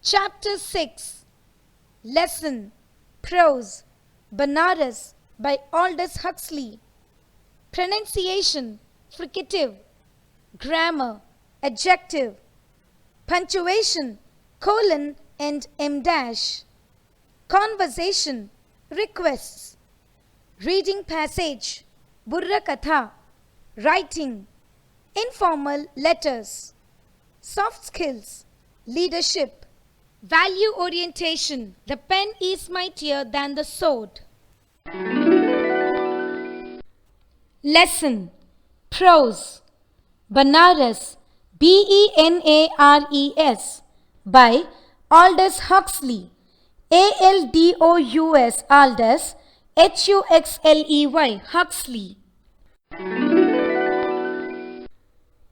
Chapter 6 Lesson Prose Banaras by Aldous Huxley. Pronunciation Fricative. Grammar Adjective. Punctuation colon and em dash. Conversation Requests. Reading passage Burra Katha. Writing Informal letters. Soft skills Leadership. Value orientation. The pen is mightier than the sword. Lesson Prose Banaras Benares by Aldous Huxley. Aldous Aldous Huxley Huxley.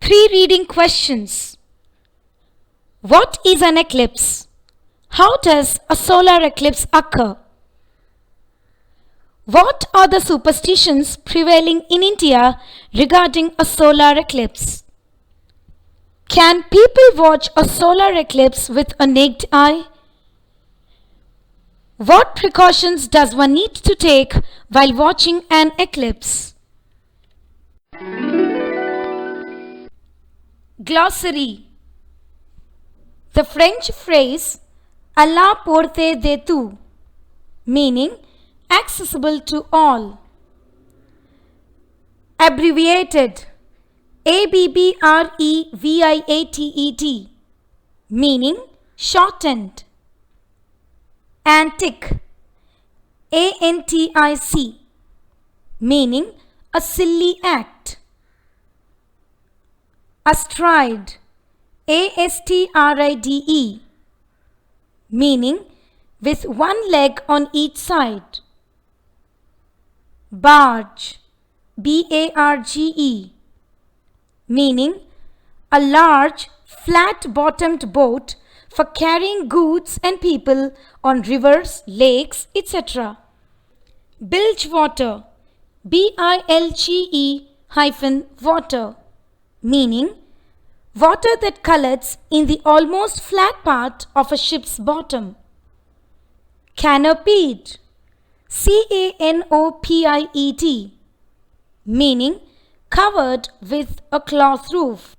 Pre-reading questions. What is an eclipse? How does a solar eclipse occur? What are the superstitions prevailing in India regarding a solar eclipse? Can people watch a solar eclipse with a naked eye? What precautions does one need to take while watching an eclipse? Glossary. The French phrase à la portée de tous, meaning accessible to all. Abbreviated ABBREVIATED, meaning shortened. Antic ANTIC, meaning a silly act. Astride ASTRIDE, meaning with one leg on each side. Barge BARGE, meaning a large flat-bottomed boat for carrying goods and people on rivers, lakes, etc. Bilgewater BILGE-water, meaning water that collects in the almost flat part of a ship's bottom. Canopied CANOPIED, meaning covered with a cloth roof.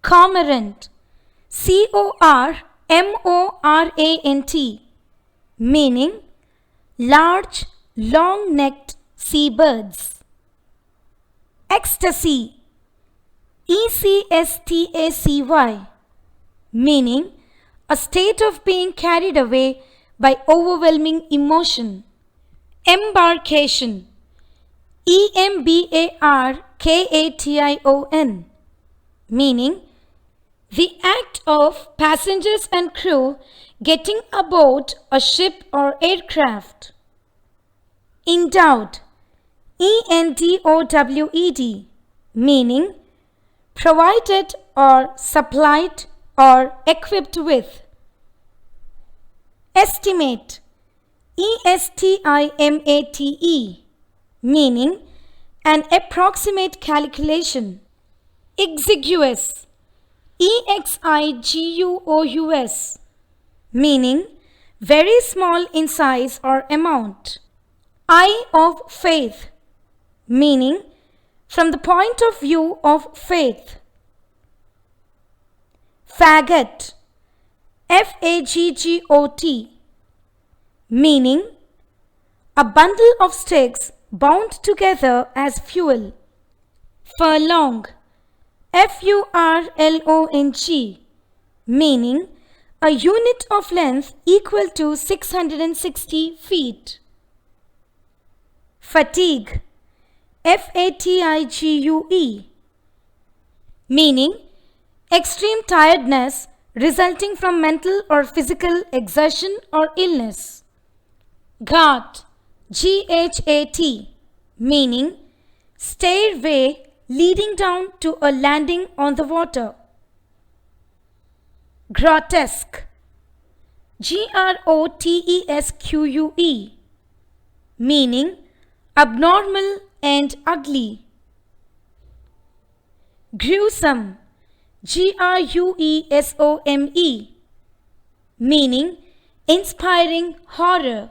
Cormorant CORMORANT, meaning large, long-necked seabirds. Ecstasy ECSTACY, meaning a state of being carried away by overwhelming emotion. Embarkation EMBARKATION, meaning the act of passengers and crew getting aboard a ship or aircraft. Endowed ENDOWED, meaning provided or supplied or equipped with. Estimate ESTIMATE, meaning an approximate calculation. Exiguous EXIGUOUS, meaning very small in size or amount. Eye of faith, meaning from the point of view of faith. Faggot FAGGOT, meaning a bundle of sticks bound together as fuel. Furlong FURLONG, meaning a unit of length equal to 660 feet. Fatigue FATIGUE, meaning extreme tiredness resulting from mental or physical exertion or illness. Ghat GHAT, meaning stairway leading down to a landing on the water. Grotesque GROTESQUE, meaning abnormal and ugly. Gruesome, Gruesome, meaning inspiring horror.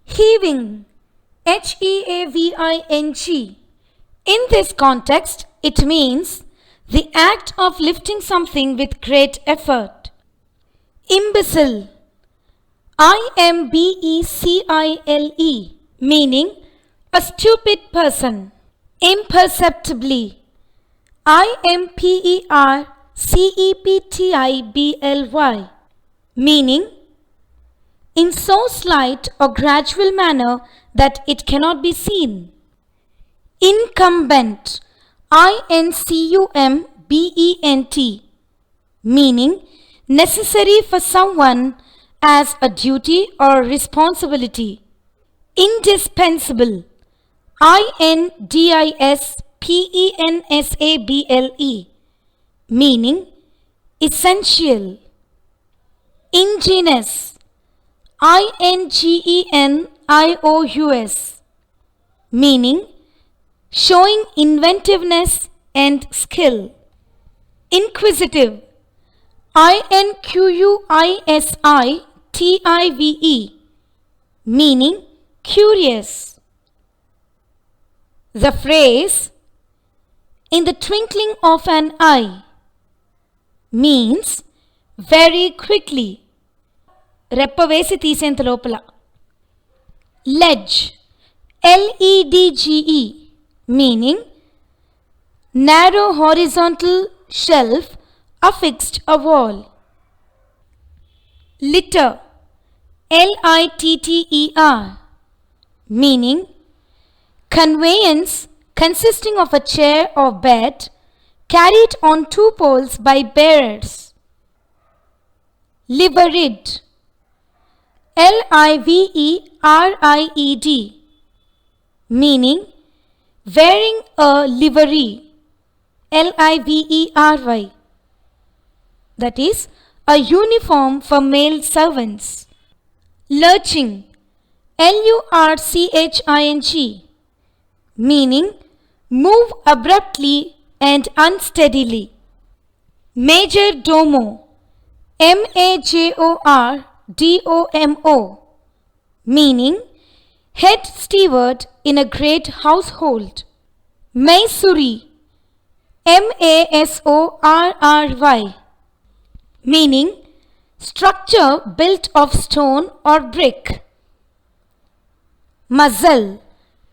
Heaving, Heaving. In this context, it means the act of lifting something with great effort. Imbecile, Imbecile, meaning a stupid person. Imperceptibly, Imperceptibly, meaning in so slight or gradual manner that it cannot be seen. Incumbent, Incumbent, meaning necessary for someone as a duty or responsibility. Indispensable, Indispensable, meaning essential. Ingenious, Ingenious, meaning showing inventiveness and skill. Inquisitive, Inquisitive, meaning curious. The phrase "in the twinkling of an eye" means very quickly. రెప్పవేసి తీసేంత లోపల. Ledge, Ledge, meaning narrow horizontal shelf affixed a wall. Litter, Litter, meaning conveyance consisting of a chair or bed carried on two poles by bearers. Liveried, Livered, meaning wearing a livery, Livery, that is a uniform for male servants. Lurching, Lurching, meaning move abruptly and unsteadily. Major domo, Majordomo, meaning head steward in a great household. Masonry, Masory, meaning structure built of stone or brick. Muzzle,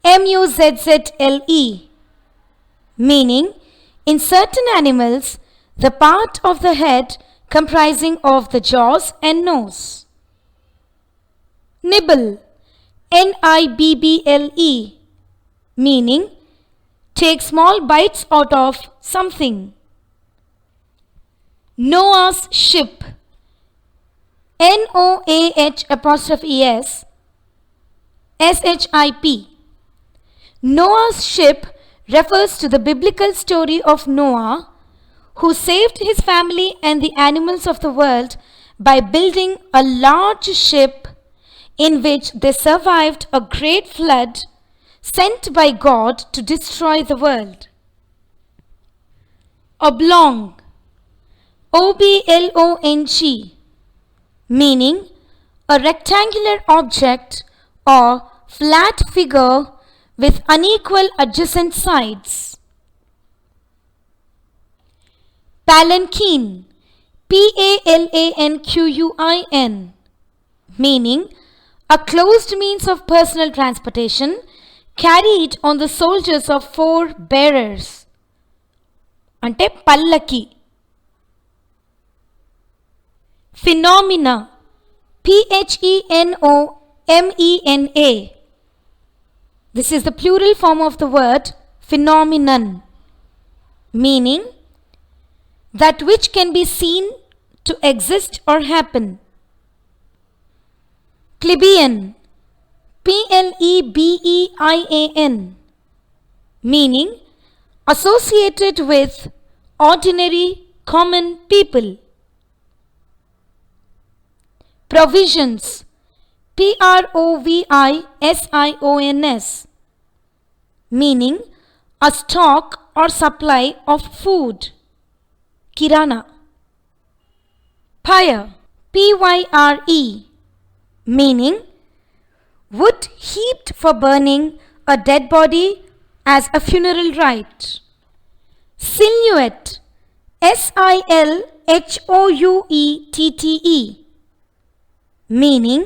Muzzle, meaning in certain animals the part of the head comprising of the jaws and nose. Nibble, Nibble, meaning take small bites out of something. Noah's ship, Noah's ship. Noah's ship refers to the biblical story of Noah, who saved his family and the animals of the world by building a large ship in which they survived a great flood sent by God to destroy the world. Oblong, Oblong, meaning a rectangular object or flat figure with unequal adjacent sides. Palanquin, Palanquin, meaning a closed means of personal transportation carried on the shoulders of four bearers. Ante pallaki. Phenomena, Phenomena. This is the plural form of the word phenomenon, meaning that which can be seen to exist or happen. Plebeian, Plebean, meaning associated with ordinary common people. Provisions, Provisions, meaning a stock or supply of food. Kirana. Pyre, Pyre, meaning wood heaped for burning a dead body as a funeral rite. Silhouette, Silhouette, meaning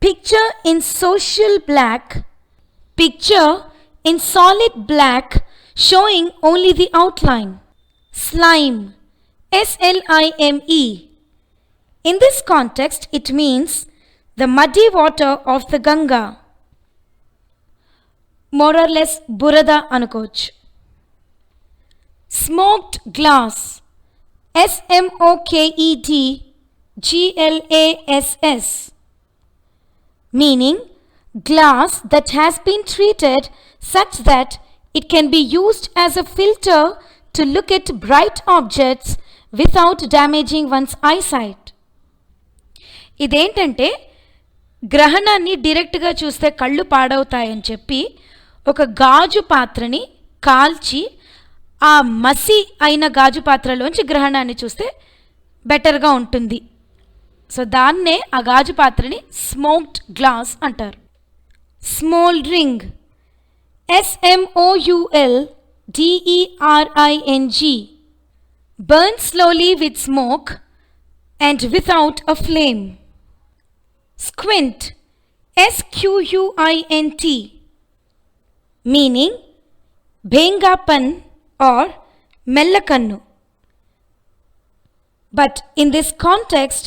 picture in social black, picture in solid black showing only the outline. Slime, Slime. In this context, it means the muddy water of the Ganga. More or less burada anukochu. Smoked glass, Smoked glass, meaning glass that has been treated such that it can be used as a filter to look at bright objects without damaging one's eyesight. ఇదేంటంటే గ్రహణాన్ని డైరెక్ట్గా చూస్తే కళ్ళు పాడవుతాయని చెప్పి ఒక గాజు పాత్రని కాల్చి ఆ మసి అయిన గాజు పాత్రలోంచి గ్రహణాన్ని చూస్తే బెటర్గా ఉంటుంది. సో దాన్నే ఆ గాజు పాత్రని స్మోక్డ్ గ్లాస్ అంటారు. స్మోల్డరింగ్, SMOULDERING, burn slowly with smoke and without a flame. Squint, SQUINT, meaning bhengapan or mellakannu. But in this context,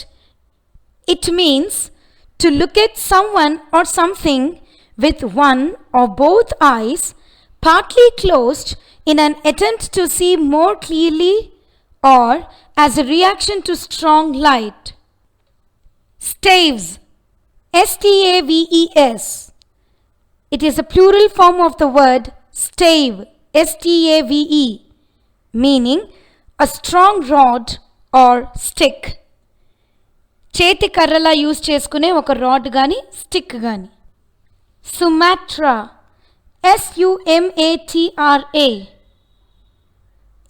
it means to look at someone or something with one or both eyes partly closed in an attempt to see more clearly or as a reaction to strong light. Staves, STAVES. It is a plural form of the word stave, STAVE, meaning a strong rod or stick. చేతి కర్రలా use చేసుకునే ఒక rod కానీ stick కానీ. Sumatra, SUMATRA.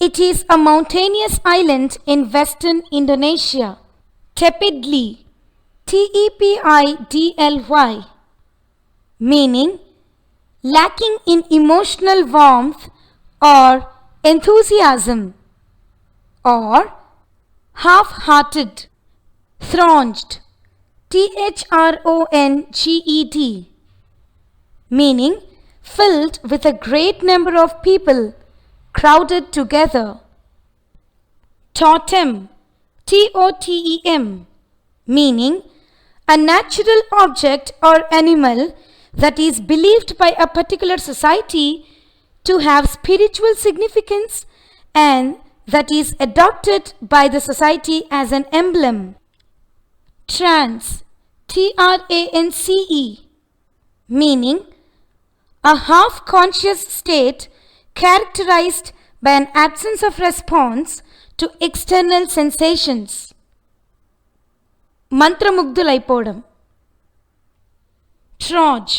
It is a mountainous island in western Indonesia. Tepidly, TEPIDLY, meaning lacking in emotional warmth or enthusiasm, or half-hearted. Thronged, THRONGED, meaning filled with a great number of people crowded together. Totem, TOTEM, meaning a natural object or animal that is believed by a particular society to have spiritual significance and that is adopted by the society as an emblem. Trance, TRANCE, meaning a half-conscious state characterized by an absence of response to external sensations. మంత్రముగ్ధులైపోవడం. Trudge,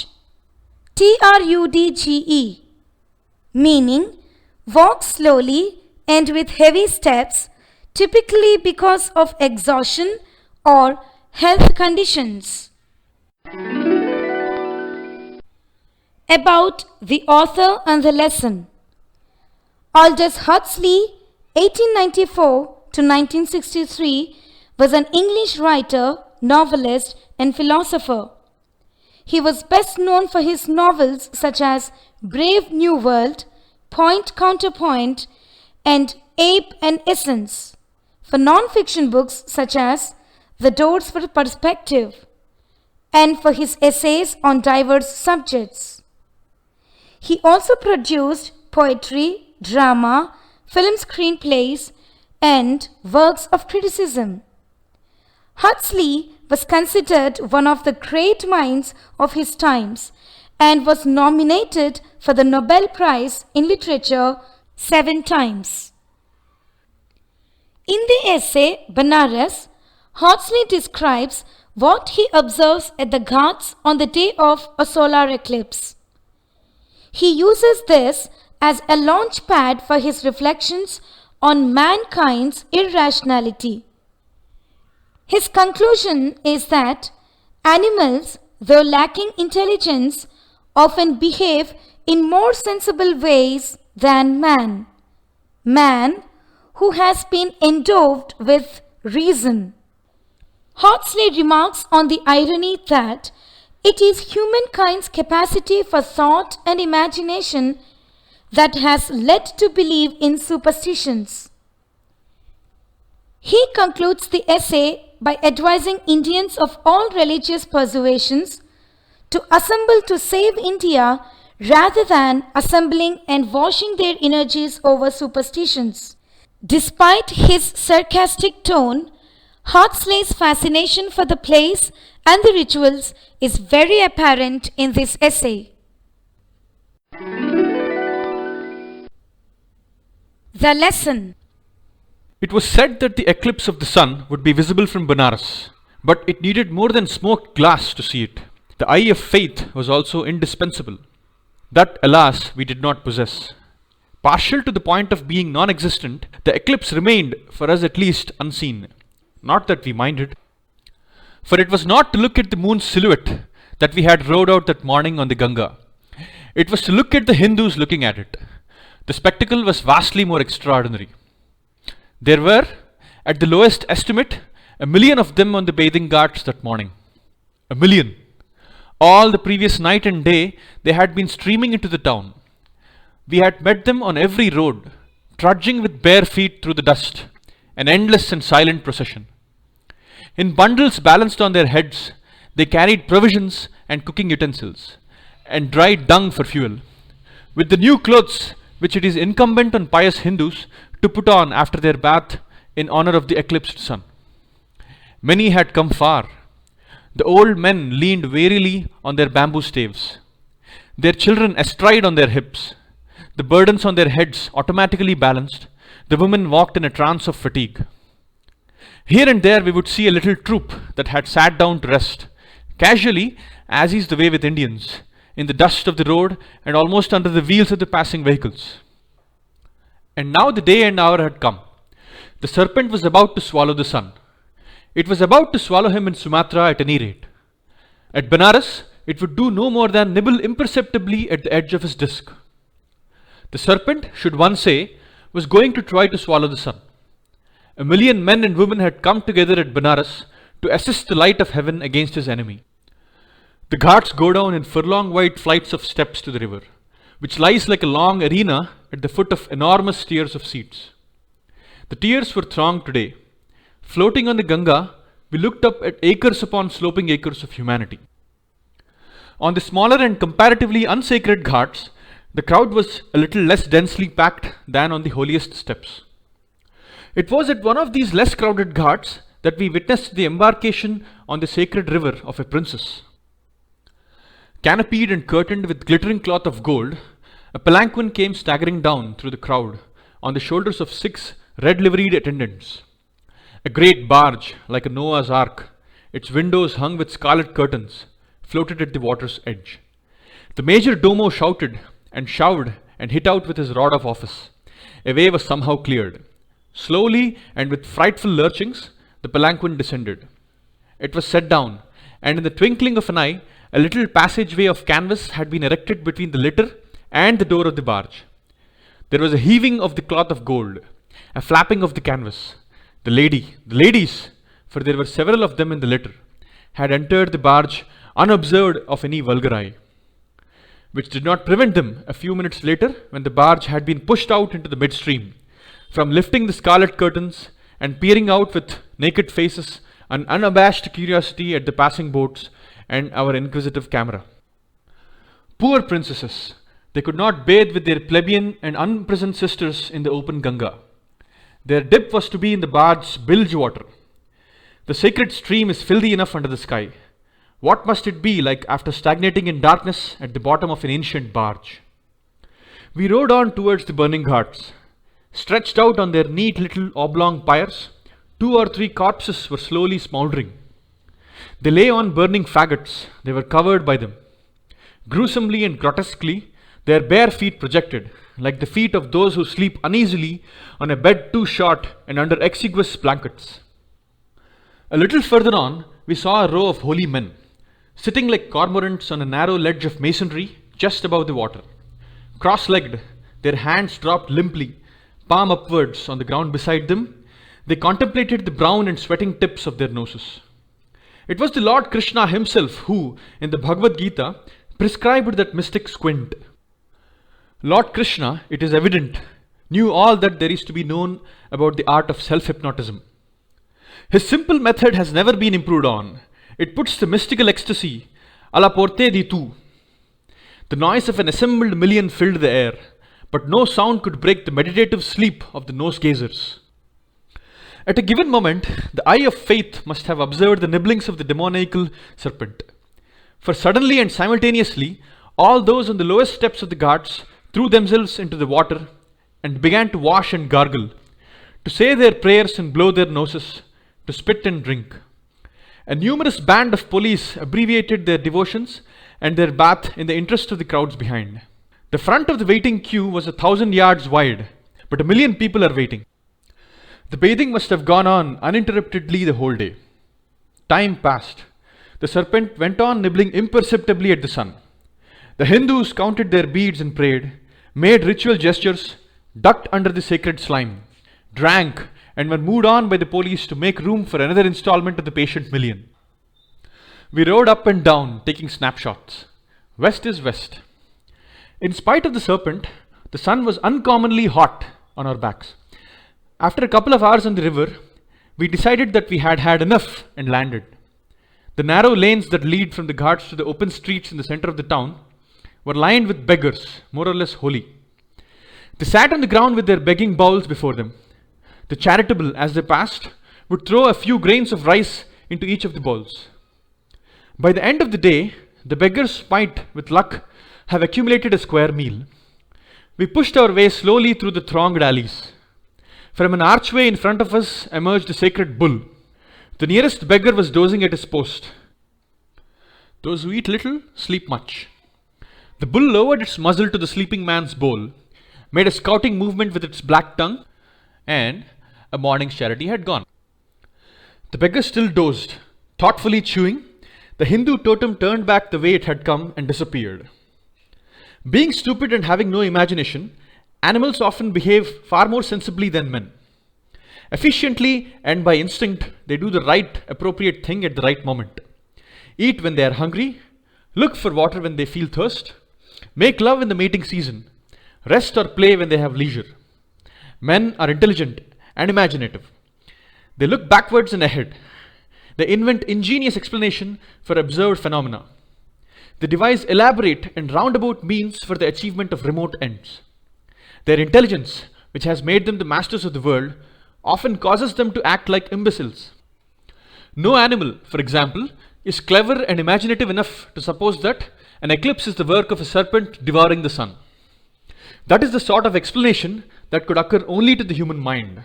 TRUDGE, meaning walk slowly and with heavy steps, typically because of exhaustion or health conditions. About the author and the lesson. Aldous Huxley, 1894 to 1963, was an English writer, novelist, and philosopher. He was best known for his novels such as Brave New World, Point Counterpoint, and Ape and Essence, for non-fiction books such as The Doors for Perspective, and for his essays on diverse subjects. He also produced poetry, drama, film screenplays, and works of criticism. Huxley was considered one of the great minds of his times and was nominated for the Nobel Prize in Literature 7 times. In the essay Banaras, Huxley describes what he observes at the Ghats on the day of a solar eclipse. He uses this as a launch pad for his reflections on mankind's irrationality. His conclusion is that animals, though lacking intelligence, often behave in more sensible ways than man. Man, who has been endowed with reason. Hawksley remarks on the irony that it is humankind's capacity for thought and imagination that has led to believe in superstitions. He concludes the essay by advising Indians of all religious persuasions to assemble to save India rather than assembling and washing their energies over superstitions. Despite his sarcastic tone, Hawksley's fascination for the place and the rituals is very apparent in this essay. The lesson. It was said that the eclipse of the sun would be visible from Benares, but it needed more than smoked glass to see it. The eye of faith was also indispensable. That, alas, we did not possess. Partial to the point of being non-existent, the eclipse remained, for us at least, unseen. Not that we minded. For it was not to look at the moon's silhouette that we had rowed out that morning on the Ganga. It was to look at the Hindus looking at it. The spectacle was vastly more extraordinary. There were, at the lowest estimate, 1 million of them on the bathing ghats that morning. 1 million. All the previous night and day, they had been streaming into the town. We had met them on every road, trudging with bare feet through the dust, an endless and silent procession. In bundles balanced on their heads, they carried provisions and cooking utensils, and dried dung for fuel, with the new clothes which it is incumbent on pious Hindus to put on after their bath in honor of the eclipsed sun. Many had come far. The old men leaned wearily on their bamboo staves, their children astride on their hips, the burdens on their heads automatically balanced. The women walked in a trance of fatigue. Here and there we would see a little troop that had sat down to rest, casually, as is the way with Indians, in the dust of the road and almost under the wheels of the passing vehicles. And now the day and hour had come. The serpent was about to swallow the sun. It was about to swallow him in Sumatra at any rate. At Benares, it would do no more than nibble imperceptibly at the edge of his disk. The serpent, should one say, was going to try to swallow the sun. 1 million men and women had come together at Benares to assist the light of heaven against his enemy. The ghats go down in furlong-wide flights of steps to the river, which lies like a long arena at the foot of enormous tiers of seats. The tiers were thronged today. Floating on the Ganga, we looked up at acres upon sloping acres of humanity. On the smaller and comparatively unsacred ghats, the crowd was a little less densely packed than on the holiest steps. It was at one of these less crowded ghats that we witnessed the embarkation on the sacred river of a princess. Canopied and curtained with glittering cloth of gold, a palanquin came staggering down through the crowd on the shoulders of 6 red-liveried attendants. A great barge, like a Noah's Ark, its windows hung with scarlet curtains, floated at the water's edge. The major domo shouted and shoved and hit out with his rod of office. A way was somehow cleared. Slowly and with frightful lurchings, the palanquin descended. It was set down, and in the twinkling of an eye, a little passageway of canvas had been erected between the litter and the door of the barge. There was a heaving of the cloth of gold, a flapping of the canvas. The ladies, for there were several of them in the litter, had entered the barge unobserved of any vulgar eye, which did not prevent them, a few minutes later, when the barge had been pushed out into the midstream, from lifting the scarlet curtains and peering out with naked faces and unabashed curiosity at the passing boats and our inquisitive camera. Poor princesses, they could not bathe with their plebeian and unprisoned sisters in the open Ganga. Their dip was to be in the barge's bilge water. The sacred stream is filthy enough under the sky. What must it be like after stagnating in darkness at the bottom of an ancient barge? We rode on towards the burning ghats. Stretched out on their neat little oblong pyres, 2 or 3 corpses were slowly smouldering. They lay on burning faggots. They were covered by them. Gruesomely and grotesquely, their bare feet projected, like the feet of those who sleep uneasily on a bed too short and under exiguous blankets. A little further on, we saw a row of holy men, sitting like cormorants on a narrow ledge of masonry just above the water. Cross-legged, their hands dropped limply, palm upwards on the ground beside them, they contemplated the brown and sweating tips of their noses. It was the Lord Krishna himself who, in the Bhagavad Gita, prescribed that mystic squint. Lord Krishna, it is evident, knew all that there is to be known about the art of self-hypnotism. His simple method has never been improved on. It puts the mystical ecstasy à la portée de tout. The noise of an assembled million filled the air, but no sound could break the meditative sleep of the nose-gazers. At a given moment, the eye of faith must have observed the nibblings of the demoniacal serpent. For suddenly and simultaneously, all those on the lowest steps of the ghats threw themselves into the water and began to wash and gargle, to say their prayers and blow their noses, to spit and drink. A numerous band of police abbreviated their devotions and their bath in the interest of the crowds behind. The front of the waiting queue was 1,000 yards wide, but 1,000,000 people are waiting. The bathing must have gone on uninterruptedly the whole day. Time passed. The serpent went on nibbling imperceptibly at the sun. The Hindus counted their beads and prayed, made ritual gestures, ducked under the sacred slime, drank, and were moved on by the police to make room for another installment of the patient million. We rode up and down, taking snapshots. West is west. In spite of the serpent, the sun was uncommonly hot on our backs. After a couple of hours on the river, we decided that we had had enough and landed. The narrow lanes that lead from the ghats to the open streets in the center of the town were lined with beggars, more or less holy. They sat on the ground with their begging bowls before them. The charitable, as they passed, would throw a few grains of rice into each of the bowls. By the end of the day, the beggars might, with luck, have accumulated a square meal. We pushed our way slowly through the thronged alleys. From an archway in front of us emerged a sacred bull. The nearest beggar was dozing at his post. Those who eat little sleep much. The bull lowered its muzzle to the sleeping man's bowl, made a scouting movement with its black tongue, and a morning's charity had gone. The beggar still dozed, thoughtfully chewing. The Hindu totem turned back the way it had come and disappeared. Being stupid and having no imagination, animals often behave far more sensibly than men. Efficiently and by instinct, they do the right, appropriate thing at the right moment. Eat when they are hungry, look for water when they feel thirst, make love in the mating season, rest or play when they have leisure. Men are intelligent and imaginative. They look backwards and ahead. They invent ingenious explanation for observed phenomena. They devise elaborate and roundabout means for the achievement of remote ends. Their intelligence, which has made them the masters of the world, often causes them to act like imbeciles. No animal, for example, is clever and imaginative enough to suppose that an eclipse is the work of a serpent devouring the sun. That is the sort of explanation that could occur only to the human mind,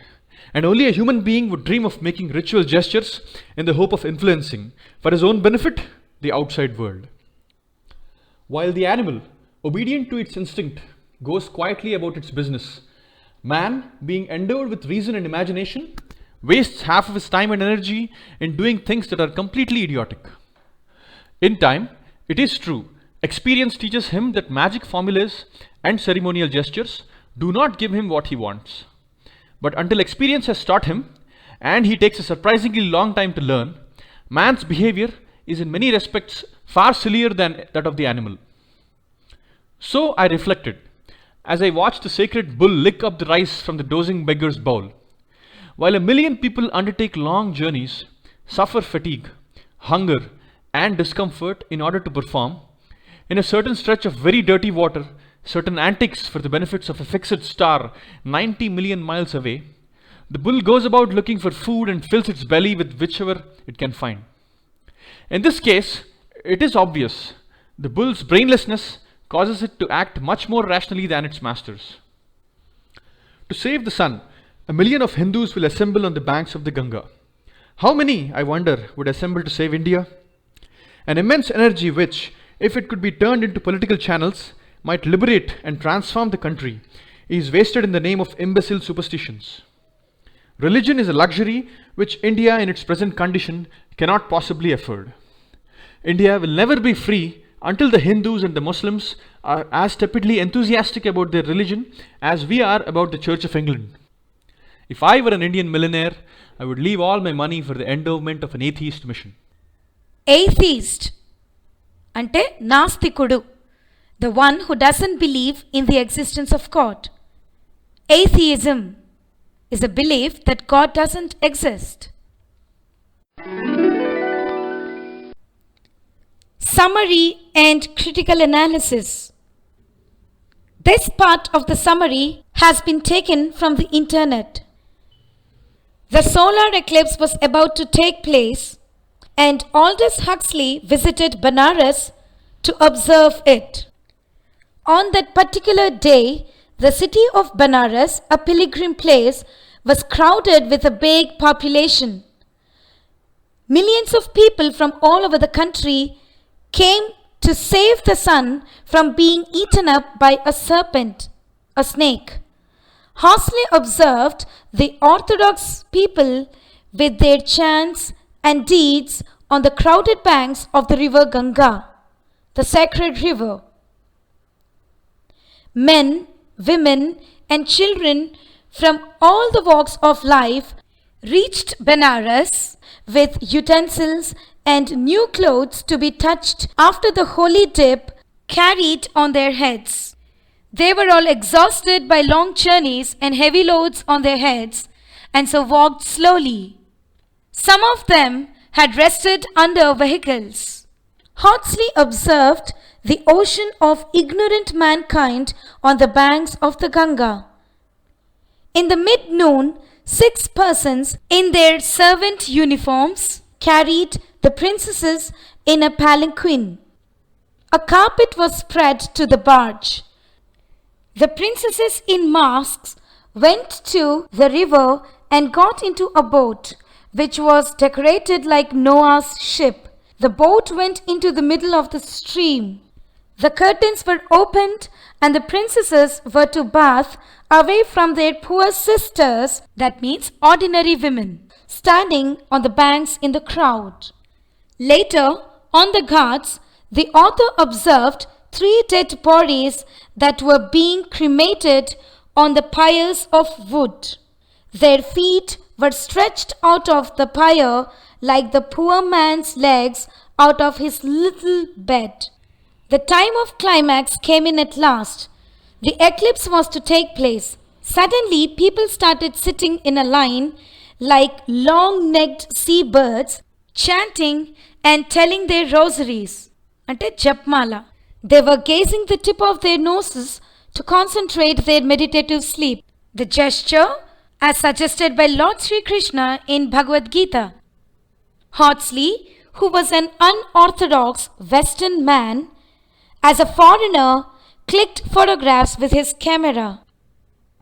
and only a human being would dream of making ritual gestures in the hope of influencing, for his own benefit, the outside world. While the animal, obedient to its instinct, goes quietly about its business, man, being endowed with reason and imagination, wastes half of his time and energy in doing things that are completely idiotic. In time, it is true, experience teaches him that magic formulas and ceremonial gestures do not give him what he wants. But until experience has taught him, and he takes a surprisingly long time to learn, man's behavior is in many respects far sillier than that of the animal. So I reflected, as I watched the sacred bull lick up the rice from the dozing beggar's bowl. While 1,000,000 people undertake long journeys, suffer fatigue, hunger, and discomfort in order to perform, in a certain stretch of very dirty water, certain antics for the benefits of a fixed star 90 million miles away, the bull goes about looking for food and fills its belly with whichever it can find. In this case, it is obvious. The bull's brainlessness causes it to act much more rationally than its masters. To save the sun, 1,000,000 of Hindus will assemble on the banks of the Ganga. How many, I wonder, would assemble to save India? An immense energy which, if it could be turned into political channels, might liberate and transform the country, is wasted in the name of imbecile superstitions. Religion is a luxury which India in its present condition cannot possibly afford. India will never be free until the Hindus and the Muslims are as tepidly enthusiastic about their religion as we are about the Church of England. If I were an Indian millionaire, I would leave all my money for the endowment of an atheist mission. Atheist అంటే నాస్తికుడు, the one who doesn't believe in the existence of God. Atheism is a belief that God doesn't exist. Summary and critical analysis. This part of the summary has been taken from the internet. The solar eclipse was about to take place, and Aldous Huxley visited Benares to observe it. On that particular day, the city of Benares, a pilgrim place, was crowded with a big population. Millions of people from all over the country came to save the sun from being eaten up by a serpent, a snake. Huxley observed the Orthodox people with their chants and deeds on the crowded banks of the river Ganga, the sacred river. Men, women, and children from all the walks of life reached Benares with utensils and new clothes to be touched after the holy dip carried on their heads. They were all exhausted by long journeys and heavy loads on their heads, and so walked slowly. Some of them had rested under vehicles. Huxley observed the ocean of ignorant mankind on the banks of the Ganga. In the mid-noon, 6 persons in their servant uniforms carried the princesses in a palanquin. A carpet was spread to the barge. The princesses in masks went to the river and got into a boat, which was decorated like Noah's ship. The boat went into the middle of the stream. The curtains were opened, and the princesses were to bathe away from their poor sisters, that means ordinary women, standing on the banks in the crowd. Later, on the ghats, the author observed 3 dead bodies that were being cremated on the pyres of wood. Their feet were stretched out of the pyre like the poor man's legs out of his little bed. The time of climax came in at last. The eclipse was to take place. Suddenly, people started sitting in a line like long-necked seabirds, chanting and telling their rosaries. Ante japmala. They were gazing the tip of their noses to concentrate their meditative sleep. The gesture, as suggested by Lord Sri Krishna in Bhagavad Gita. Huxley, who was an unorthodox Western man, as a foreigner, clicked photographs with his camera.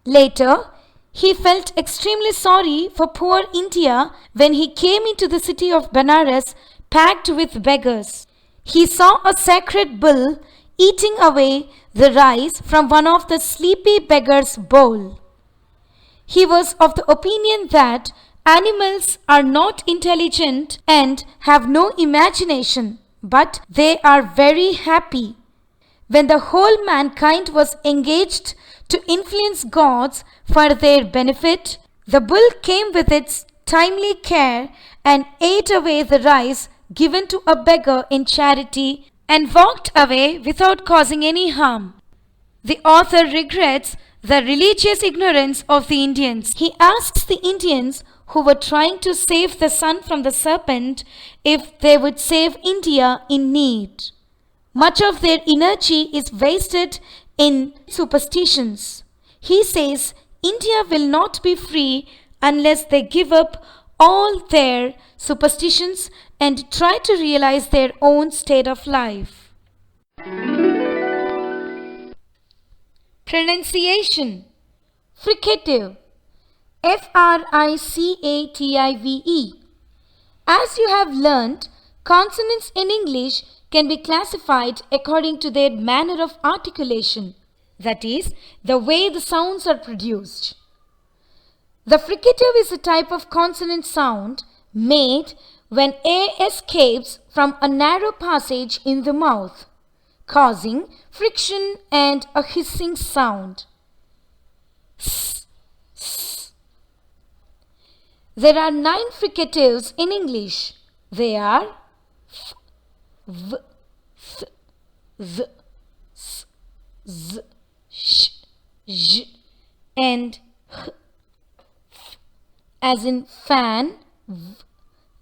Later, he felt extremely sorry for poor India when he came into the city of Benares packed with beggars. He saw a sacred bull eating away the rice from one of the sleepy beggars' bowl. He was of the opinion that animals are not intelligent and have no imagination, but they are very happy. When the whole mankind was engaged to influence gods for their benefit, the bull came with its timely care and ate away the rice given to a beggar in charity and walked away without causing any harm. The author regrets the religious ignorance of the Indians. He asks the Indians who were trying to save the sun from the serpent if they would save India in need. Much of their energy is wasted in superstitions. He says India will not be free unless they give up all their superstitions and try to realize their own state of life. Pronunciation. Fricative. Fricative. As you have learnt, consonants in English can be classified according to their manner of articulation, that is, the way the sounds are produced. The fricative is a type of consonant sound made when air escapes from a narrow passage in the mouth, causing friction and a hissing sound. There are 9 fricatives in English. They are f, v, th, z, s, z, sh, j, and h, as in fan, v,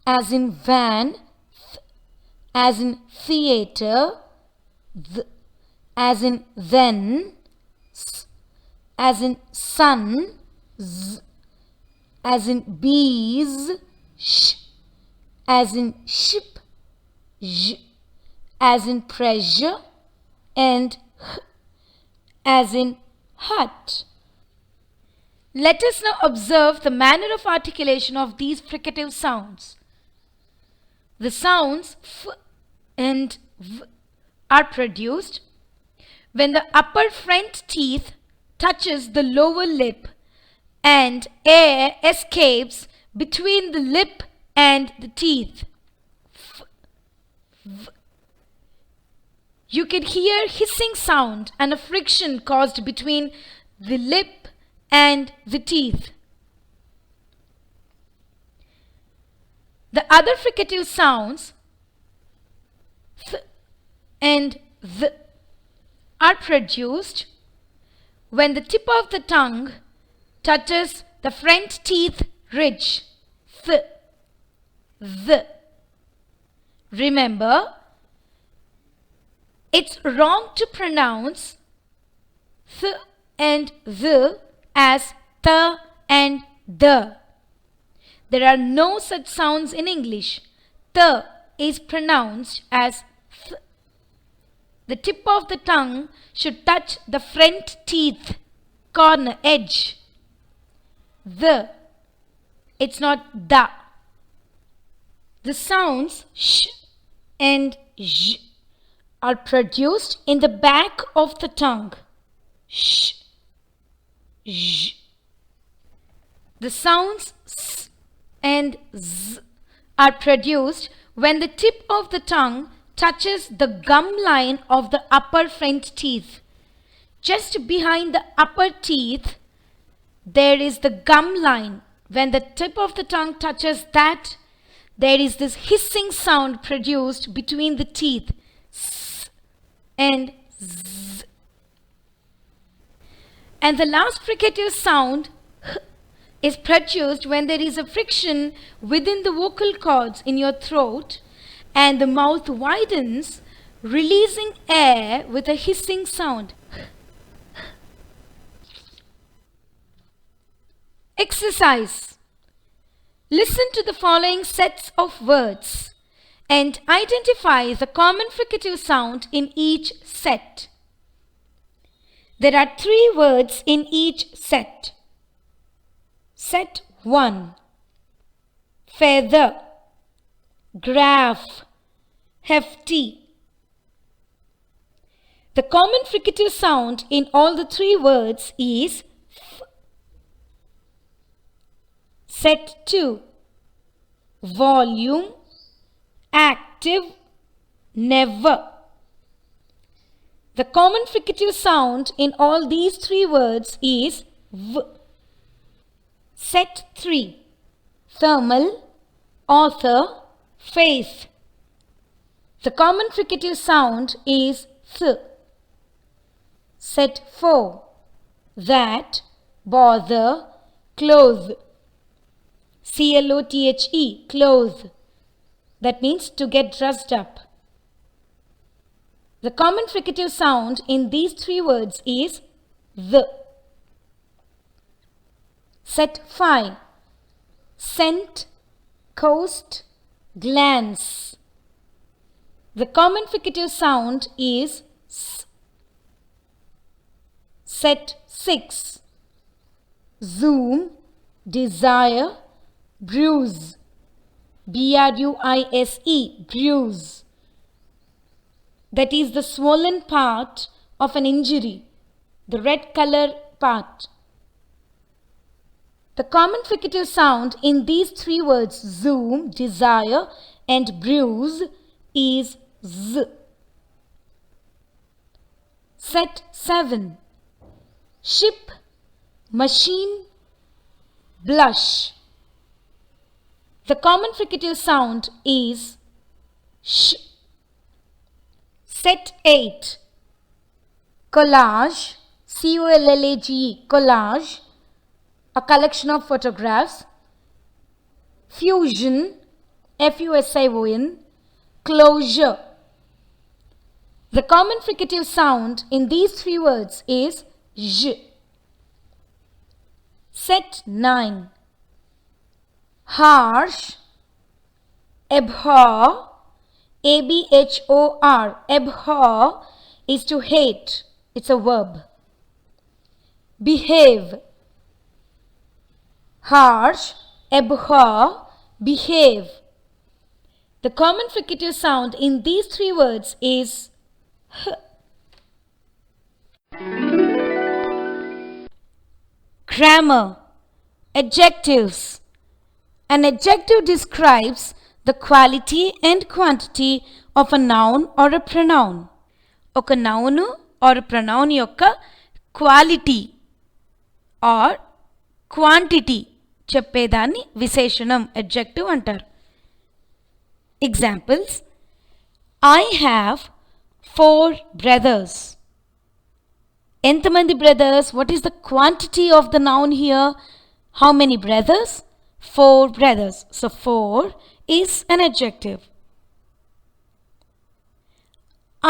as in van, th, as in theater, th, as in then, s, as in sun, z, as in bees, sh, as in ship, j, as in pressure, and h, as in hut. Let us now observe the manner of articulation of these fricative sounds. The sounds f and v are produced when the upper front teeth touches the lower lip and air escapes between the lip and the teeth. F, v. You can hear hissing sound and a friction caused between the lip and the teeth. The other fricative sounds, th and th, are produced when the tip of the tongue touches the front teeth ridge. Th, th. Remember, it's wrong to pronounce th and th as th and the. There are no such sounds in English. Th is pronounced as th. The tip of the tongue should touch the front teeth corner edge. The. It's not da. The sounds sh and j are produced in the back of the tongue. Sh, j. The sounds s and z are produced when the tip of the tongue touches the gum line of the upper front teeth. Just behind the upper teeth, there is the gum line. When the tip of the tongue touches that, there is this hissing sound produced between the teeth. S and z. And the last fricative sound h is produced when there is a friction within the vocal cords in your throat and the mouth widens, releasing air with a hissing sound. Exercise. Listen to the following sets of words and identify the common fricative sound in each set. There are 3 words in each set. Set 1. Feather, graph, hefty. The common fricative sound in all the 3 words is f. Set 2. Volume, active, never. The common fricative sound in all these 3 words is v. Set 3. Thermal, author, faith. The common fricative sound is th. Set 4. That, bother, clothe. C-L-O-T-H-E, clothe. That means to get dressed up. The common fricative sound in these 3 words is the. Set 5. Scent, coast, glance. The common fricative sound is s. Set 6. Zoom, desire, bruise. B-R-U-I-S-E, bruise. That is the swollen part of an injury, the red color part. The common fricative sound in these three words, zoom, desire, and bruise, is z. Set 7. Ship, machine, blush. The common fricative sound is sh. Set 8. Collage, C-O-L-L-A-G-E, collage, a collection of photographs. Fusion, F-U-S-I-O-N, closure. The common fricative sound in these three words is j. Set 9. Harsh, abhor, A-B-H-O-R, abhor is to hate, it's a verb. Behave, harsh, abhor, behave. The common fricative sound in these three words is h. Grammar, adjectives. An adjective describes the quality and quantity of a noun or a pronoun. ఒక noun or pronoun యొక్క quality or quantity చెప్పేదాన్ని విశేషణం adjective అంటారు. Examples: I have 4 brothers. ఎంతమంది brothers? What is the quantity of the noun here? How many brothers? 4 brothers. So 4 is an adjective.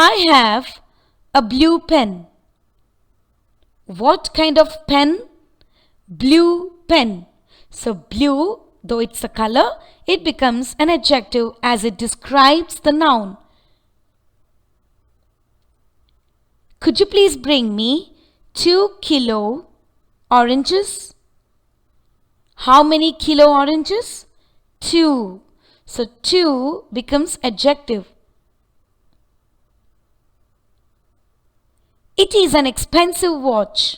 I have a blue pen. What kind of pen? Blue pen. So blue, though it's a color, it becomes an adjective as it describes the noun. Could you please bring me 2 kilo oranges? How many kilo oranges? 2. So 2 becomes adjective. It is an expensive watch.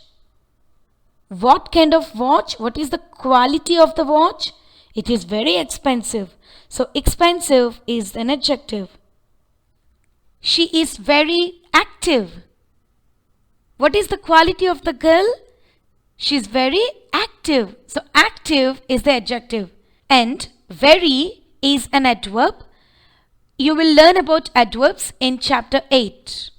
What kind of watch? What is the quality of the watch? It is very expensive. So expensive is an adjective. She is very active. What is the quality of the girl? She is very active. So active is the adjective. And very is an adverb. You will learn about adverbs in chapter 8.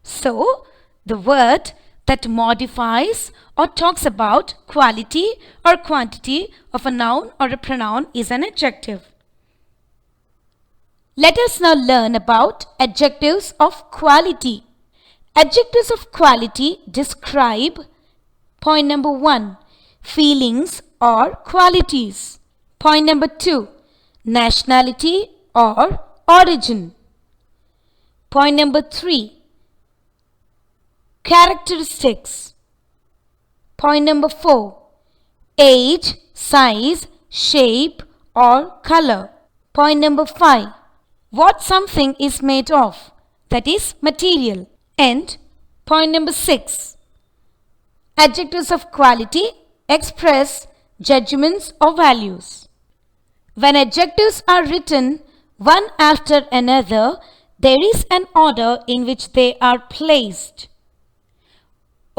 So the word that modifies or talks about quality or quantity of a noun or a pronoun is an adjective. Let us now learn about adjectives of quality. Adjectives of quality describe, point number 1, feelings or qualities. Point number 2, nationality or origin. Point number 3, characteristics. Point number 4, age, size, shape or color. Point number 5, what something is made of, that is material. And point number 6, adjectives of quality express judgments or values. When adjectives are written one after another, there is an order in which they are placed.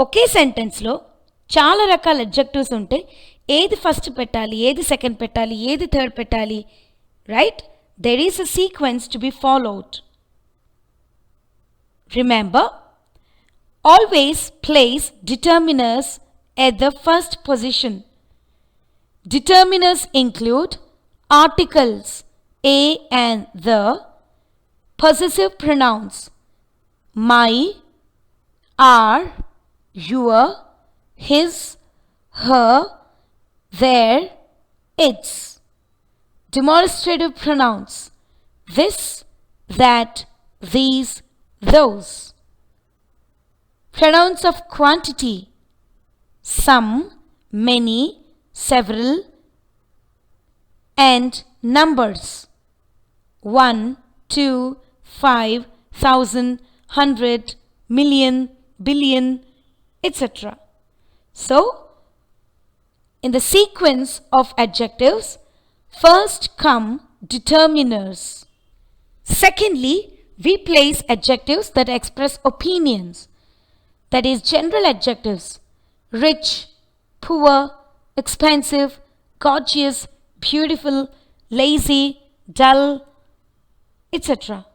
ఒకే సెంటెన్స్లో చాలా రకాల adjectives ఉంటే ఏది first పెట్టాలి, ఏది second పెట్టాలి, ఏది third పెట్టాలి, right? There is a sequence to be followed. Remember, always place determiners at the first position. Determiners include articles a and the, possessive pronouns my, our, your, his, her, their, its, demonstrative pronouns this, that, these, those. Pronouns of quantity some, many, several, and numbers 1, 2, 5, 1000, 100, million, billion, etc. So In the sequence of adjectives, first come determiners. Secondly, we place adjectives that express opinions, that is, general adjectives: rich, poor, expensive, gorgeous, beautiful, lazy, dull, etc.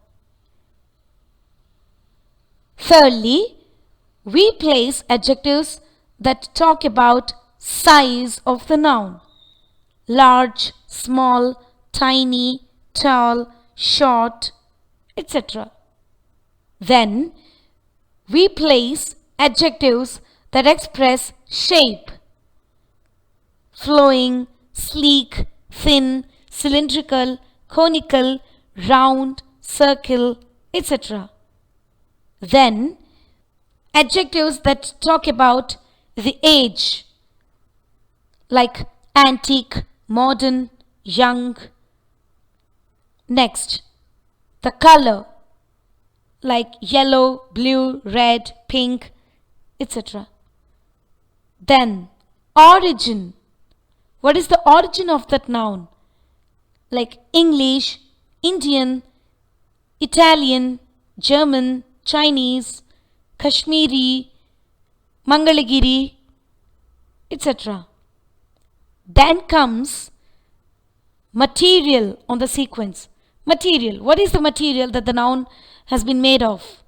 Thirdly, we place adjectives that talk about size of the noun: large, small, tiny, tall, short, etc. Then we place adjectives that express shape: flowing, sleek, thin, cylindrical, conical, round, circle, etc. Then adjectives that talk about the age, like antique, modern, young. Next, the color, like yellow, blue, red, pink, etc. Then origin. What is the origin of that noun? Like English, Indian, Italian, German, Chinese, Kashmiri, Mangalagiri, etc. Then comes material on the sequence. Material. What is the material that the noun has been made of?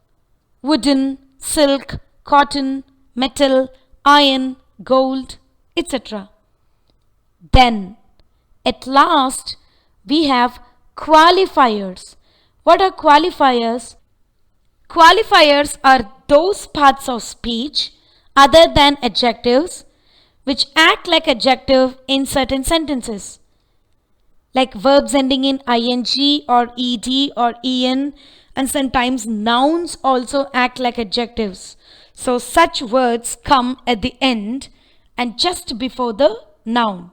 Wooden, silk, cotton, metal, iron, gold, etc. Then, at last, we have qualifiers. What are qualifiers? Qualifiers are those parts of speech other than adjectives which act like adjective in certain sentences, like verbs ending in ing or ed or en, and sometimes nouns also act like adjectives. So such words come at the end and just before the noun.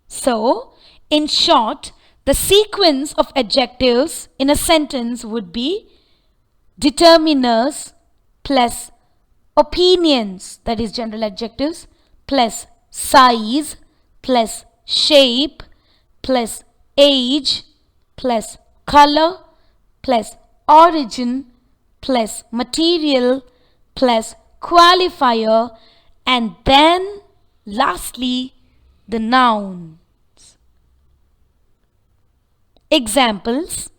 So, in short, the sequence of adjectives in a sentence would be determiners plus opinions, that is general adjectives, plus size plus shape plus age plus color plus origin plus material plus qualifier, and then lastly the noun. Examples: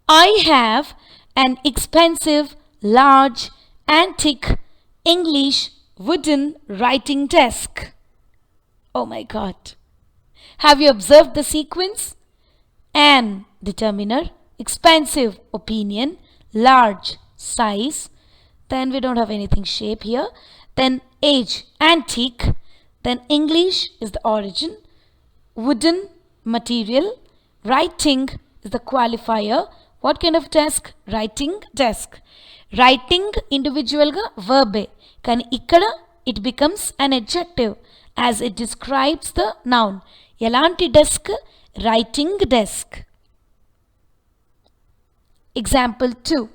I have an expensive, large, antique, English wooden writing desk. Oh my God. Have you observed the sequence? An determiner, expensive opinion, large size, then we don't have anything shape here, then age antique, then English is the origin, wooden material, writing is the qualifier. What kind of desk? Writing desk. Writing individual ga verb, kani ikkada it becomes an adjective as it describes the noun. Elanti desk? Writing desk. Example 2.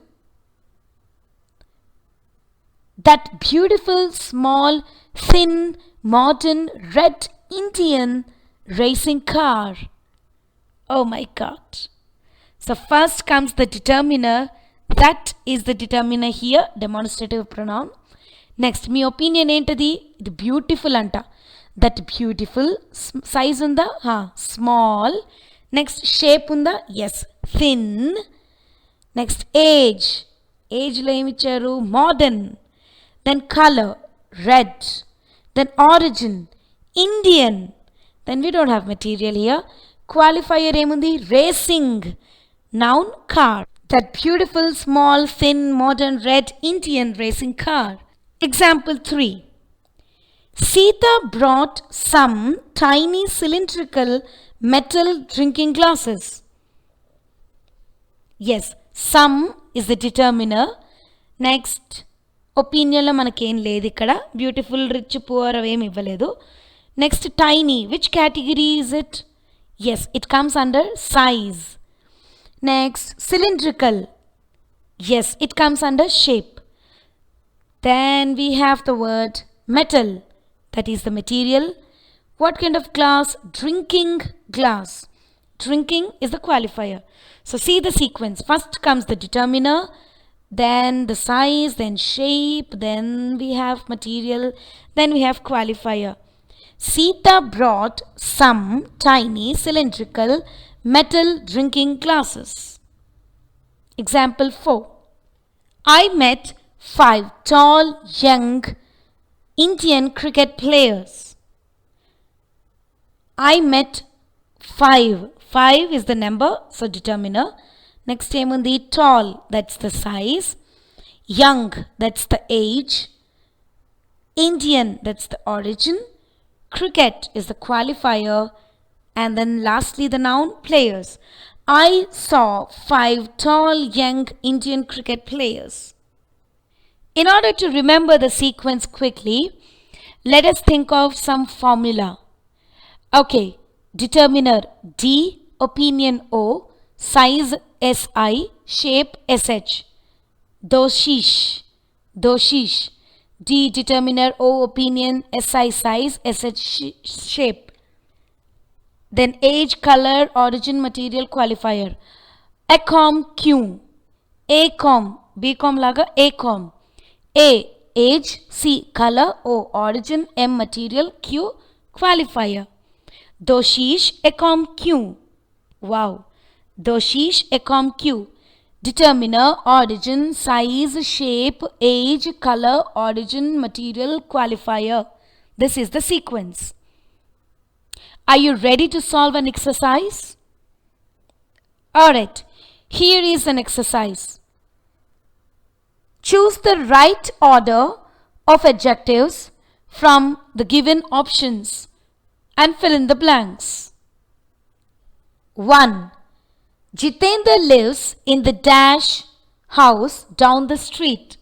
That beautiful, small, thin, modern, red Indian racing car. Oh my God. So first comes the determiner. That is the determiner here, demonstrative pronoun. Next, మీ opinion ఏంటిది? ఇది beautiful అంట. That beautiful. Size ఉందా? Small. Next shape ఉందా? Yes, thin. Next age. ఏజ్లో ఏమిచ్చారు? Modern. Then colour, red. Then origin, Indian. Then we don't have material here. Qualifier ఏముంది? Racing. Noun, car. That beautiful, small, thin, modern, red Indian racing car. Example 3. Sita brought some tiny cylindrical metal drinking glasses. Yes, some is the determiner. Next, opinion lo manakem ledhu ikkada. Beautiful, rich, poor avem ivvaledu. Next, tiny. Which category is it? Yes, it comes under size. Next, cylindrical. Yes, it comes under shape. Then we have the word metal. that is the material. What kind of glass? Drinking glass. Drinking is the qualifier. So see the sequence. First comes the determiner, then the size, then shape, then we have material, then we have qualifier. Sita brought some tiny cylindrical metal drinking glasses. Example 4. I met 5 tall young Indian cricket players. I met 5. 5 is the number, so determiner. Next time on the tall, that's the size. Young, that's the age. Indian, that's the origin. Cricket is the qualifier. And then lastly the noun, players. I saw 5 tall young Indian cricket players. In order to remember the sequence quickly, let us think of some formula. Okay, determiner D, opinion O, size SI, shape SH. Doshish, doshish. D, determiner, O, opinion, SI, size, SH, shape. Then age, color, origin, material, qualifier. Acom, Q. Acom, Bcom laga Acom. A, age, C, color, O, origin, M, material, Q, qualifier. Doshish, Acom, Q. Wow. Doshish, Acom, Q. Determiner, origin, size, shape, age, color, origin, material, qualifier. This is the sequence. Are you ready to solve an exercise? Alright, here is an exercise. Choose the right order of adjectives from the given options and fill in the blanks. 1. Jitendra lives in the dash house down the street.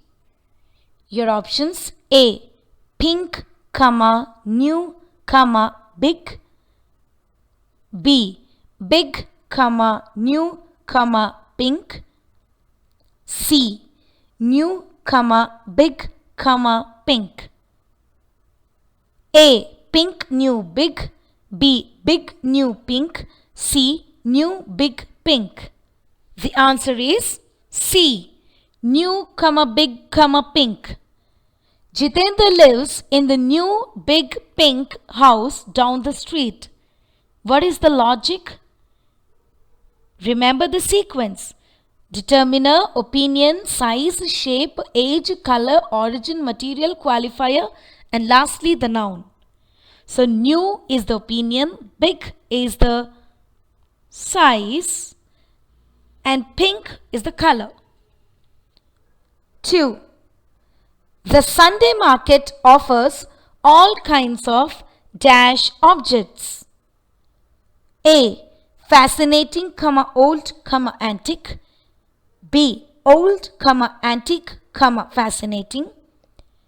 Your options: A, pink, comma, new, comma, big. B, big, comma, new, comma, pink. C, new, comma, big, comma, pink. A, pink, new, big. B, big, new, pink. C, new, big, pink. The answer is C, new, comma, big, comma, pink. Jitendra lives in the new, big, pink house down the street. What is the logic? Remember the sequence. Determiner, opinion, size, shape, age, color, origin, material, qualifier, and lastly the noun. So new is the opinion, big is the size, and pink is the color. 2. The Sunday market offers all kinds of dash objects. A, fascinating, comma, old, comma, antique. B, old, comma, antique, comma, fascinating.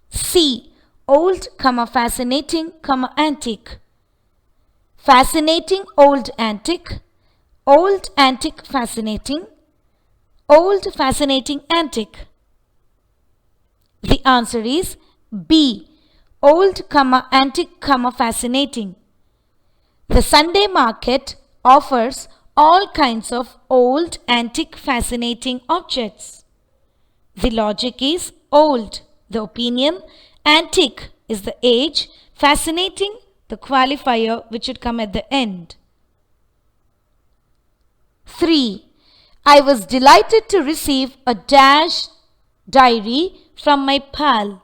C, old, comma, fascinating, comma, antique. Fascinating, old, antique. Old, antique, fascinating. Old, fascinating, antique. The answer is B, old, comma, antique, comma, fascinating. The Sunday market offers all kinds of old, antique, fascinating objects. The logic is old, the opinion, antique is the age, fascinating, the qualifier which should come at the end. 3. I was delighted to receive a dash diary from my pal.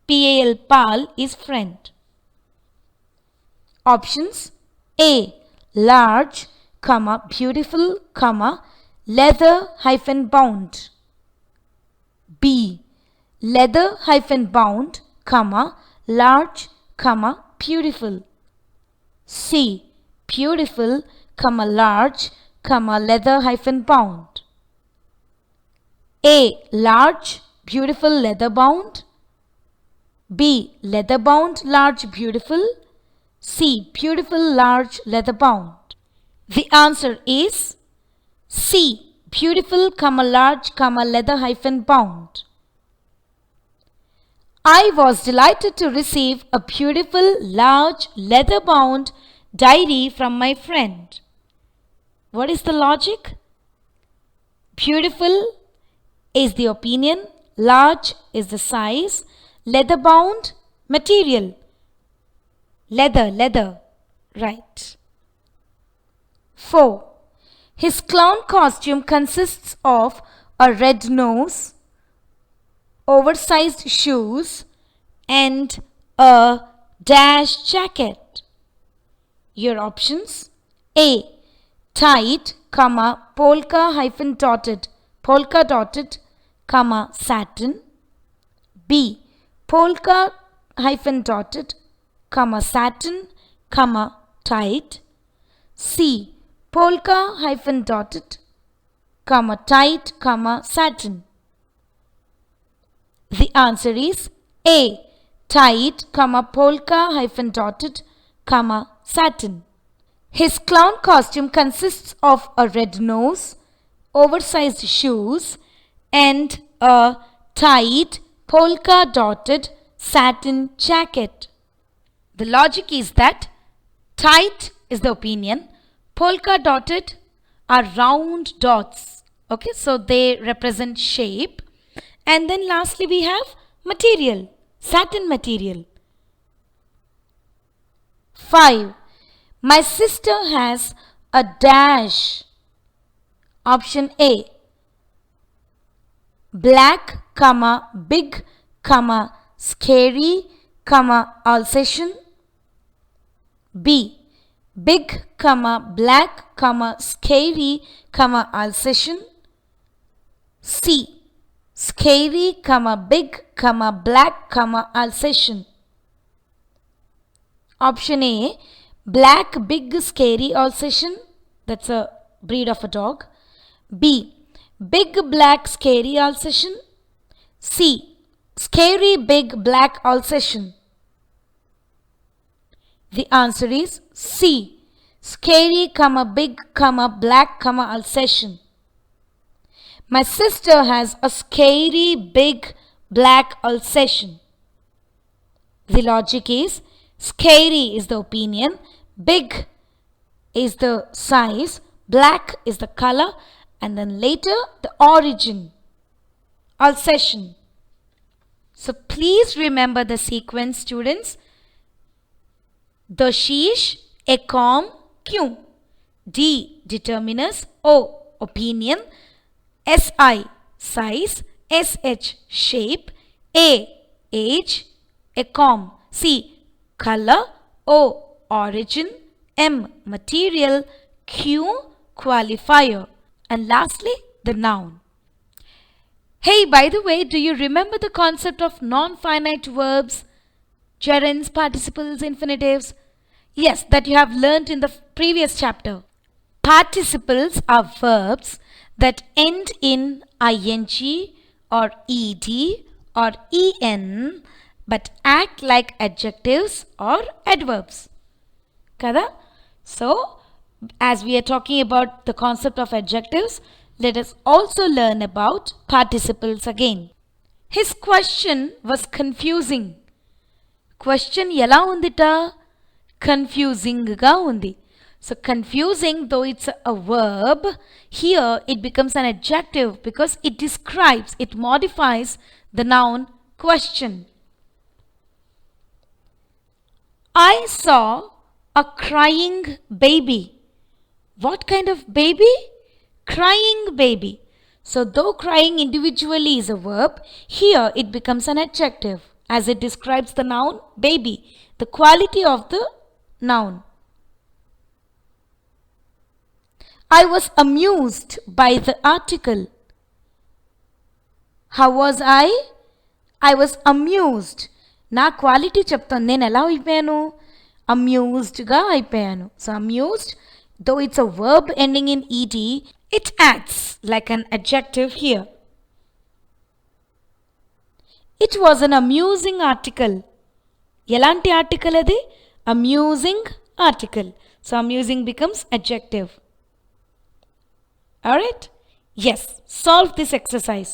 PAL, pal is friend. Options: A, large, comma, beautiful, comma, leather hyphen bound. B, leather hyphen bound, comma, large, comma, beautiful. C, beautiful, comma, large, comma, leather hyphen bound. A, large, beautiful, leather bound. B, leather bound, large, beautiful. C, beautiful, large, leather bound. The answer is C, beautiful, comma, large, comma, leather hyphen bound. I was delighted to receive a beautiful, large, leather bound diary from my friend. What is the logic? Beautiful is the opinion, large is the size, leather bound, material. Leather, right. 4. His clown costume consists of a red nose, oversized shoes, and a dash jacket. Your options: A. Tight, polka dotted, satin. B. Polka dotted, satin, tight. C. Polka dotted, tight, satin. The answer is A. Tight, polka dotted, satin. His clown costume consists of a red nose, oversized shoes, and a tight, polka dotted satin jacket. The logic is that tight is the opinion, polka dotted are round dots. Okay, so they represent shape. And then lastly we have material, satin material. 5. My sister has a dash. Option A. Black, big, scary, Alsatian. B. Big, black, scary, Alsatian. C. Scary, big, black, Alsatian. Option A. Black, big, scary Alsatian. That's a breed of a dog. B. Big, black, scary Alsatian. C. Scary, big, black Alsatian. The answer is C. Scary, big, black, Alsatian. My sister has a scary, big, black Alsatian. The logic is scary is the opinion, big is the size, black is the color, and then later the origin, Alsatian. So please remember the sequence, students. The sheesh, ecom, Q. D. Determinus. O. Opinion. SI. Size. SH. Shape. A. Age. Ecom. C. Color. O. Origin. M. Material. Q. Qualifier. And lastly, the noun. Hey, by the way, do you remember the concept of non-finite verbs, gerunds, participles, infinitives? Yes, that you have learnt in the previous chapter. Participles are verbs that end in ing or ed or en but act like adjectives or adverbs. Kada? So, as we are talking about the concept of adjectives, let us also learn about participles again. His question was confusing. Question ఎలా ఉందిట? Confusing గా ఉంది. So confusing, though it's a verb, here it becomes an adjective because it describes, it modifies the noun question. I saw a crying baby. What kind of baby? Crying baby. So though crying individually is a verb, here it becomes an adjective as it describes the noun baby, the quality of the noun. I was amused by the article. How was I? I was amused. నా quality చెప్తాను, నేను ఎలా అయిపోయాను? అమ్యూజ్డ్గా అయిపోయాను. So amused, though it's a verb ending in ed, it acts like an adjective here. It was an amusing article. ఎలాంటి article అది? Amusing article. So amusing becomes adjective. Alright? Yes, solve this exercise.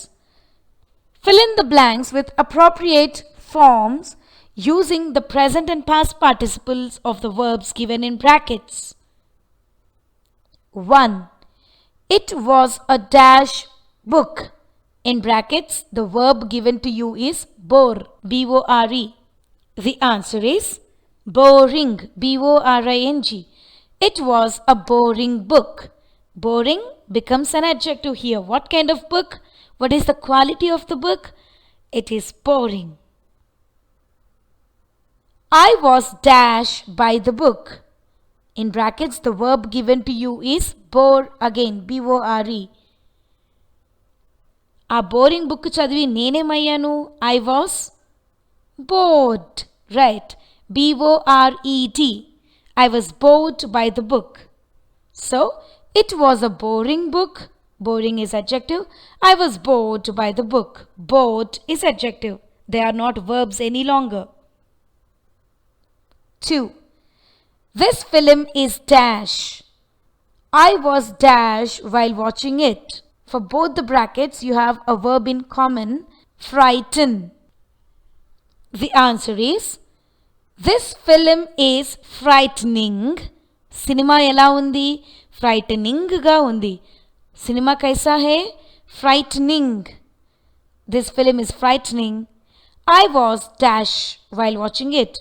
Fill in the blanks with appropriate forms using the present and past participles of the verbs given in brackets. 1. It was a dash book. In brackets, the verb given to you is bore, B-O-R-E. The answer is boring, B-O-R-I-N-G. It was a boring book. Boring becomes an adjective here. What kind of book? What is the quality of the book? It is boring. I was dash by the book. In brackets, the verb given to you is bore again, B-O-R-E. ఆ boring book చదివి నేనేమయ్యాను? I was bored. Right. B-O-R-E-D. I was bored by the book. So, it was a boring book. Boring is adjective. I was bored by the book. Bored is adjective. They are not verbs any longer. 2. This film is dash. I was dash while watching it. For both the brackets, you have a verb in common, frighten. The answer is, this film is frightening. Cinema ela undi? Frightening ga undi. Cinema kaisa hai? Frightening. This film is frightening. I was dash while watching it.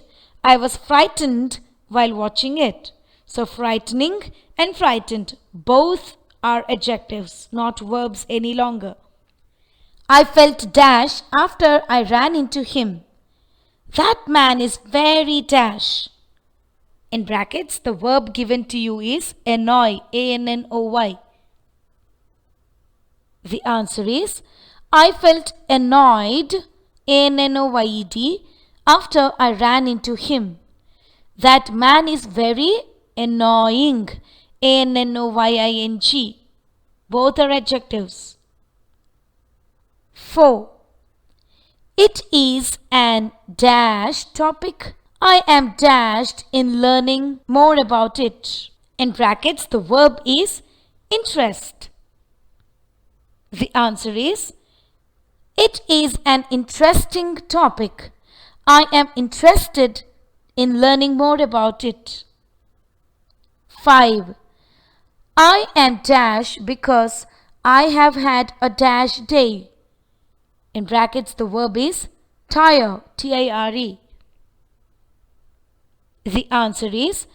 I was frightened while watching it. So frightening and frightened, both are adjectives, not verbs any longer. I felt dash after I ran into him. That man is very dash. In brackets, the verb given to you is annoy, A-N-N-O-Y. The answer is, I felt annoyed, A-N-N-O-Y-E-D, after I ran into him. That man is very annoying, A-N-N-O-Y-I-N-G. Both are adjectives. 4. It is an dash topic. I am dashed in learning more about it. In brackets, the verb is interest. The answer is, it is an interesting topic. I am interested in learning more about it. 5. I am dash because I have had a dash day. In brackets, the verb is tire, T-I-R-E. The answer is,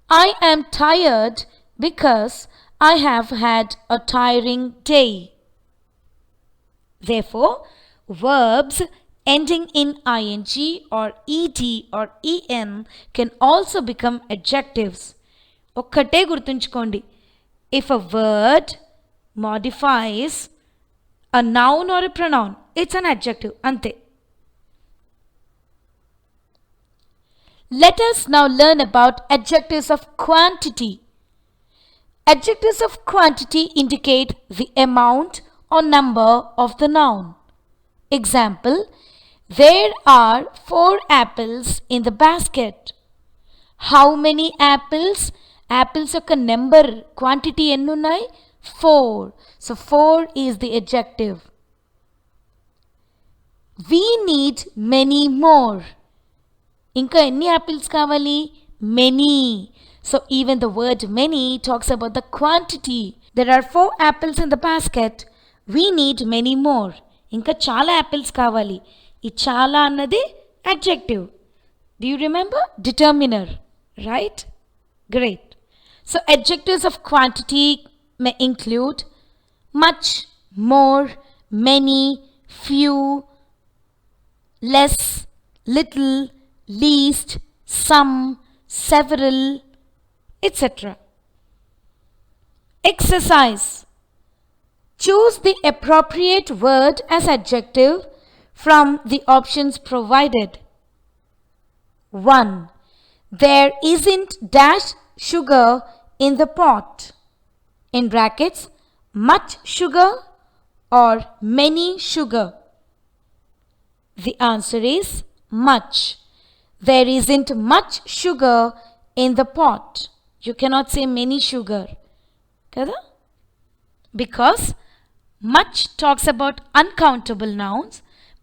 I am tired because I have had a tiring day. Therefore, verbs ending in ing or ed or en can also become adjectives. ఒక్కటే గుర్తుంచుకోండి. If a word modifies a noun or a pronoun, it's an adjective. Ante. Let us now learn about adjectives of quantity. Adjectives of quantity indicate the amount or number of the noun. Example, there are 4 apples in the basket. How many apples? Apples యొక్క number quantity ఎన్ని ఉన్నాయి? 4. So 4 is the adjective. We need many more. ఇంకా ఎన్ని apples కావాలి? Many. So even the word many talks about the quantity. There are 4 apples in the basket. We need many more. ఇంకా చాలా apples కావాలి. ఈ చాలా అన్నది adjective. Do you remember? Determiner. Right? Great. So adjectives of quantity may include much, more, many, few, less, little, least, some, several, etc. Exercise. Choose the appropriate word as adjective from the options provided. 1. There isn't dash sugar in the pot. In brackets, much sugar or many sugar. The answer is much. There isn't much sugar in the pot. You cannot say many sugar. Kada? Because much talks about uncountable nouns,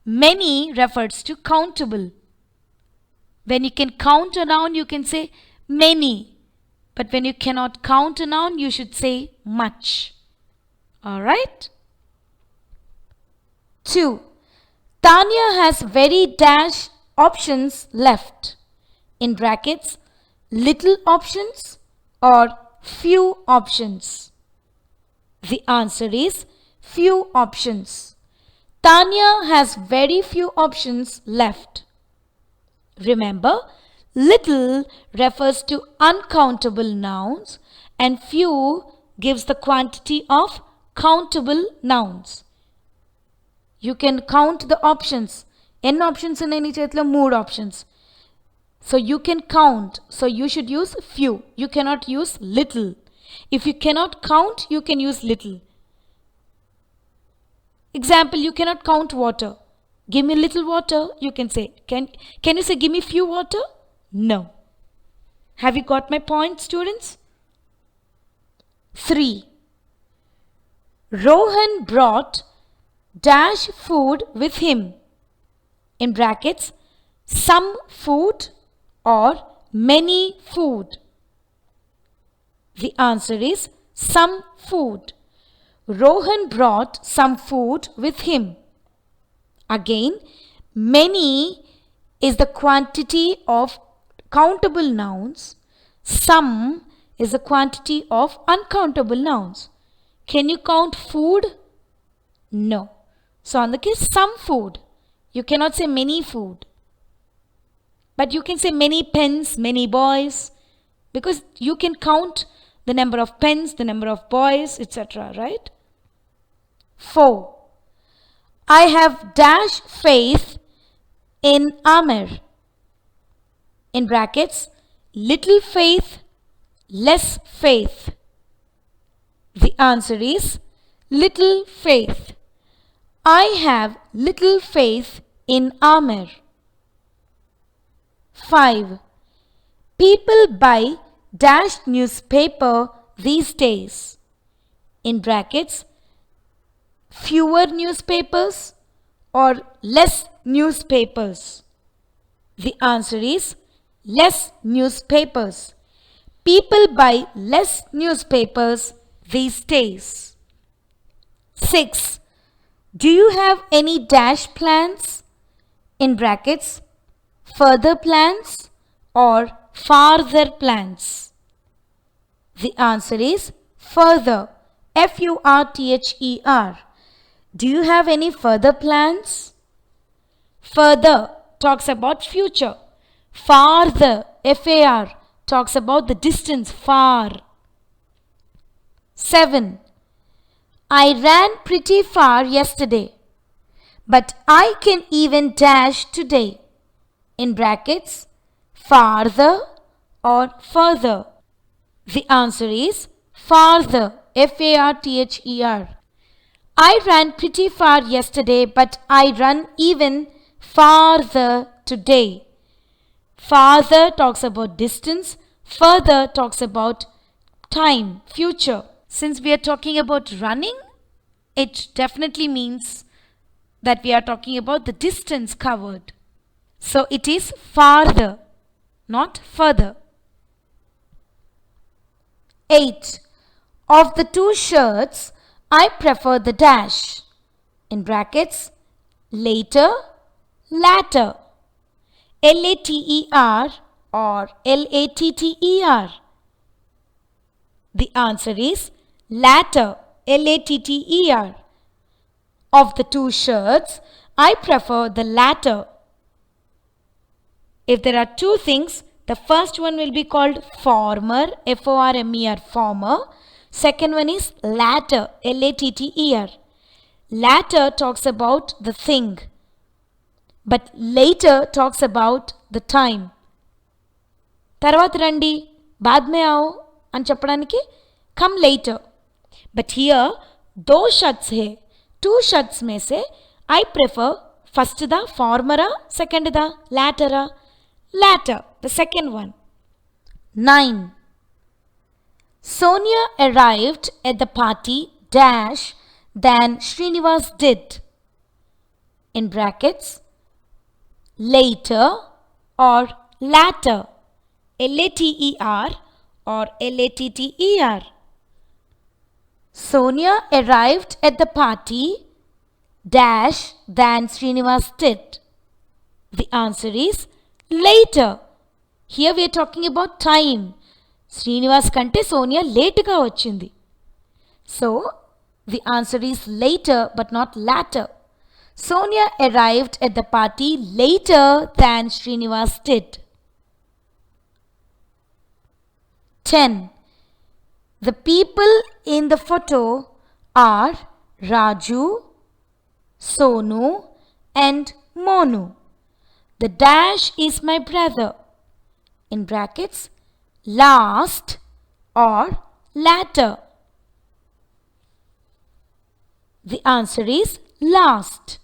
Many refers to countable. When you can count a noun, you can say many. But when you cannot count a noun, you should say much. Alright? 2. Tanya has very dash options left. In brackets, little options or few options. The answer is few options. Tanya has very few options left. Remember, little refers to uncountable nouns and few gives the quantity of countable nouns. You can count the options. N options in any chetla, mood options. So you can count. So you should use few. You cannot use little. If you cannot count, you can use little. Example, you cannot count water. Give me little water, you can say. Can you say give me few water? No. Have you got my point, students? 3. Rohan brought dash food with him. In brackets, some food or many food. The answer is some food. Rohan brought some food with him. Again, many is the quantity of countable nouns. Some is the quantity of uncountable nouns. Can you count food? No. So on the case, some food. You cannot say many food. But you can say many pens, many boys. Because you can count the number of pens, the number of boys, etc. Right? 4. I have dash faith in Amir. In brackets, little faith, less faith. The answer is little faith. I have little faith in Amir. 5. People buy dash newspaper these days. In brackets, fewer newspapers or less newspapers. The answer is less newspapers. People buy less newspapers these days. 6. Do you have any dash plans? In brackets, further plans or farther plans. The answer is further. F-U-R-T-H-E-R. Do you have any further plans? Further talks about future. Farther, F-A-R, talks about the distance, far. 7. I ran pretty far yesterday, but I can even dash today. In brackets, farther or further. The answer is farther, F-A-R-T-H-E-R. I ran pretty far yesterday, but I run even farther today. Farther talks about distance, further talks about time, future. Since we are talking about running, it definitely means that we are talking about the distance covered. So it is farther, not further. 8. Of the two shirts, I prefer the dash. In brackets, later, latter. L-A-T-E-R or L-A-T-T-E-R. The answer is latter, L-A-T-T-E-R. Of the two shirts, I prefer the latter. If there are two things, the first one will be called former, F-O-R-M-E-R, former. Second one is latter, L-A-T-T-E-R. Latter talks about the thing, but later talks about the time. Tarvat randi, baad mein aao అని చెప్పడానికి come later. But here, दो shirts है. Two shirts में से I prefer first the former, second the latter. Latter, the second one. 9. Sonia arrived at the party dash than Srinivas did. in brackets, later or latter, L-A-T-E-R or L-A-T-T-E-R. Sonia arrived at the party dash than Srinivas did. The answer is later. Here we are talking about time. Srinivas kante Sonia late ga vachindi. So the answer is later but not latter. Sonia arrived at the party later than Srinivas did. 10. The people in the photo are Raju, Sonu and Monu. The dash is my brother. In brackets, last or latter. The answer is last.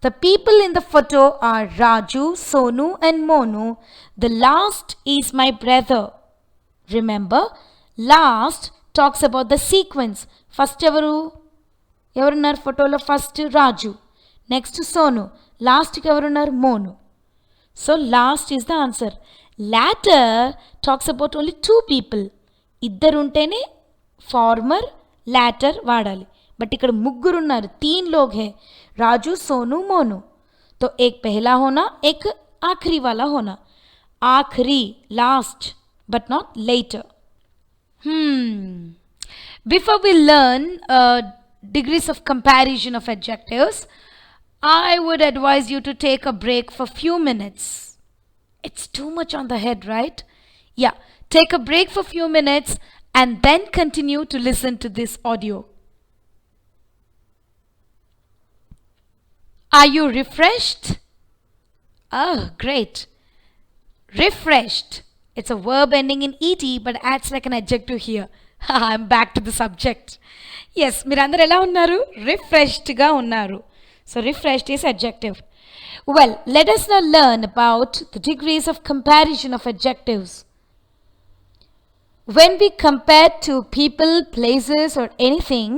The people in the photo are Raju, Sonu and Monu. The last is my brother. Remember, last talks about the sequence. First evarunar photo lo first Raju, next Sonu, last evarunar Monu. So last is the answer. Latter talks about only two people. Iddaruntene former latter vaadali. But ikkada mugguru unnaru, 3 log hai, Raju, Sonu, Monu. तो एक पहला होना, एक आखरी वाला होना. आखरी, last, but not later. Before we learn degrees of comparison of adjectives, I would advise you to take a break for few minutes. It's too much on the head, right? Yeah, take a break for few minutes and then continue to listen to this audio. Are you refreshed? Oh, great. Refreshed. It's a verb ending in et but acts like an adjective here. I'm back to the subject. Yes, మీరందరూ ఎలా ఉన్నారు? Refreshed గా ఉన్నారు. So refreshed is adjective. Well, let us now learn about the degrees of comparison of adjectives. When we compare two people, places or anything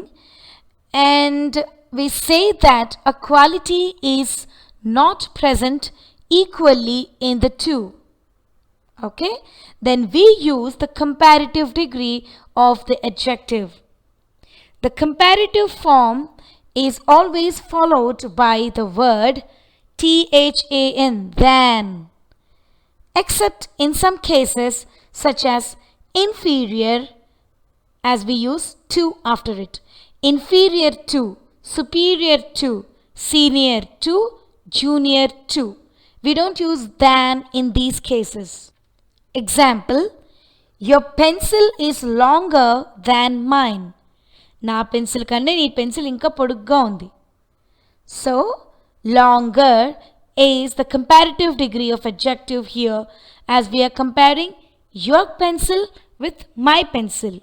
and we say that a quality is not present equally in the two, okay, then we use the comparative degree of the adjective. The comparative form is always followed by the word than, except in some cases such as inferior, as we use to after it. Inferior to, superior to, senior to, junior to. We don't use than in these cases. Example, your pencil is longer than mine. నా pencil కంటే నీ pencil ఇంకా పొడుగ్గా ఉంది. So, longer is the comparative degree of adjective here as we are comparing your pencil with my pencil.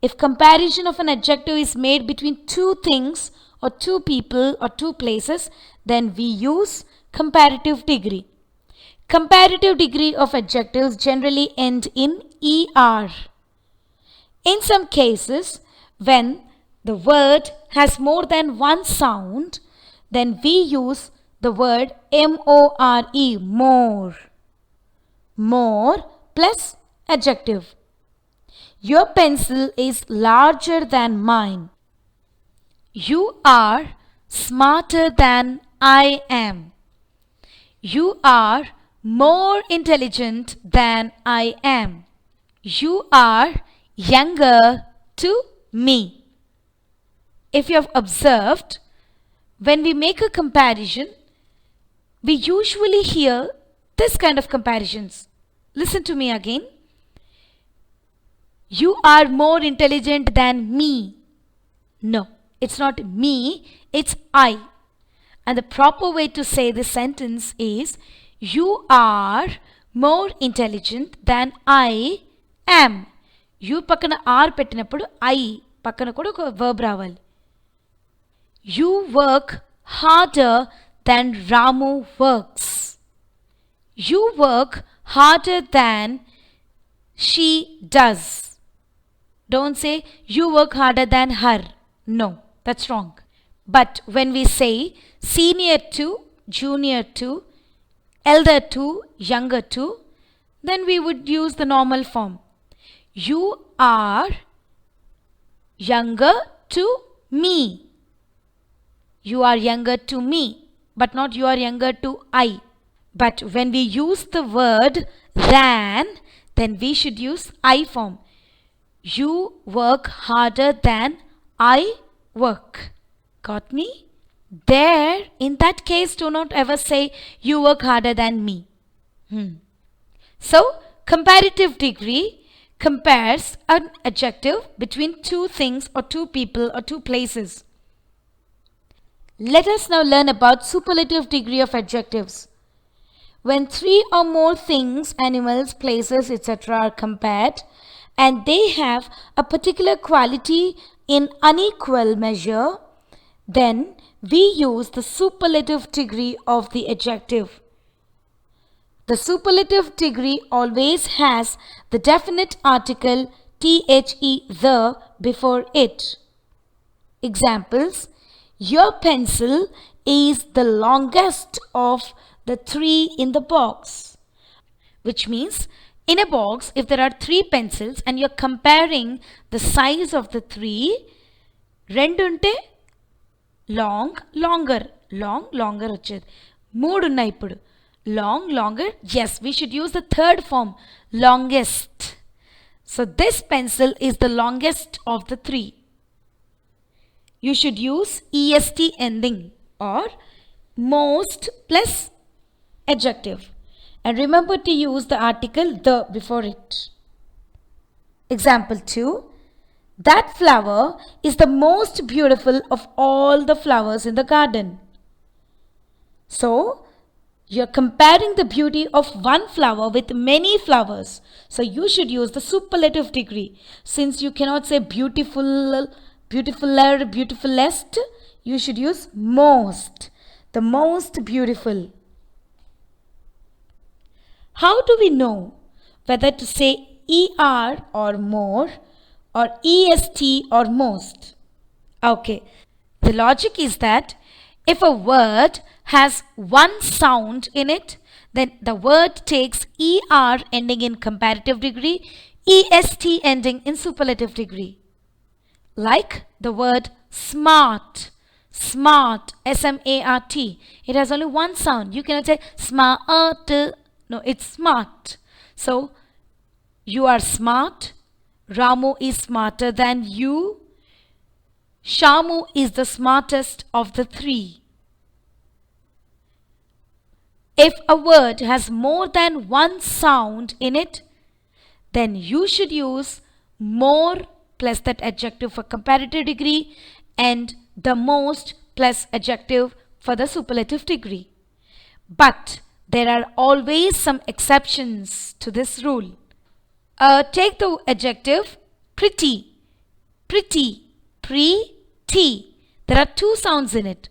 If comparison of an adjective is made between two things or two people or two places, then we use comparative degree. Comparative degree of adjectives generally end in er. In some cases, when the word has more than one sound, then we use the word more, more. More plus adjective. Your pencil is larger than mine. You are smarter than I am. You are more intelligent than I am. You are younger to me. If you have observed, when we make a comparison, we usually hear this kind of comparisons. Listen to me again. You are more intelligent than me. No, it's not me, it's I. And the proper way to say this sentence is, you are more intelligent than I am. You పక్కన are పెట్టినప్పుడు I పక్కన కూడా ఒక verb రావాలి. You work harder than Ramu works. You work harder than she does. Don't say you work harder than her. No, that's wrong. But when we say senior to junior to, elder to, younger to, then we would use the normal form. You are younger to me. You are younger to me, but not you are younger to I. But when we use the word than, then we should use I form. You work harder than I work. Got me? There, in that case, do not ever say you work harder than me. So, comparative degree compares an adjective between two things or two people or two places. Let us now learn about superlative degree of adjectives. When three or more things, animals, places, etc. are compared and they have a particular quality in unequal measure, then we use the superlative degree of the adjective. The superlative degree always has the definite article the before it. Examples: your pencil is the longest of the three in the box. Which means, in a box, if there are three pencils and you're comparing the size of the three, రెండుంటే long, longer, long, longer వచ్చేది. మూడు ఉన్నాయి ఇప్పుడు. Long, longer. Yes, we should use the third form, longest. So this pencil is the longest of the three. You should use est ending or most plus adjective. And remember to use the article the before it. Example 2. That flower is the most beautiful of all the flowers in the garden. So, you're comparing the beauty of one flower with many flowers. So, you should use the superlative degree. Since you cannot say beautiful, beautifuler, beautifulest, you should use most. The most beautiful. How do we know whether to say er or more or est or most? Okay, the logic is that if a word has one sound in it, then the word takes er ending in comparative degree, est ending in superlative degree. Like the word smart, smart, smart. It has only one sound. You cannot say smart. No, it's smart. So, you are smart. Ramu is smarter than you. Shamu is the smartest of the three. If a word has more than one sound in it, then you should use more plus that adjective for comparative degree and the most plus adjective for the superlative degree. But there are always some exceptions to this rule. Take the adjective pretty, pretty, pretty. There are two sounds in it.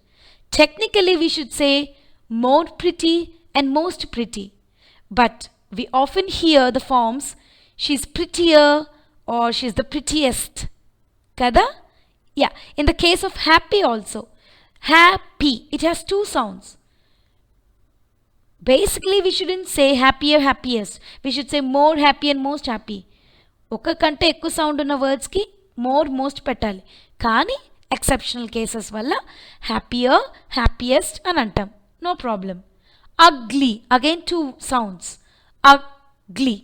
Technically, we should say more pretty and most pretty. But we often hear the forms she's prettier or she's the prettiest. Kada? Yeah. In the case of happy also. Happy. It has two sounds. Basically, we shouldn't say happier, happiest. We should say more happy and most happy. ఒక కంటే ఎక్కువ sound ఉన్న వర్డ్స్కి more most పెట్టాలి. కానీ exceptional cases వల్ల happier, happiest అని అంటాం. No problem. Ugly. Again two sounds. Ugly.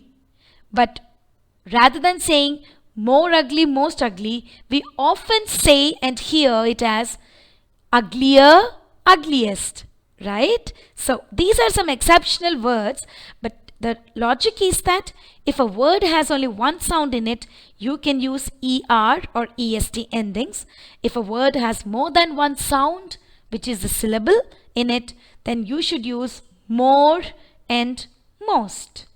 But rather than saying more ugly, most ugly, we often say and hear it as uglier, ugliest. Right? So these are some exceptional words, but the logic is that if a word has only one sound in it, you can use er or est endings. If a word has more than one sound, which is the syllable in it, then you should use more and most.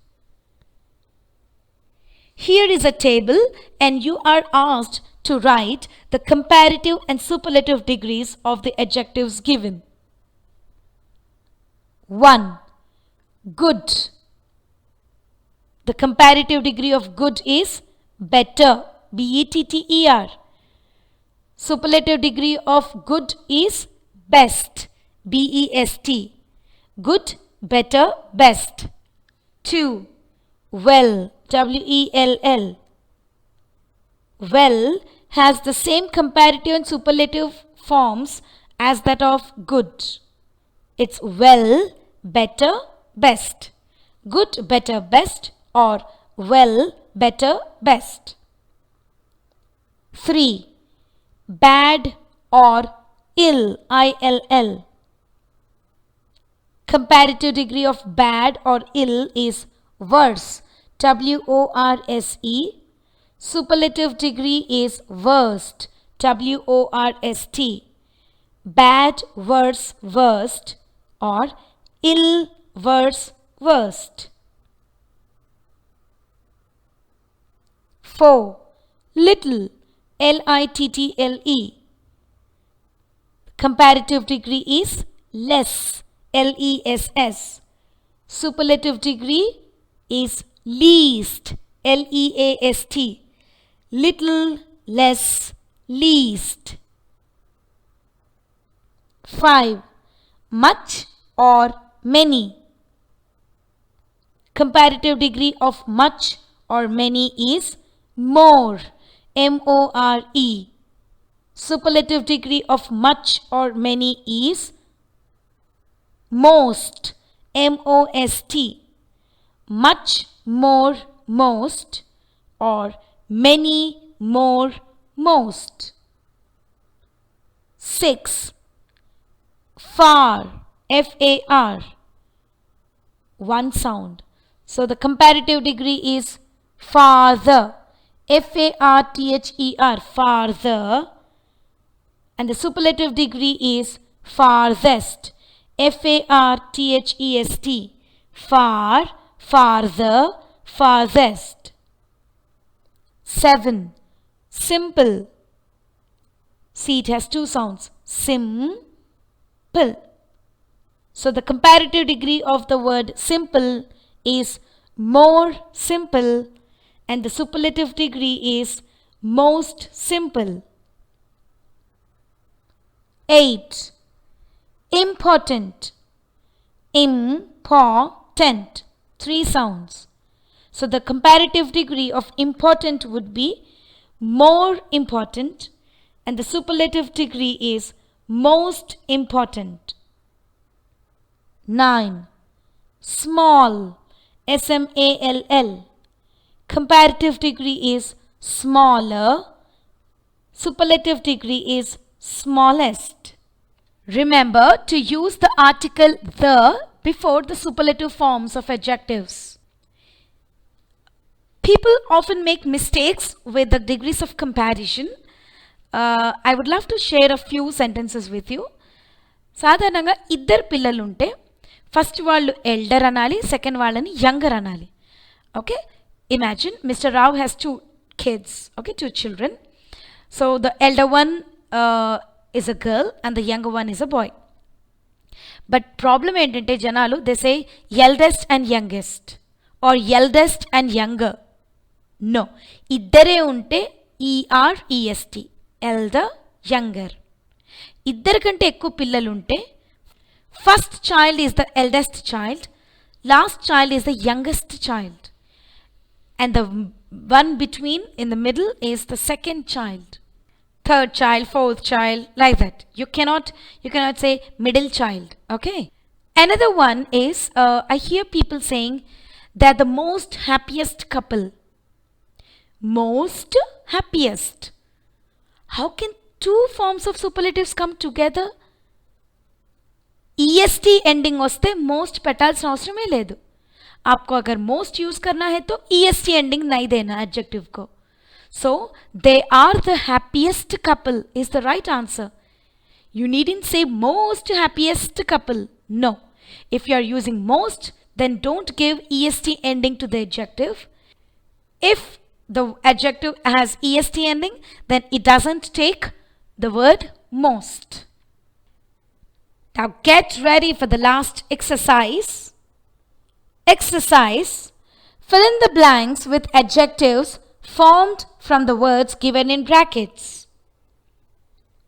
Here is a table and you are asked to write the comparative and superlative degrees of the adjectives given. 1. Good. The comparative degree of good is better, better. Superlative degree of good is best, best. good, better, best. 2. Well, W-E-L-L. Well has the same comparative and superlative forms as that of good. It's well, better, best. Good, better, best, or well, better, best. 3. Bad or ill, I-L-L. Comparative degree of bad or ill is worse, W-O-R-S-E. Superlative degree is worst, W-O-R-S-T. Bad, worse, worst, or ill, worse, worst. 4. Little, L-I-T-T-L-E. Comparative degree is less, L-E-S-S. Superlative degree is least, L-E-A-S-T. Little, less, least. 5. Much or many. Comparative degree of much or many is more, M-O-R-E. Superlative degree of much or many is most, M-O-S-T. Much, more, most, or many, more, most. 6. Far, F-A-R. One sound. So the comparative degree is farther, F-A-R-T-H-E-R, farther. And the superlative degree is farthest, F-A-R-T-H-E-S-T. Far, farther, farthest. 7. Simple. See, it has two sounds. Simple. So the comparative degree of the word simple is more simple, and the superlative degree is most simple. 8. Important. Important. Three sounds. So the comparative degree of important would be more important, and the superlative degree is most important. 9. Small, S-M-A-L-L. Comparative degree is smaller. Superlative degree is smallest. Remember to use the article the before the superlative forms of adjectives. People often make mistakes with the degrees of comparison. I would love to share a few sentences with you. సాధారణంగా ఇద్దరు పిల్లలు ఉంటే first వాళ్ళు elder అనాలి, second వాళ్ళని younger అనాలి. Okay, imagine mister Rao has 2 kids, okay, 2 children. So the elder one is a girl and the younger one is a boy. But problem ఏంటంటే జనాలు they say eldest and youngest or eldest and younger. No, ఇద్దరే ఉంటే ER-EST, elder, younger. ఇద్దరి కంటే ఎక్కువ పిల్లలు ఉంటే first child is the eldest child, last child is the youngest child, and the one between in the middle is the second child, third child, fourth child, like that. You cannot say middle child. Okay, another one is I hear people saying they're the most happiest couple. Most happiest. How can two forms of superlatives come together? EST ending వస్తే most పెట్టాల్సిన అవసరమే లేదు. आपको अगर most use करना है तो EST ending नहीं देना adjective को. So they are the happiest couple is the right answer. You needn't say most happiest couple. No. If you are using most, then don't give EST ending to the adjective. If the adjective has EST ending, then it doesn't take the word most. Now get ready for the last exercise. Exercise. Fill in the blanks with adjectives formed from the words given in brackets.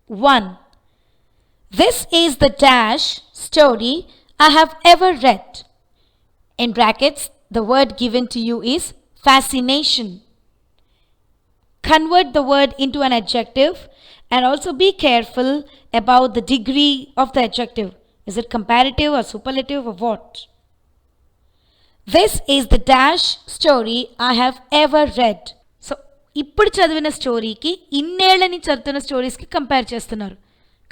1. This is the dash story I have ever read. In brackets, the word given to you is fascination. Convert the word into an adjective and also be careful about the degree of the adjective. Is it comparative or superlative or what? This is the dash story I have ever read. So, ఇప్పుడు చదివిన స్టోరీకి ఇన్నేళ్ళని చదువుతున్న స్టోరీస్కి compare చేస్తున్నారు.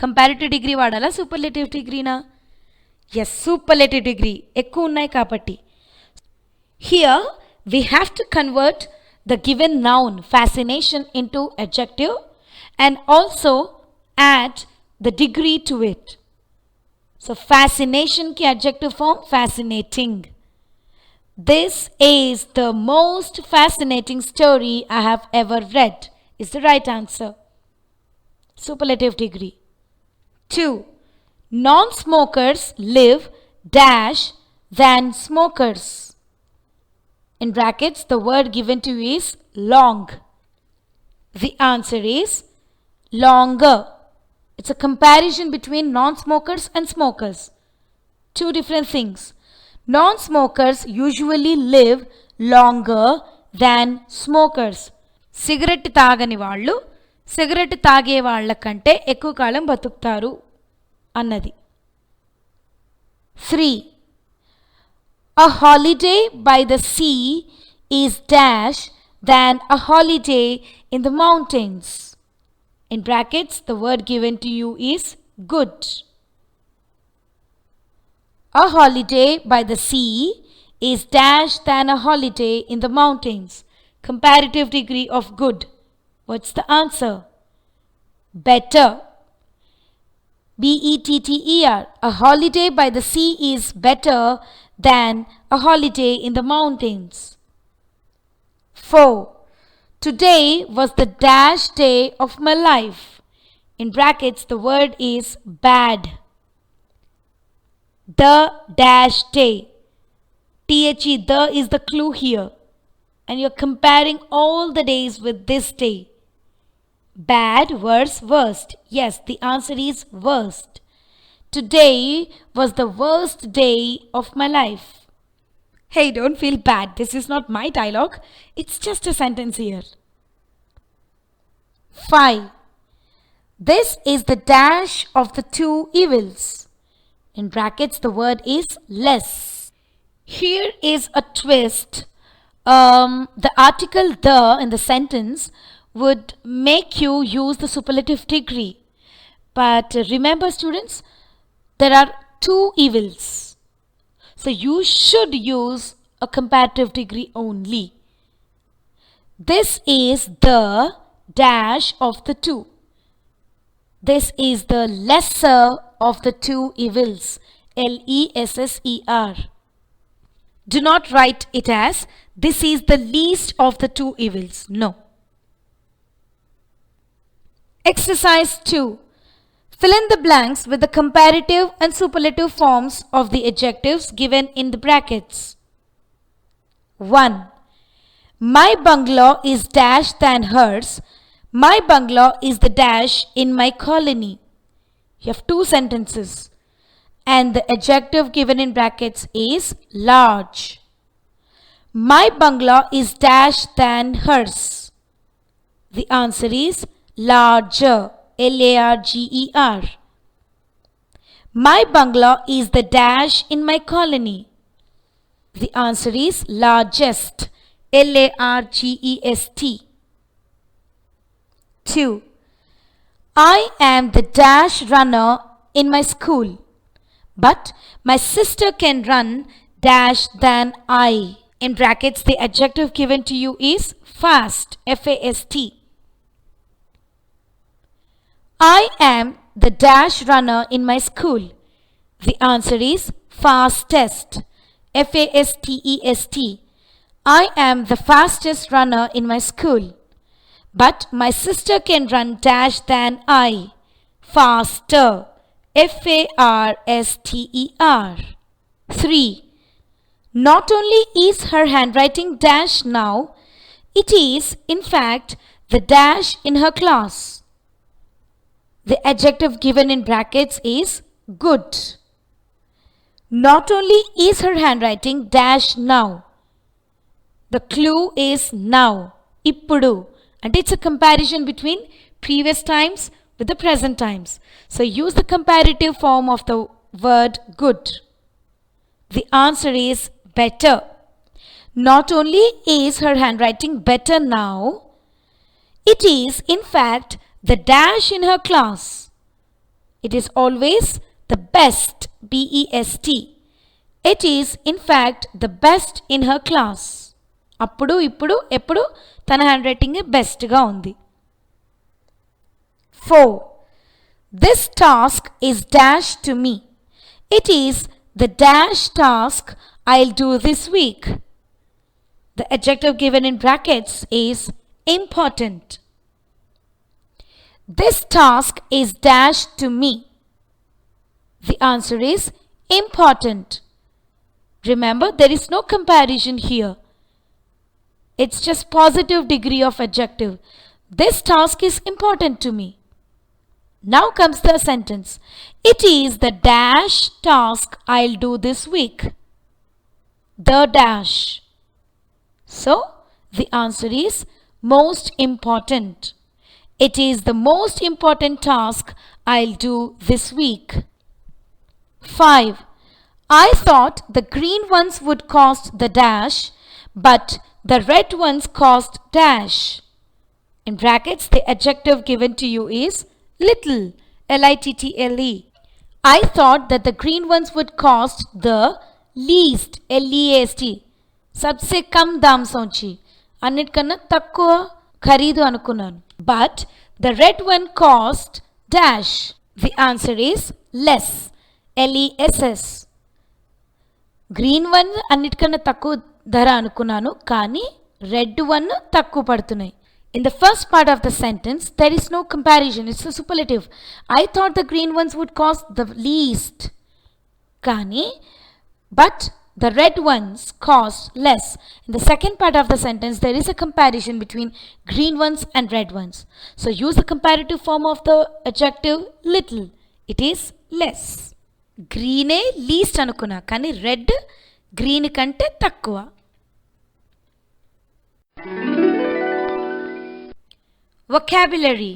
Comparative degree వాడాలా superlative డిగ్రీనా? Yes, superlative degree ఎక్కువ ఉన్నాయి కాబట్టి. Here we have to convert the given noun fascination into adjective and also add the degree to it. So fascination ki adjective form fascinating. This is the most fascinating story I have ever read is the right answer. Superlative degree. 2. Non-smokers live dash than smokers. In brackets, the word given to you is long. The answer is longer. It's a comparison between non-smokers and smokers. Two different things. Non-smokers usually live longer than smokers. Cigarette తాగని వాళ్ళు cigarette తాగే వాళ్ళ కంటే ఎక్కువ కాలం బతుకుతారు అన్నది. 3. A holiday by the sea is dash than a holiday in the mountains. In brackets, the word given to you is good. A holiday by the sea is dash than a holiday in the mountains. Comparative degree of good. What's the answer? Better. B-E-T-T-E-R. A holiday by the sea is better than a holiday in the mountains. 4. Today was the dash day of my life. In brackets, the word is bad. The dash day. T-H-E, the is the clue here. And you're comparing all the days with this day. Bad versus worst. Yes, the answer is worst. Today was the worst day of my life. Hey, don't feel bad. This is not my dialogue. It's just a sentence here. 5. This is the dash of the two evils. In brackets, the word is less. Here is a twist. The article the in the sentence would make you use the superlative degree. But remember, students, there are two evils. So you should use a comparative degree only. This is the dash of the two. This is the lesser of the two evils. L-E-S-S-E-R. Do not write it as this is the least of the two evils. No. Exercise 2. Fill in the blanks with the comparative and superlative forms of the adjectives given in the brackets. 1. My bungalow is dash than hers. My bungalow is the dash in my colony. You have two sentences. And the adjective given in brackets is large. My bungalow is dash than hers. The answer is larger. L-A-R-G-E-R. My bungalow is the dash in my colony. The answer is largest. L-A-R-G-E-S-T. 2. I am the dash runner in my school. But my sister can run dash than I. In brackets, the adjective given to you is fast. F-A-S-T. I am the dash runner in my school. The answer is fastest. F-A-S-T-E-S-T. I am the fastest runner in my school. But my sister can run dash than I. Faster. F-A-R-S-T-E-R. 3. Not only is her handwriting dash now, it is, in fact, the dash in her class. The adjective given in brackets is good. Not only is her handwriting dash now. The clue is now. Ippudu. And it's a comparison between previous times with the present times. So use the comparative form of the word good. The answer is better. Not only is her handwriting better now, it is in fact the dash in her class. It is always the best, B-E-S-T. It is in fact the best in her class. అప్పుడు ఇప్పుడు ఎప్పుడు తన hand writing బెస్ట్గా ఉంది. 4. This task is dash to me. It is the dash task I'll do this week. The adjective given in brackets is important. This task is dash to me. The answer is important. Remember, there is no comparison here. It's just positive degree of adjective. This task is important to me. Now comes the sentence. It is the dash task I'll do this week. The dash. So, the answer is most important. It is the most important task I'll do this week. 5. I thought the green ones would cost the dash, but the red ones cost dash. In brackets, the adjective given to you is little, L-I-T-T-L-E. I thought that the green ones would cost the least, L-E-A-S-T. Sabse kam daam sochi. Annitkana takkuva kharidu anukunnanu. But the red one cost dash. The answer is less, L-E-S-S. Green one అన్నిటికన్నా తక్కువ ధర అనుకున్నాను, కానీ red one తక్కువ పడుతున్నాయి. In the first part of the sentence, there is no comparison. It's a superlative. I thought the green ones would cost the least. Kani, but the red ones cost less. In the second part of the sentence, there is a comparison between green ones and red ones. So use the comparative form of the adjective little. It is less. గ్రీనే least అనుకున్నా, కానీ red green కంటే తక్కువ. Vocabulary: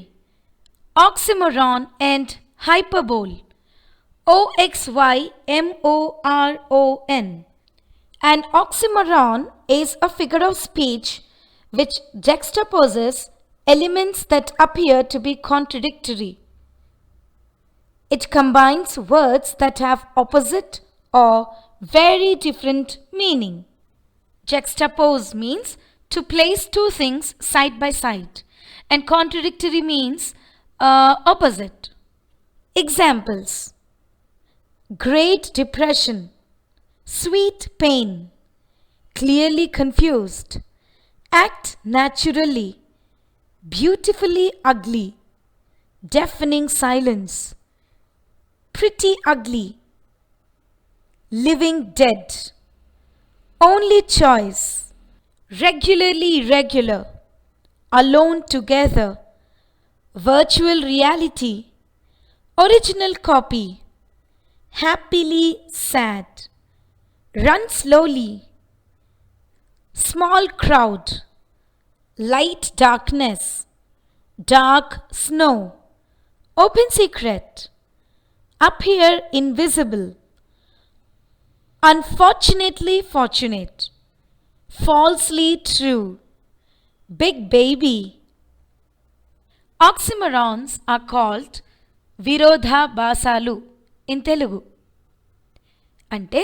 oxymoron and hyperbole. O-X-Y-M-O-R-O-N. An oxymoron is a figure of speech which juxtaposes elements that appear to be contradictory. It combines words that have opposite or very different meaning. Juxtapose means to place two things side by side, and contradictory means opposite. Examples: Great Depression, sweet pain, clearly confused, act naturally, beautifully ugly, deafening silence, pretty ugly, living dead, only choice, regularly regular, alone together, virtual reality, original copy, happily sad, run slowly, small crowd, light darkness, dark snow, open secret, appear invisible, unfortunately fortunate, falsely true, big baby. Oxymorons are called virodhabhasalu in Telugu. అంటే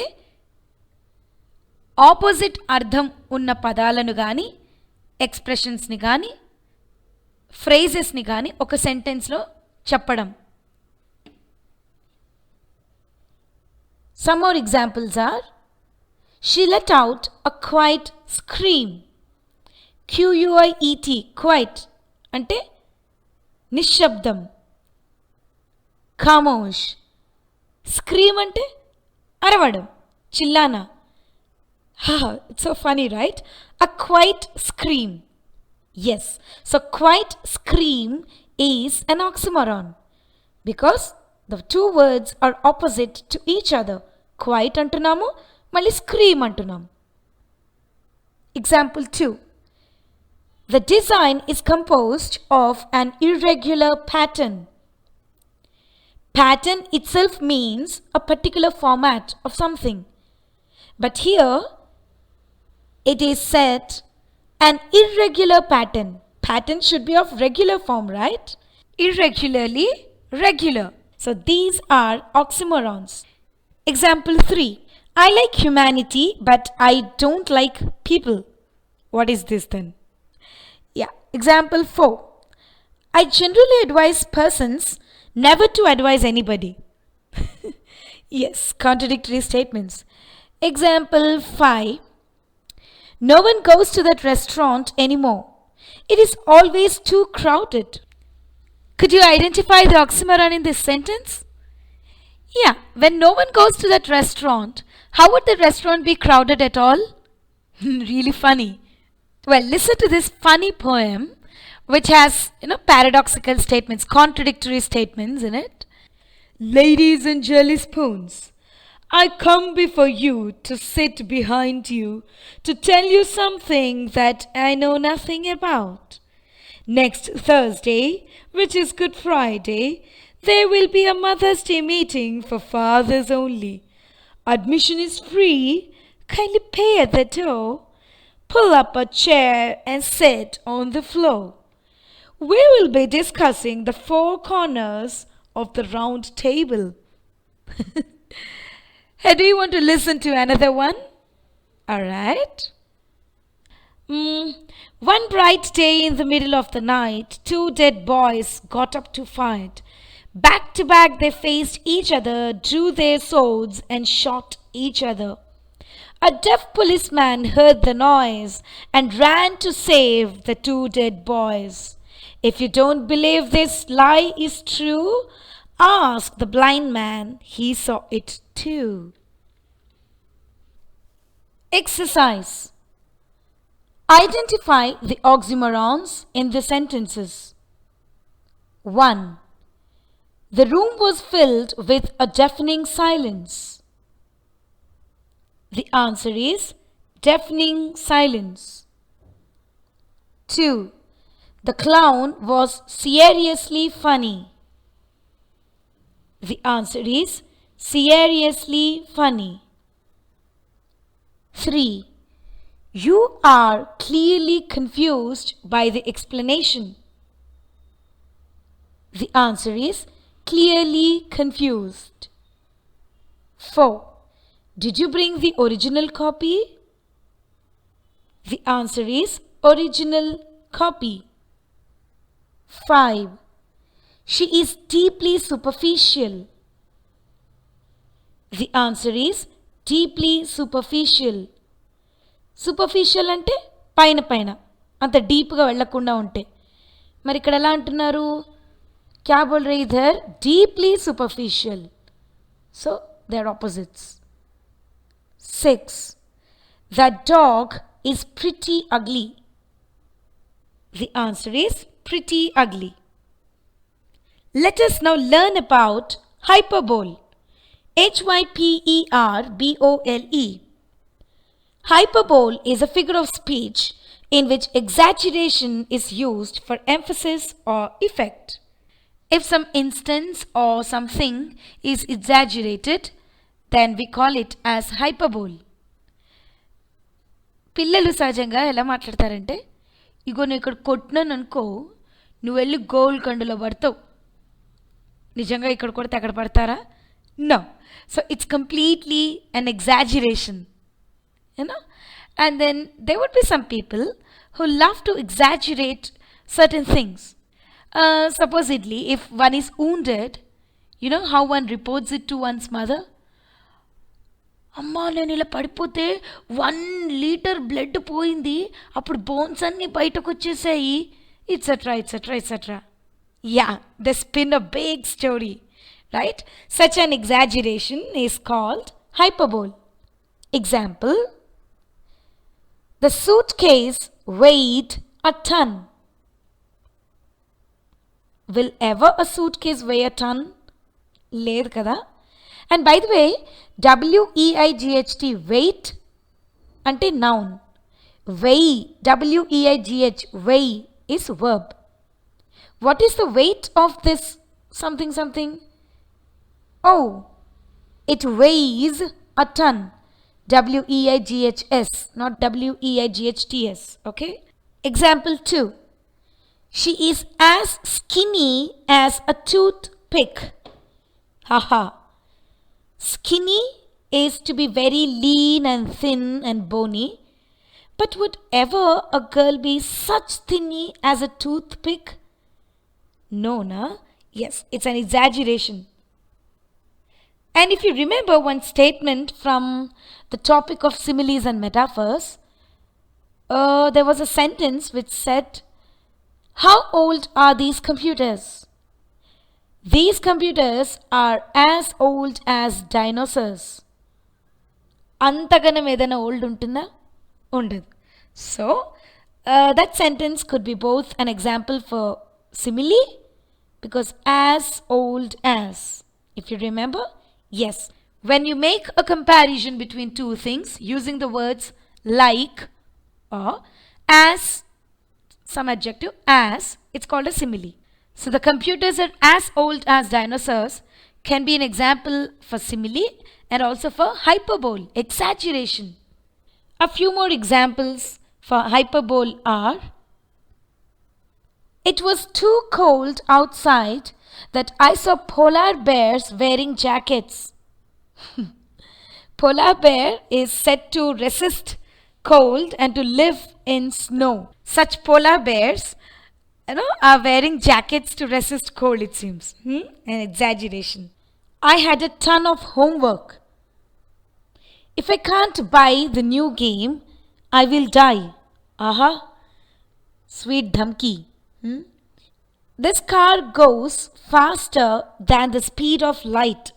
opposite అర్థం ఉన్న పదాలను కానీ ఎక్స్ప్రెషన్స్ని కానీ ఫ్రేజెస్ని కానీ ఒక సెంటెన్స్లో చెప్పడం. Some more examples are: she let out a quiet scream. Q-U-I-E-T, quiet అంటే నిశ్శబ్దం. ఖామోష్. స్క్రీమ్ అంటే అరవడం, చిల్లానా. It's so funny, right? A quiet scream. Yes, so quiet scream is an oxymoron because the two words are opposite to each other. Quite అంటున్నాము, మళ్ళీ scream అంటున్నాం. Example 2. The design is composed of an irregular pattern. Pattern itself means a particular format of something. But here it is said an irregular pattern. Pattern should be of regular form, right? Irregularly regular. So these are oxymorons. Example 3. I like humanity, but I don't like people. What is this then? Yeah. Example 4. I generally advise persons never to advise anybody. Yes, contradictory statements. Example 5. No one goes to that restaurant anymore. It is always too crowded. Could you identify the oxymoron in this sentence? Yeah, when no one goes to that restaurant, how would the restaurant be crowded at all? Really funny. Well, listen to this funny poem which has, paradoxical statements, contradictory statements in it. Ladies and jelly spoons, I come before you to sit behind you, to tell you something that I know nothing about. Next Thursday, which is Good Friday, there will be a Mother's Day meeting for fathers only. Admission is free. Kindly pay at the door. Pull up a chair and sit on the floor. We will be discussing the four corners of the round table. Hey, do you want to listen to another one? Alright. One bright day in the middle of the night, two dead boys got up to fight. Back to back they faced each other, drew their swords and shot each other. A deaf policeman heard the noise and ran to save the two dead boys. If you don't believe this lie is true, ask the blind man, he saw it too. Exercise. Identify the oxymorons in the sentences. 1. The room was filled with a deafening silence. The answer is deafening silence. 2. The clown was seriously funny. The answer is seriously funny. 3. You are clearly confused by the explanation. The answer is clearly confused. 4. Did you bring the original copy? The answer is original copy. 5. She is deeply superficial. The answer is deeply superficial. Superficial అంటే పైన పైన అంత డీప్గా వెళ్ళకుండా ఉంటే. మరి ఇక్కడ ఎలా అంటున్నారు? క్యా బోల్ రహీ ఇధర్? Deeply superficial. So they are opposites. 6. The dog is pretty ugly. The answer is pretty ugly. Let us now learn about hyperbole. Hyperbole. Hyperbole is a figure of speech in which exaggeration is used for emphasis or effect. If some instance or something is exaggerated, then we call it as hyperbole. పిల్లలు సహజంగా ఎలా మాట్లాడతారంటే, ఇగో నువ్వు ఇక్కడ కొట్టినాను అనుకో, నువ్వు వెళ్ళి గోల్కొండలో పడతావు. నిజంగా ఇక్కడ కొడితే అక్కడ పడతారా? No. So it's completely an exaggeration. And then there would be some people who love to exaggerate certain things. Supposedly, if one is wounded, you know how one reports it to one's mother? అమ్మా నేను ఇలా పడిపోతే 1 litre blood పోయింది, అప్పుడు bones అన్నీ బయటకు వచ్చేసాయి, etcetera etcetera etcetera. Yeah, they spin a big story, right? Such an exaggeration is called hyperbole. Example: the suitcase weighed a ton. Will ever a suitcase weigh a ton? లేదు కదా. And by the way, weight, weight ante noun. Weigh is verb. What is the weight of this something something? Oh, it weighs a ton. weighs, not weights. Okay? Example 2. She is as skinny as a toothpick. Haha. Skinny is to be very lean and thin and bony. But would ever a girl be such thinny as a toothpick? No, na? Yes, it's an exaggeration. And if you remember one statement from the topic of similes and metaphors, there was a sentence which said, how old are these computers? These computers are as old as dinosaurs. Antaganam edana old untunda? Undadu. So, that sentence could be both an example for simile, because as old as, if you remember, yes. When you make a comparison between two things using the words like or as, some adjective, as, it's called a simile. So the computers are as old as dinosaurs can be an example for simile and also for hyperbole, exaggeration. A few more examples for hyperbole are, it was too cold outside that I saw polar bears wearing jackets. Polar bear is said to resist cold and to live in snow. Such polar bears, are wearing jackets to resist cold, it seems. An exaggeration. I had a ton of homework. If I can't buy the new game, I will die. Aha. Sweet dhamki. This car goes faster than the speed of light.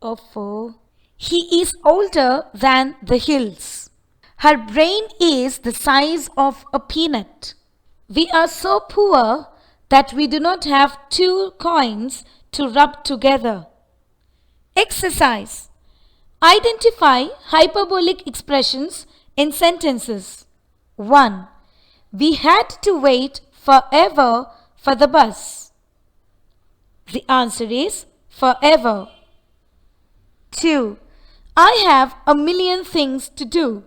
Oh. He is older than the hills. Her brain is the size of a peanut. We are so poor that we do not have 2 coins to rub together. Exercise. Identify hyperbolic expressions in sentences. 1. We had to wait forever for the bus. The answer is forever. 2. I have a million things to do.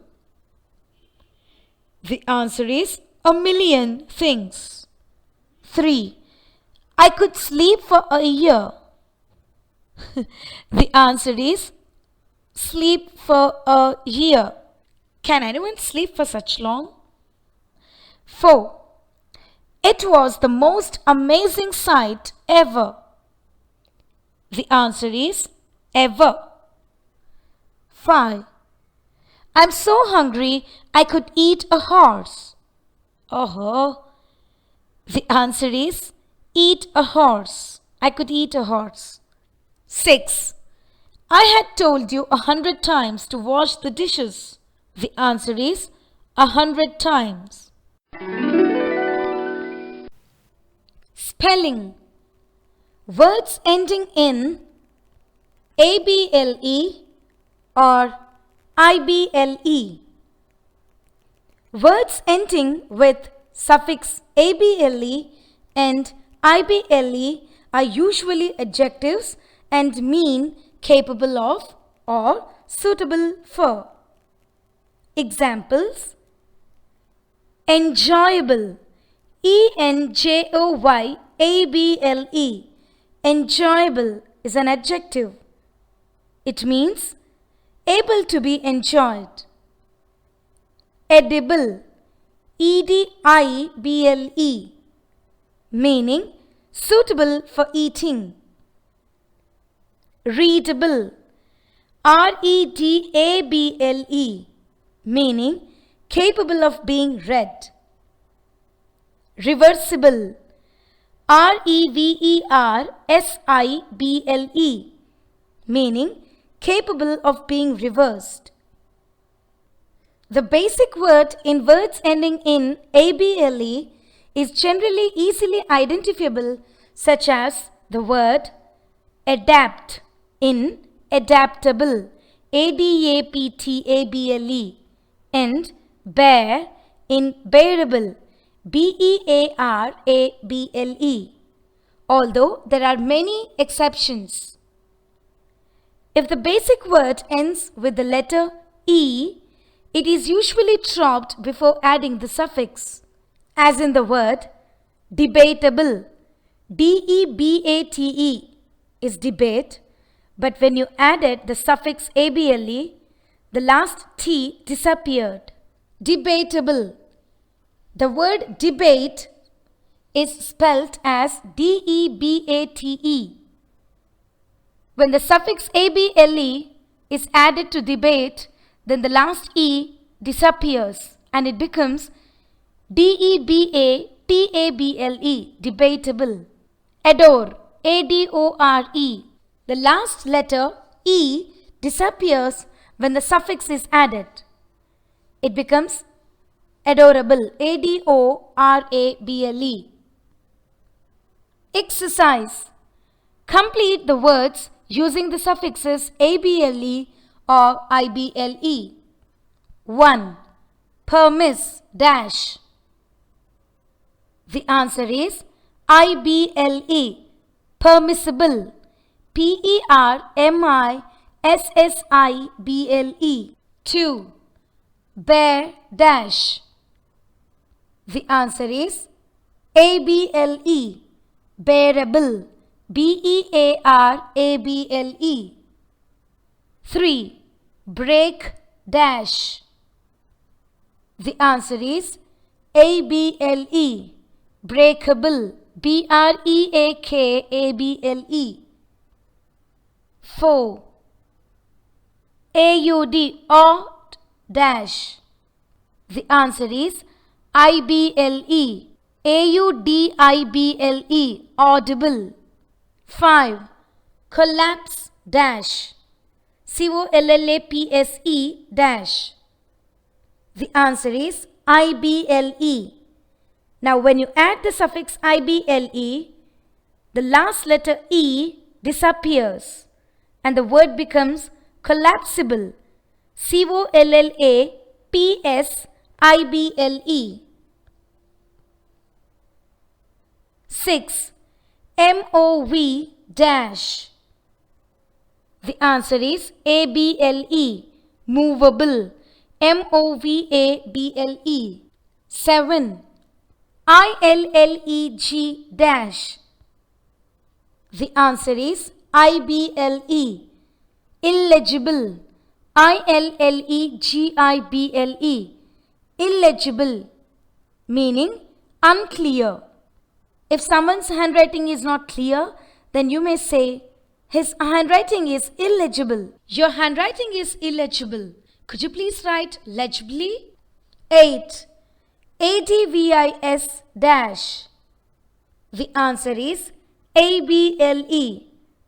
The answer is a million things. 3. I could sleep for a year. The answer is sleep for a year. Can anyone sleep for such long? 4. It was the most amazing sight ever. The answer is ever. 5. I'm so hungry I could eat a horse. Oh. The answer is eat a horse. I could eat a horse. 6. I had told you 100 times to wash the dishes. The answer is 100 times. Spelling. Words ending in able or IBLE. Words ending with suffix able and IBLE are usually adjectives and mean capable of or suitable for. Examples: enjoyable, ENJOYABLE. Enjoyable is an adjective. It means able to be enjoyed. Edible, EDIBLE, meaning suitable for eating. Readable, REDABLE, meaning capable of being read. Reversible, REVERSIBLE, meaning capable of being reversed. The basic word in words ending in ABLE is generally easily identifiable, such as the word adapt in adaptable, adaptable, and bear in bearable, bearable, although there are many exceptions. If the basic word ends with the letter E, it is usually dropped before adding the suffix, as in the word debatable. debate is debate, but when you added the suffix able, the last T disappeared. Debatable. The word debate is spelt as debate. When the suffix able is added to debate, then the last E disappears and it becomes debatable, debatable. Adore, adore. The last letter E disappears when the suffix is added. It becomes adorable, adorable. Exercise. Complete the words using the suffixes able or ible. 1. Permiss dash. The answer is ible, permissible, permissible. 2. Bear dash. The answer is able, bearable, bearable. 3. Break dash. The answer is able, breakable, breakable. 4. Odd dash. The answer is ible, audible, audible. 5. Collapse dash. collapse dash. The answer is ible. Now when you add the suffix ible, the last letter E disappears and the word becomes collapsible, collapsible. 6. Mov dash. The answer is able, movable, movable. 7. Illeg dash. The answer is ible, illegible, illegible. Illegible meaning unclear. If someone's handwriting is not clear, then you may say, his handwriting is illegible. Your handwriting is illegible. Could you please write legibly? 8. Advice dash. The answer is able,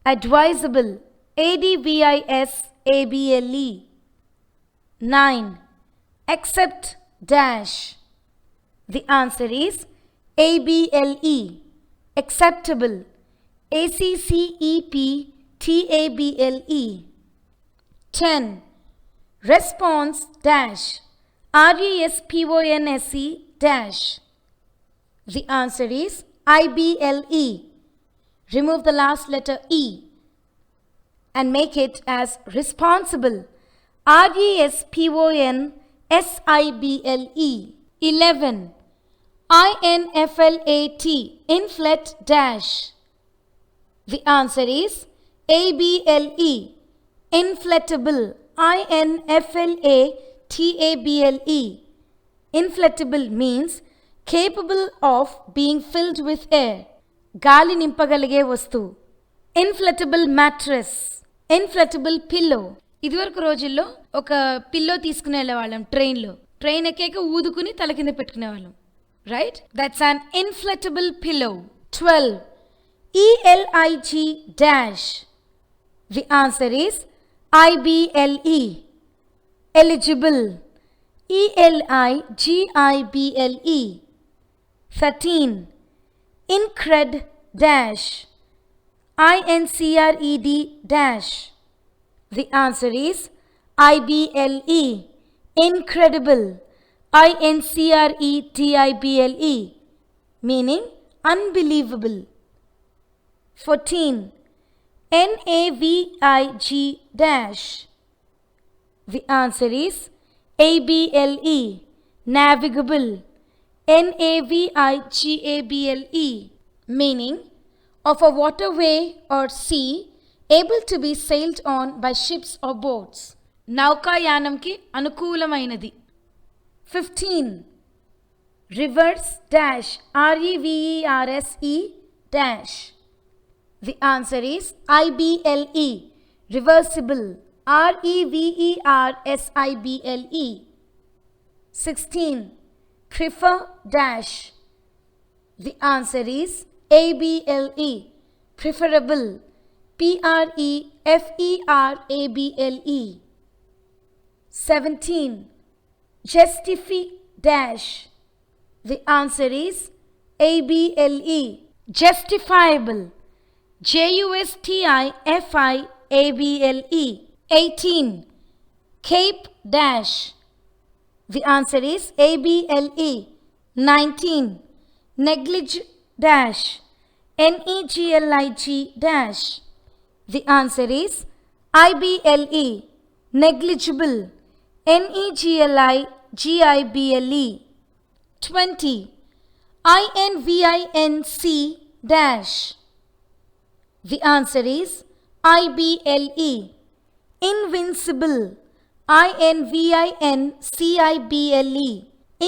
advisable, advisable. 9. Accept dash. The answer is able, acceptable, acceptable. 10. Response dash. response dash. The answer is ible. Remove the last letter E and make it as responsible, responsible. 11. inflat, inflat dash. The answer is able, inflatable, inflatable. Inflatable means capable of being filled with air. గాలి నింపగలిగే వస్తువు. ఇన్ఫ్లటబుల్ mattress, ఇన్ఫ్లటబుల్ pillow. ఇదివరకు రోజుల్లో ఒక pillow తీసుకుని వెళ్ళేవాళ్ళం ట్రైన్లో. Train ఎక్కాక ఊదుకుని తల కింద పెట్టుకునేవాళ్ళం. Right? That's an inflatable pillow. 12. elig dash. The answer is ible, eligible, eligible. 13. Incred dash. incred dash. The answer is IBLE. Incredible. INCREDIBLE. Meaning unbelievable. 14. NAVIG dash. The answer is ABLE. Navigable. NAVIGABLE. Meaning of a waterway or sea able to be sailed on by ships or boats. నౌకాయానంకి అనుకూలమైనది. 15. Reverse dash. REVERSE dash. The answer is IBLE. Reversible. REVERSIBLE. 16. Prefer dash. The answer is ABLE. Preferable. PREFERABLE. 17. Justify dash. The answer is ABLE. Justifiable. JUSTIFIABLE. 18. Cape dash. The answer is ABLE. 19. Neglige dash. NEGLIG dash. The answer is IBLE. Negligible. NEGLIGIBLE. 20. INVINC dash. The answer is IBLE. Invincible. INVINCIBLE.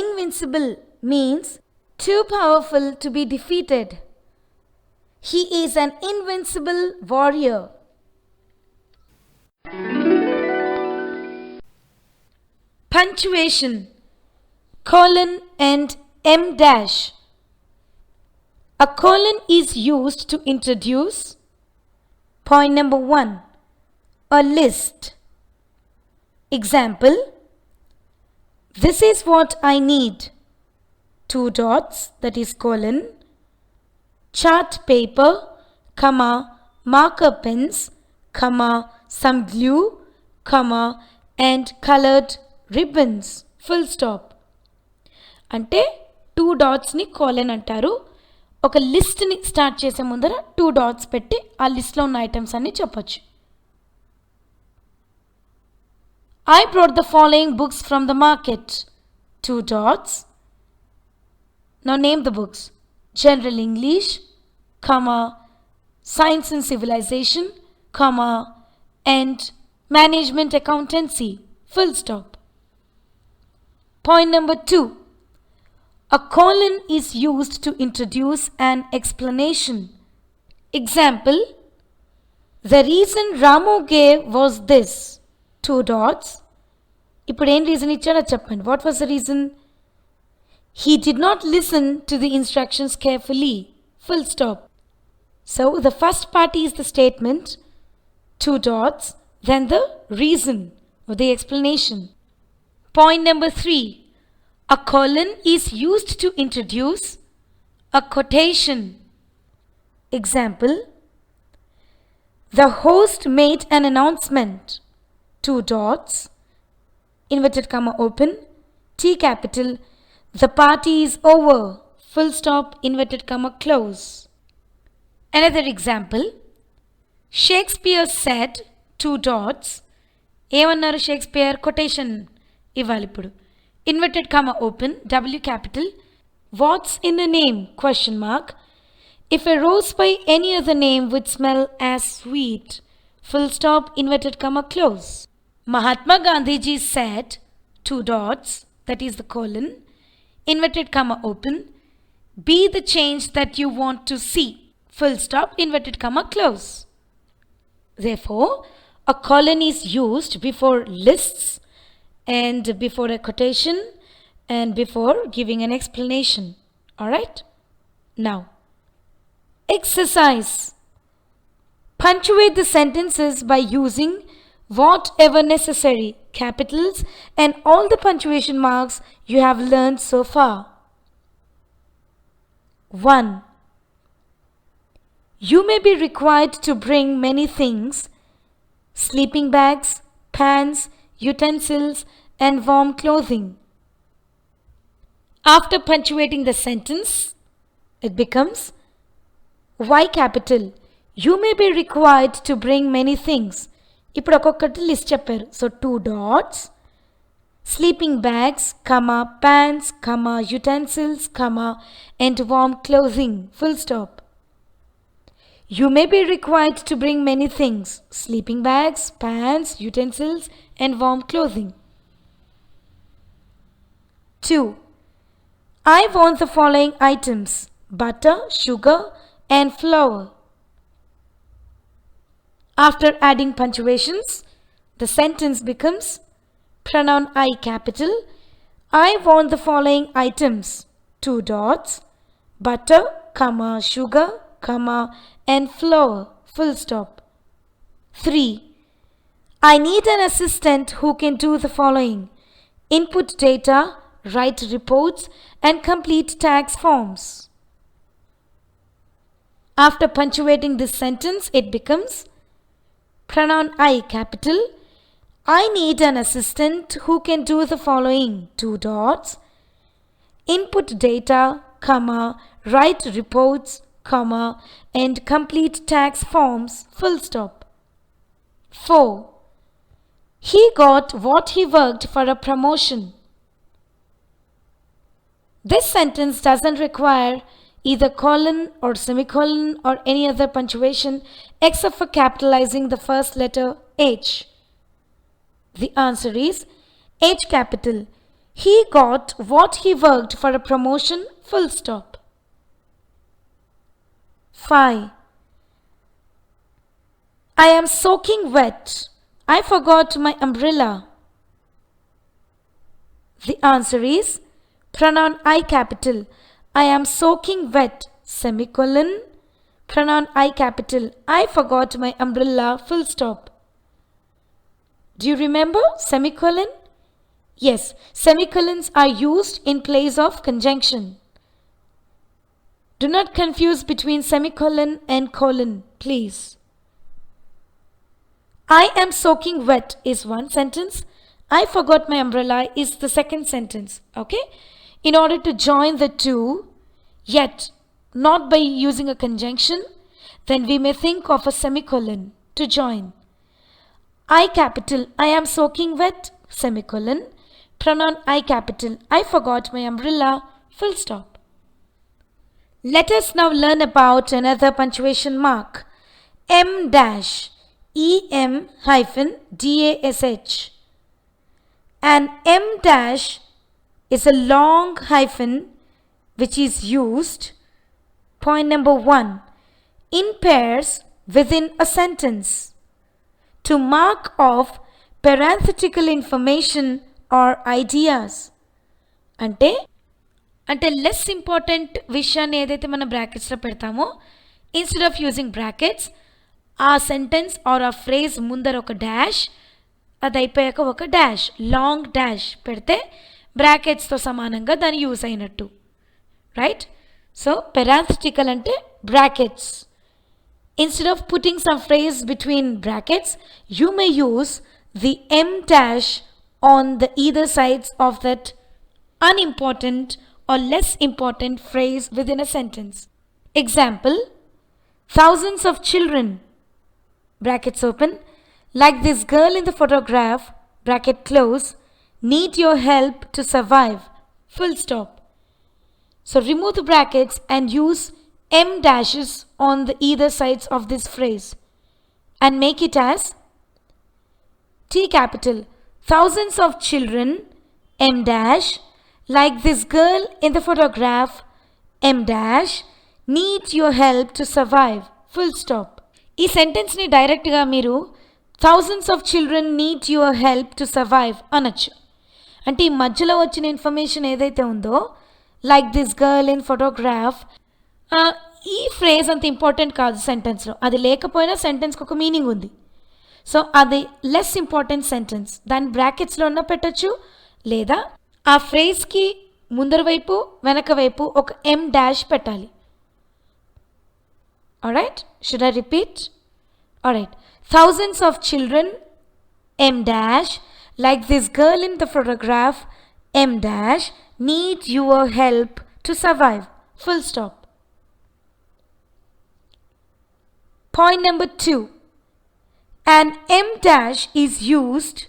Invincible means too powerful to be defeated. He is an invincible warrior. Punctuation. Colon and M dash. A colon is used to introduce point number 1, a list. Example, this is what I need. 2 dots, that is colon. Chart paper, comma, marker pens, comma, some glue, comma, and colored ribbons. Full stop. అంటే 2 డాట్స్ని colon అంటారు. ఒక లిస్ట్ని start చేసే ముందర 2 dots పెట్టి ఆ లిస్ట్లో ఉన్న items అన్ని చెప్పొచ్చు. I brought the following books from the market. 2 dots. Now name the books. General English, comma, Science and Civilization, comma, and Management Accountancy. Full stop. Point number 2. A colon is used to introduce an explanation. Example, the reason Ramu gave was this. 2 dots. ఇప్పుడు ఏం reason ఇచ్చాడో చెప్పండి. What was the reason? He did not listen to the instructions carefully. Full stop. So the first part is the statement, 2 dots, then the reason or the explanation. Point number 3. A colon is used to introduce a quotation. Example, the host made an announcement. 2 dots, inverted comma open, T capital, the party is over. Full stop, inverted comma close. Another example, Shakespeare said, 2 dots, ఏమన్నారు Shakespeare quotation ఇవ్వాలి ఇప్పుడు. Inverted comma open, W capital, what's in a name, question mark, if a rose by any other name would smell as sweet. Full stop, inverted comma close. Mahatma Gandhiji said, 2 dots, that is the colon, inverted comma open, be the change that you want to see. Full stop, inverted comma close. Therefore, a colon is used before lists and before a quotation and before giving an explanation. Alright? Now, exercise. Punctuate the sentences by using whatever necessary, capitals and all the punctuation marks you have learned so far. 1. You may be required to bring many things sleeping bags, pans, utensils, and warm clothing. After punctuating the sentence, it becomes Y capital. You may be required to bring many things. ఇప్పుడు ఒక్కొక్కటి list చెప్పారు. So 2 dots, sleeping bags, comma, pants, comma, utensils, comma, and warm clothing, full stop. You may be required to bring many things. Sleeping bags, pants, utensils, and warm clothing. 2. I want the following items: butter, sugar, and flour. After adding punctuations, the sentence becomes pronoun I capital. I want the following items: 2 dots, butter, comma, sugar, comma, and flour, full stop. 3. I need an assistant who can do the following: input data, write reports, and complete tax forms. After punctuating this sentence, it becomes pronoun I capital. I need an assistant who can do the following: 2 dots, input data, comma, write reports, comma, and complete tax forms, full stop. 4. He got what he worked for a promotion. This sentence doesn't require either colon or semicolon or any other punctuation except for capitalizing the first letter H. The answer is H capital. He got what he worked for a promotion, full stop. 5. I am soaking wet. I forgot my umbrella. The answer is pronoun I capital. I am soaking wet, semicolon, pronoun I capital. I forgot my umbrella, full stop. Do you remember semicolon? Yes, semicolons are used in place of conjunction. Do not confuse between semicolon and colon, please. I am soaking wet is one sentence. I forgot my umbrella is the second sentence. Okay? In order to join the two, yet not by using a conjunction, then we may think of a semicolon to join. I capital. I am soaking wet, semicolon, pronoun I capital. I forgot my umbrella, full stop. Let us now learn about another punctuation mark. M dash. EM hyphen DASH. An M dash is a long hyphen which is used, point number 1, in pairs within a sentence to mark off parenthetical information or ideas. అంటే less important విషయాన్ని ఏదైతే మనం బ్రాకెట్స్లో పెడతామో, instead of using brackets ఆ sentence or ఆ phrase ముందర ఒక dash, అది అయిపోయాక ఒక డాష్, లాంగ్ డాష్ పెడితే బ్రాకెట్స్తో సమానంగా దాన్ని యూజ్ అయినట్టు, రైట్? సో parenthetical అంటే brackets. Instead of putting some phrase between brackets, you may use the M dash on the either sides of that unimportant or less important phrase within a sentence. Example, thousands of children, brackets open, like this girl in the photograph, bracket close, need your help to survive, full stop. So remove the brackets and use M dashes on the either sides of this phrase and make it as T capital. Thousands of children, M dash, like this girl in the photograph, M dash, need your help to survive, full stop. ఈ సెంటెన్స్ని డైరెక్ట్గా మీరు thousands of children need your help to survive అనొచ్చు. అంటే ఈ మధ్యలో వచ్చిన information ఏదైతే ఉందో, like this girl in photograph, ఈ ఫ్రేజ్ అంత ఇంపార్టెంట్ కాదు సెంటెన్స్లో. అది లేకపోయినా సెంటెన్స్కి ఒక మీనింగ్ ఉంది. సో అది లెస్ ఇంపార్టెంట్ సెంటెన్స్, దాన్ని బ్రాకెట్స్లో ఉన్న పెట్టచ్చు, లేదా ఆ ఫ్రేజ్కి ముందర వైపు వెనక వైపు ఒక M డాష్ పెట్టాలి. Alright, should I repeat? Alright. Thousands of children, M dash, like this girl in the photograph, M dash, need your help to survive. Full stop. Point number 2. An M dash is used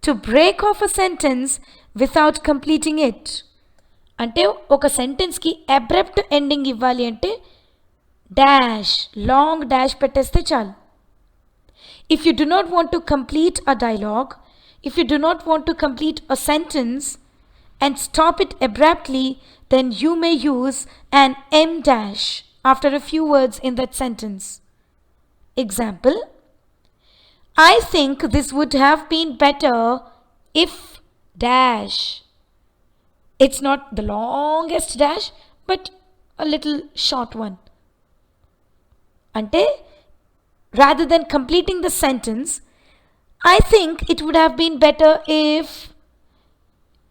to break off a sentence without completing it. అంటే ఒక సెంటెన్స్కి abrupt ending ఇవ్వాలి అంటే dash long dash పెట్టేస్తే చాలు. If you do not want to complete a dialogue, if you do not want to complete a sentence and stop it abruptly, then you may use an M dash after a few words in that sentence. Example, I think this would have been better if dash. It's not the longest dash, but a little short one. Ante, rather than completing the sentence, I think it would have been better if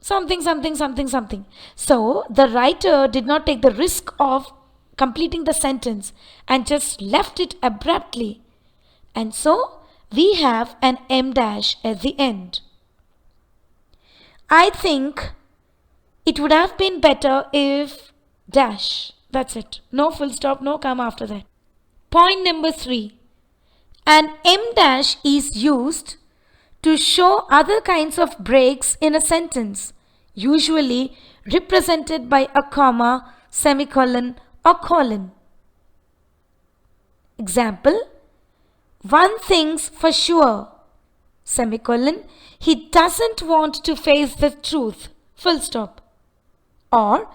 something, something, something, something. So, the writer did not take the risk of completing the sentence and just left it abruptly. And so, we have an M dash at the end. I think it would have been better if dash. That's it. No full stop, no comma after that. Point number 3. An M dash is used to show other kinds of breaks in a sentence, usually represented by a comma, semicolon, or colon. Example, one thing's for sure, semicolon, he doesn't want to face the truth, full stop. Or,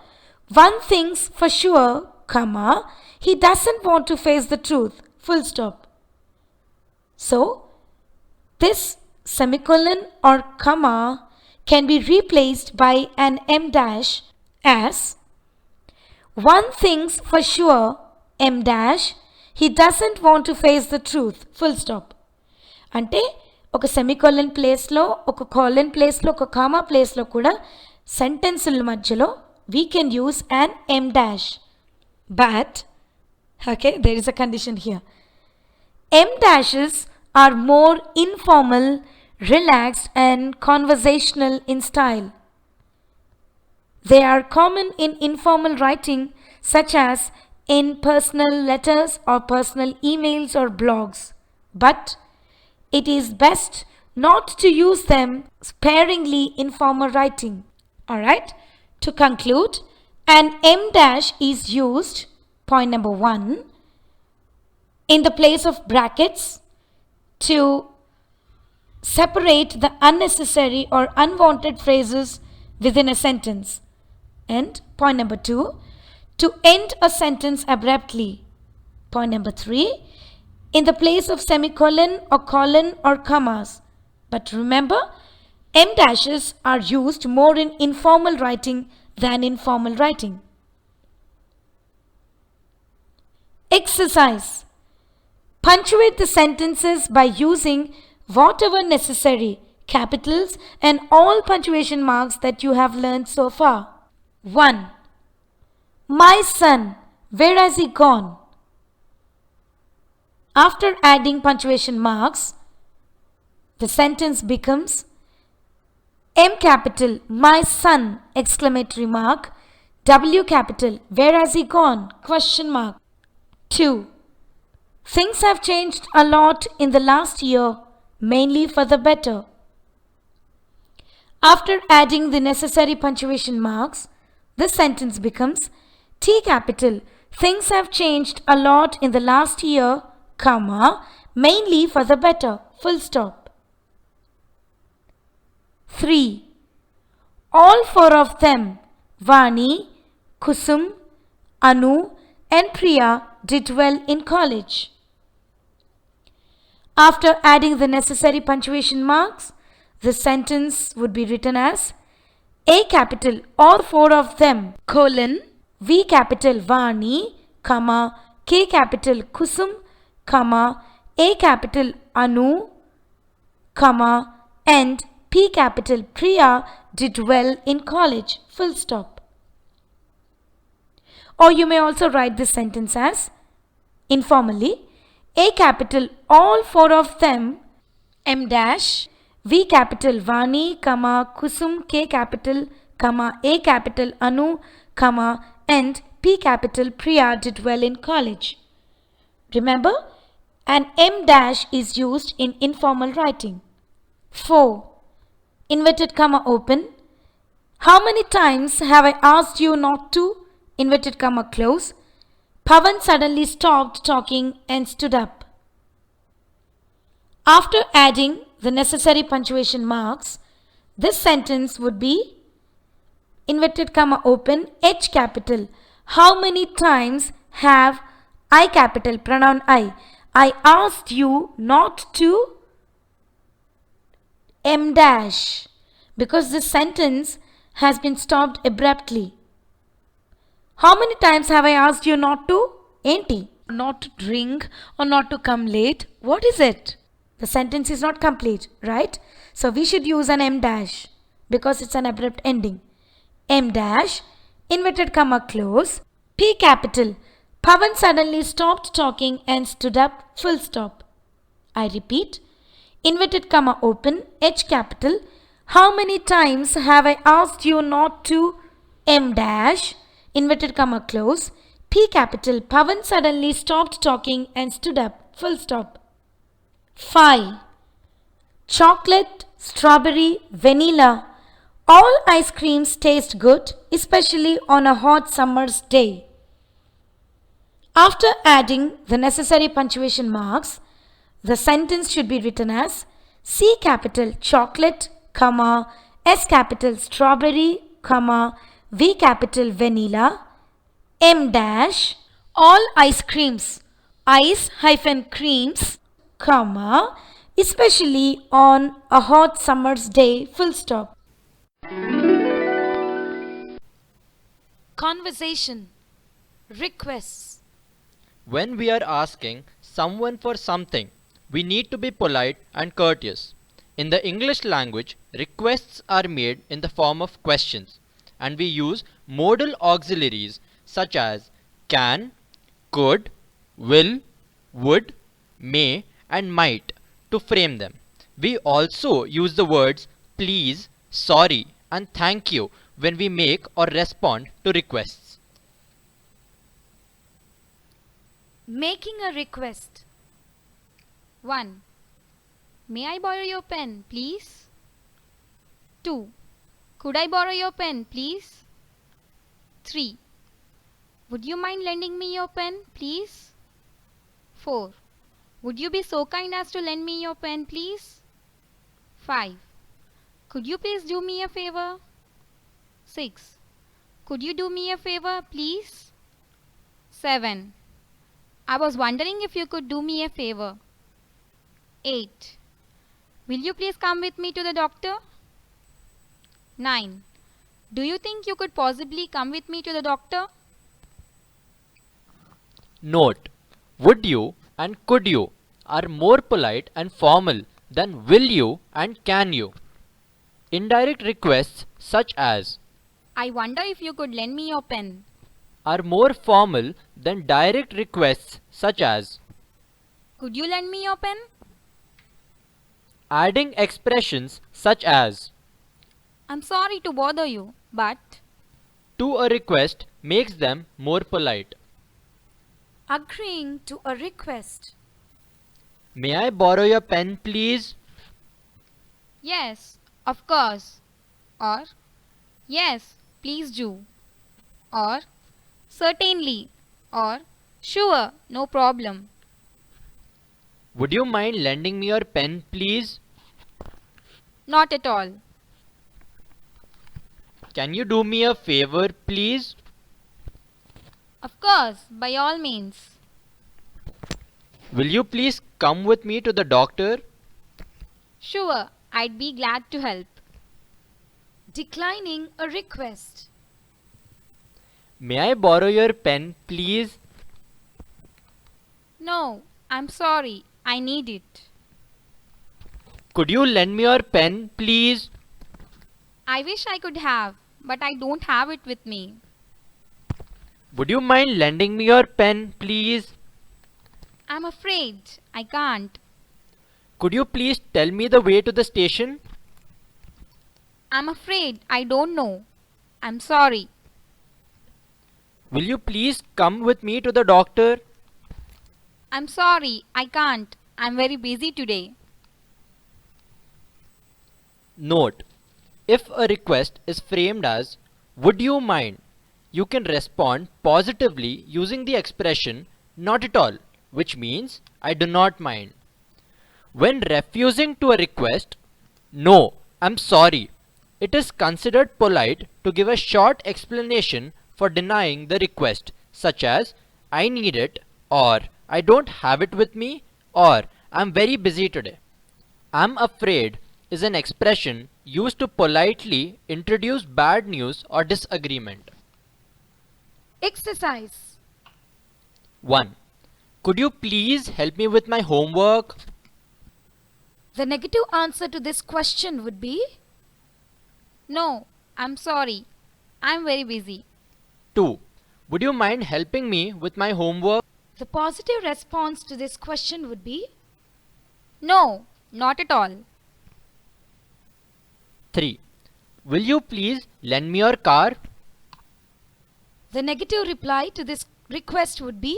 one thing's for sure, comma, he doesn't want to face the truth, full stop. So, this semicolon or comma can be replaced by an M dash as one thing's for sure, M dash, he doesn't want to face the truth, full stop. అంటే ఒక semicolon ప్లేస్లో ఒక colon ప్లేస్లో ఒక comma ప్లేస్లో కూడా సెంటెన్సుల మధ్యలో we can use an M dash. But, okay, there is a condition here. M dashes are more informal, relaxed and conversational in style. They are common in informal writing such as in personal letters or personal emails or blogs. But it is best not to use them sparingly in formal writing. Alright, to conclude, an M dash is used, point number 1, in the place of brackets to separate the unnecessary or unwanted phrases within a sentence. And point number 2, to end a sentence abruptly. Point number 3, in the place of semicolon or colon or commas. But remember, M dashes are used more in informal writing than in formal writing. Exercise. Punctuate the sentences by using whatever necessary capitals and all punctuation marks that you have learned so far. 1. My son, where has he gone? After adding punctuation marks, the sentence becomes M capital, my son, exclamatory mark, W capital, where has he gone? Question mark. 2. Things have changed a lot in the last year, mainly for the better. After adding the necessary punctuation marks, the sentence becomes T capital, things have changed a lot in the last year, comma, mainly for the better, full stop. 3. All 4 of them, Vani, Kusum, Anu and Priya did well in college. After adding the necessary punctuation marks, the sentence would be written as A capital, all 4 of them, colon, V capital, Vani, comma, K capital, Kusum, comma, A capital, Anu, comma, and P capital, Priya did well in college, full stop. Or you may also write this sentence as informally, A capital, all four of them, M dash, V capital Vani, comma, Kusum, K capital, comma, A capital Anu, comma, and P capital Priya did well in college. Remember, an M dash is used in informal writing. 4. Inverted comma open. How many times have I asked you not to? Inverted comma close. Pavan suddenly stopped talking and stood up. After adding the necessary punctuation marks, this sentence would be inverted comma open H capital. How many times have I capital pronoun I asked you not to M dash, because this sentence has been stopped abruptly. How many times have I asked you not to? Enti. Not to drink or not to come late. What is it? The sentence is not complete, right? So we should use an M dash because it's an abrupt ending. M dash, inverted comma close, P capital. Pavan suddenly stopped talking and stood up, full stop. I repeat, inverted comma open, H capital. How many times have I asked you not to? M dash, inverted comma close, P capital. Pavan suddenly stopped talking and stood up, full stop. 5. Chocolate, strawberry, vanilla. All ice creams taste good, especially on a hot summer's day. After adding the necessary punctuation marks, the sentence should be written as C capital chocolate, comma, S capital strawberry, comma, V capital vanilla, M dash, all ice creams, ice hyphen creams, comma, especially on a hot summer's day, full stop. Conversation, requests. When we are asking someone for something, we need to be polite and courteous. In the English language, requests are made in the form of questions, and we use modal auxiliaries such as can, could, will, would, may, and might to frame them. We also use the words please, sorry, and thank you when we make or respond to requests. Making a request. 1. May I borrow your pen, please? 2. Could I borrow your pen, please? 3. Would you mind lending me your pen, please? 4. Would you be so kind as to lend me your pen, please? 5. Could you please do me a favor? 6. Could you do me a favor, please? 7. I was wondering if you could do me a favor. 8. Will you please come with me to the doctor? 9. Do you think you could possibly come with me to the doctor? Note: would you and could you are more polite and formal than will you and can you. Indirect requests such as I wonder if you could lend me your pen. are more formal than direct requests such as Could you lend me your pen? adding expressions such as I'm sorry to bother you, but to a request makes them more polite. Agreeing to a request. May I borrow your pen, please? yes, of course. Or yes, please do. Or certainly. Or sure, no problem. Would you mind lending me your pen, please? Not at all. Can you do me a favor, please? Of course, by all means. Will you please come with me to the doctor? Sure, I'd be glad to help. Declining a request. May I borrow your pen, please? No, I'm sorry, I need it. Could you lend me your pen, please? I wish I could have, but I don't have it with me. Would you mind lending me your pen, please? I'm afraid I can't. Could you please tell me the way to the station? I'm afraid I don't know. I'm sorry. Will you please come with me to the doctor? I'm sorry, I can't. I'm very busy today. Note: if a request is framed as "Would you mind?", you can respond positively using the expression "Not at all", which means "I do not mind". When refusing to a request, "No, I'm sorry", it is considered polite to give a short explanation for denying the request, such as "I need it", or "I don't have it with me", or "I'm very busy today". "I'm afraid" is an expression used to politely introduce bad news or disagreement. Exercise. 1. Could you please help me with my homework? The negative answer to this question would be No, I'm sorry. I'm very busy. 2. Would you mind helping me with my homework? the positive response to this question would be No, not at all. 3. Will you please lend me your car? the negative reply to this request would be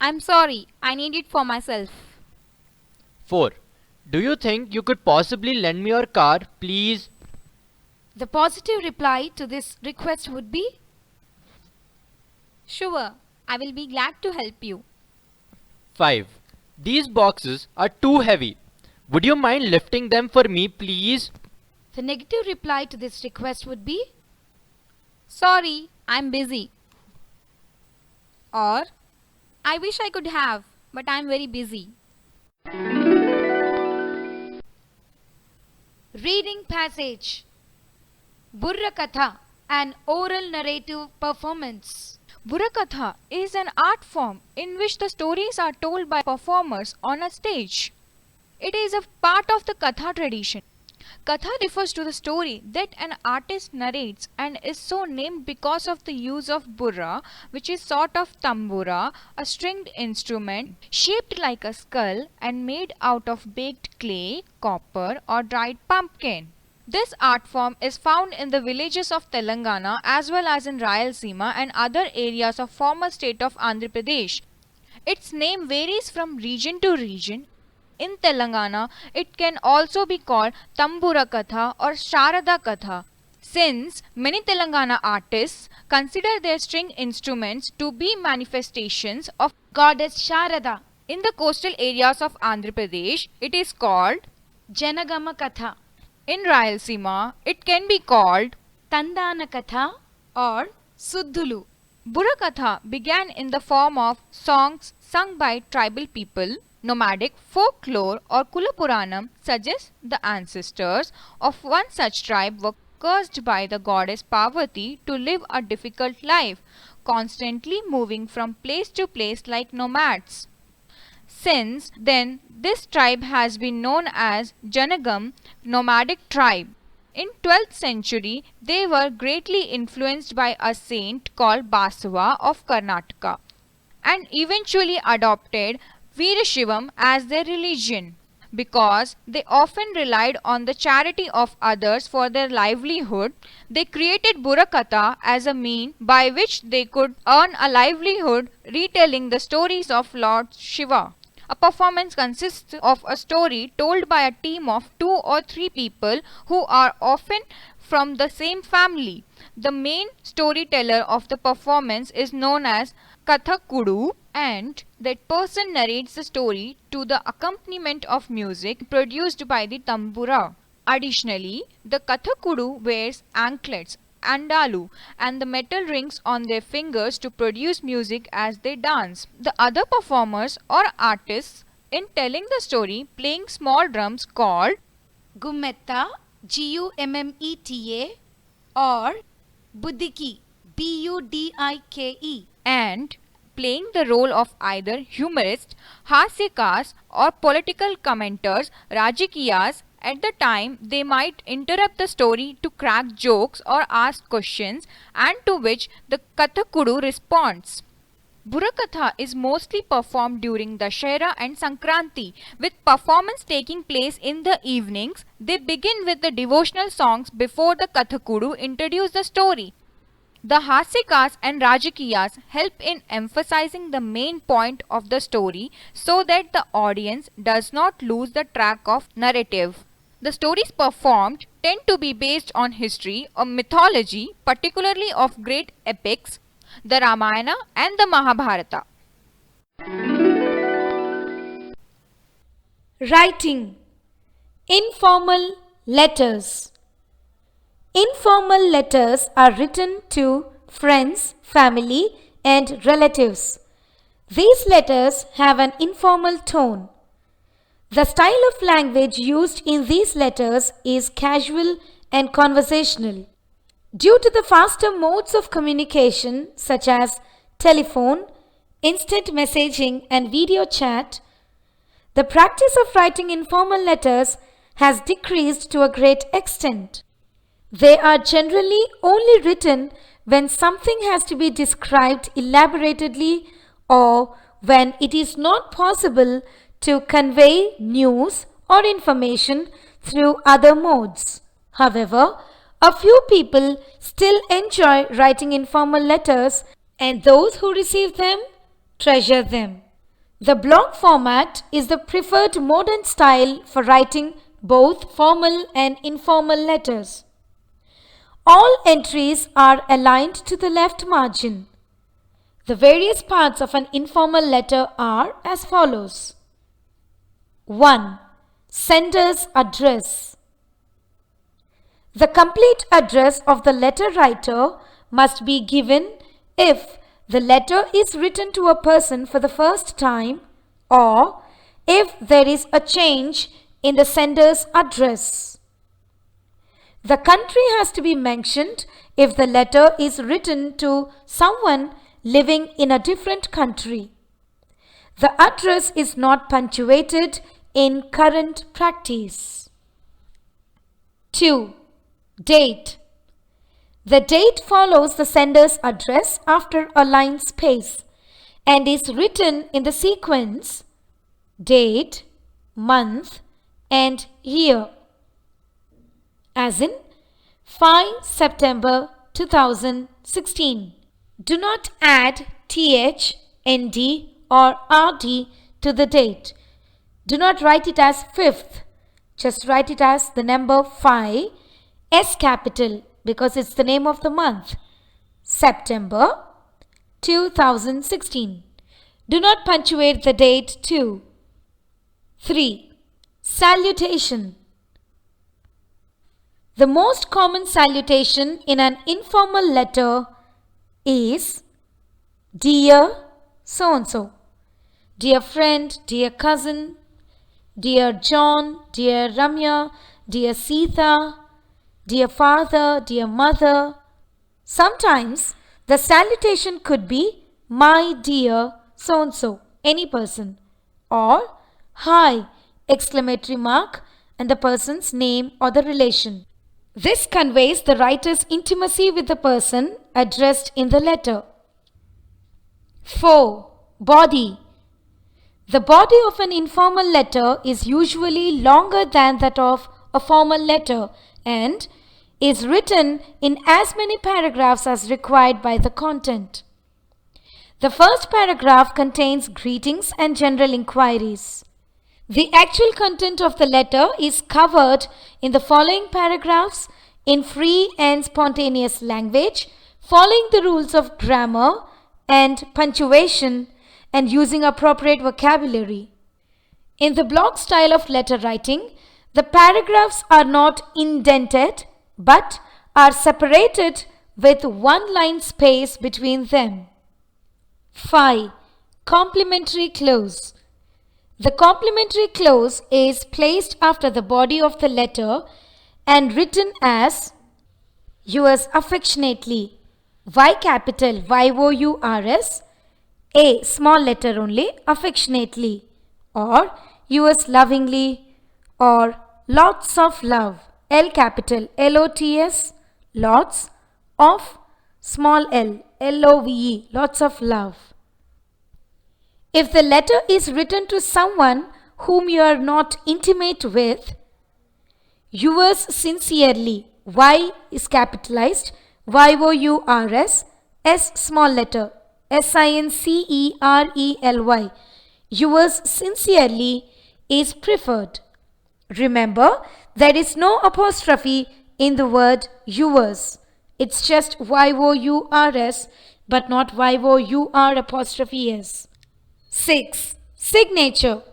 I'm sorry, I need it for myself. 4. Do you think you could possibly lend me your car, please? the positive reply to this request would be Sure, I will be glad to help you. 5. These boxes are too heavy. Would you mind lifting them for me, please? the negative reply to this request would be Sorry, I'm busy. Or I wish I could have, but I'm very busy. reading passage. Burrakatha, an oral narrative performance. Burakatha is an art form in which the stories are told by performers on a stage. It is a part of the Katha tradition. Katha refers to the story that an artist narrates and is so named because of the use of burra, which is sort of tambura, a stringed instrument shaped like a skull and made out of baked clay, copper or dried pumpkin. This art form is found in the villages of Telangana as well as in Rayalaseema and other areas of former state of Andhra Pradesh. Its name varies from region to region. In Telangana, it can also be called Tambura Katha or Sharada Katha, since many Telangana artists consider their string instruments to be manifestations of Goddess Sharada. in the coastal areas of Andhra Pradesh, it is called Janagama Katha, in Rayalaseema, it can be called Tandana Katha or Suddulu. Burakatha began in the form of songs sung by tribal people. Nomadic folklore or Kulapuranam suggests the ancestors of one such tribe were cursed by the goddess Parvati to live a difficult life, constantly moving from place to place like nomads. Since then, this tribe has been known as Janagam, nomadic tribe. In 12th century, they were greatly influenced by a saint called Basava of Karnataka and eventually adopted Veerashivam as their religion. Because they often relied on the charity of others for their livelihood, they created Burakatha as a mean by which they could earn a livelihood retelling the stories of Lord Shiva. A performance consists of a story told by a team of 2 or 3 people who are often from the same family. The main storyteller of the performance is known as Kathakudu, and that person narrates the story to the accompaniment of music produced by the tambura. Additionally, the Kathakudu wears anklets, andalu, and the metal rings on their fingers to produce music as they dance. The other performers or artists in telling the story playing small drums called Gummetta, Gummeta, or Budiki, Budike, and playing the role of either humorists, hasyakas or political commenters, rajikiyas. At the time, they might interrupt the story to crack jokes or ask questions, and to which the Kathakudu responds. Burakatha is mostly performed during Dashera and Sankranti, with performance taking place in the evenings. They begin with the devotional songs before the Kathakudu introduce the story. The Hasikas and Rajakiyas help in emphasizing the main point of the story so that the audience does not lose the track of narrative. The stories performed tend to be based on history or mythology, particularly of great epics, the Ramayana and the Mahabharata. Writing. Informal letters. Informal letters are written to friends, family, and relatives. These letters have an informal tone. The style of language used in these letters is casual and conversational. Due to the faster modes of communication such as telephone, instant messaging, and video chat, the practice of writing informal letters has decreased to a great extent. They are generally only written when something has to be described elaboratedly or when it is not possible to convey news or information through other modes. However, a few people still enjoy writing informal letters, and those who receive them treasure them. The blog format is the preferred modern style for writing both formal and informal letters. All entries are aligned to the left margin. The various parts of an informal letter are as follows. 1. Sender's address. The complete address of the letter writer must be given if the letter is written to a person for the first time or if there is a change in the sender's address. The country has to be mentioned if the letter is written to someone living in a different country. The address is not punctuated in current practice. 2. Date. The date follows the sender's address after a line space and is written in the sequence date, month, and year. As in 5 September 2016. Do not add th, nd, or rd to the date. Do not write it as 5th. Just write it as the number 5, S capital, because it's the name of the month, September 2016. Do not punctuate the date too. 3. Salutation. The most common salutation in an informal letter is Dear so-and-so, Dear friend, dear cousin, Dear John, Dear Ramya, Dear Sita, Dear father, dear mother. Sometimes the salutation could be My dear so-and-so, any person, or Hi, exclamatory mark, and the person's name or the relation. This conveys the writer's intimacy with the person addressed in the letter. 4. Body. The body of an informal letter is usually longer than that of a formal letter and is written in as many paragraphs as required by the content. The first paragraph contains greetings and general inquiries. The actual content of the letter is covered in the following paragraphs in free and spontaneous language, following the rules of grammar and punctuation and using appropriate vocabulary. In the block style of letter writing, the paragraphs are not indented but are separated with one line space between them. 5. Complementary clause. The complementary clause is placed after the body of the letter and written as Yours affectionately, Y capital YOURS, A small letter only, affectionately, or Yours lovingly, or lots of love, L capital LOTS, lots of small l, LOVE, lots of love. If the letter is written to someone whom you are not intimate with, yours sincerely, Y is capitalized, YOURS, S small letter, SINCERELY. Yours sincerely is preferred. Remember, there is no apostrophe in the word yours. It's just YOURS but not YOUR apostrophe S. 6. Signature.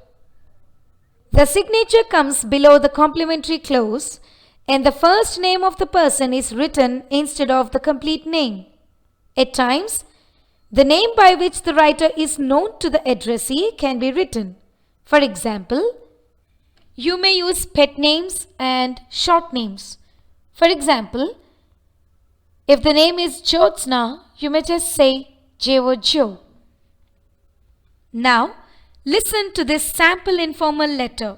The signature comes below the complementary clause and the first name of the person is written instead of the complete name. At times, the name by which the writer is known to the addressee can be written. For example, you may use pet names and short names. For example, if the name is Jyotsna, you may just say Jevo Jo. Now, listen to this sample informal letter.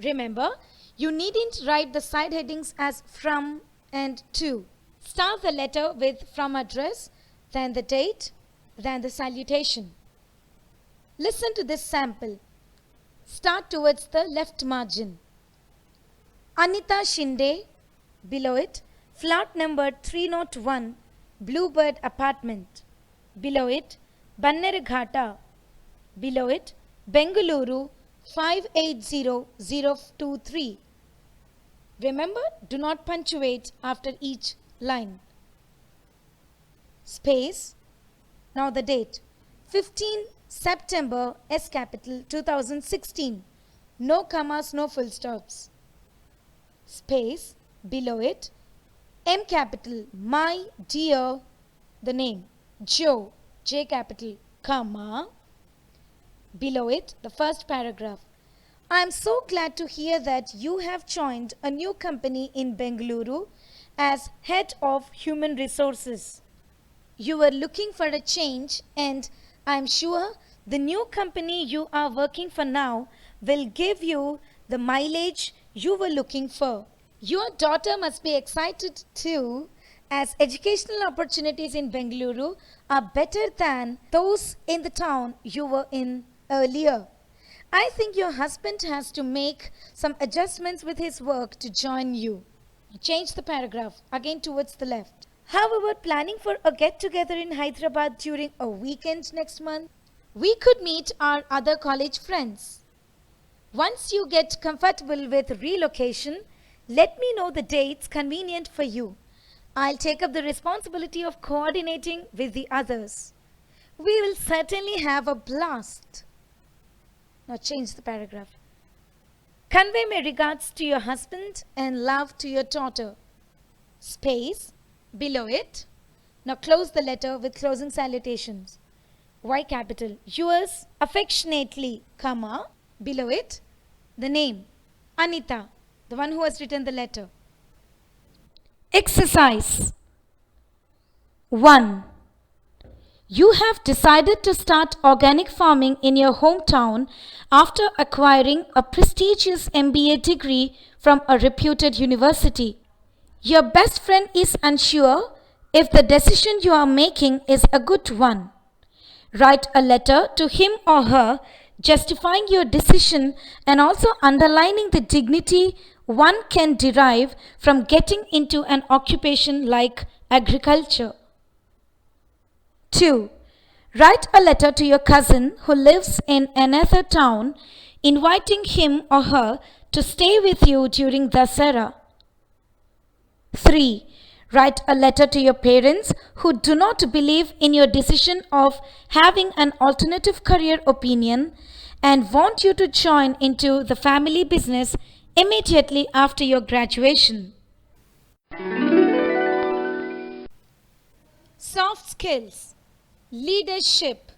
Remember, you needn't write the side headings as from and to. Start the letter with from address, then the date, then the salutation. Listen to this sample. Start towards the left margin. Anita Shinde, below it, flat number 301, Bluebird Apartment. Below it, Bannerghata. Below it, Bengaluru 580023. Remember, do not punctuate after each line. Space. Now the date. 15 September, S capital 2016. No commas, no full stops. Space. Below it, M capital, my dear, the name, Joe, J capital, comma. Below it, the first paragraph. I am so glad to hear that you have joined a new company in Bengaluru as head of human resources. You were looking for a change and I am sure the new company you are working for now will give you the mileage you were looking for. Your daughter must be excited too, as educational opportunities in Bengaluru are better than those in the town you were in earlier. I think your husband has to make some adjustments with his work to join you. Change the paragraph again towards the left. How about planning for a get-together in Hyderabad during a weekend next month? We could meet our other college friends. Once you get comfortable with relocation, let me know the dates convenient for you. I'll take up the responsibility of coordinating with the others. We will certainly have a blast. Now change the paragraph. Convey my regards to your husband and love to your daughter. Space. Below it. Now close the letter with closing salutations. Y capital. Yours affectionately, comma. Below it, the name, Anita, the one who has written the letter. Exercise 1. You have decided to start organic farming in your hometown after acquiring a prestigious MBA degree from a reputed university. Your best friend is unsure if the decision you are making is a good one. Write a letter to him or her justifying your decision and also underlining the dignity one can derive from getting into an occupation like agriculture. 2. Write a letter to your cousin who lives in another town, inviting him or her to stay with you during Dasara. 3. Write a letter to your parents who do not believe in your decision of having an alternative career opinion and want you to join into the family business immediately after your graduation. Soft skills. Leadership.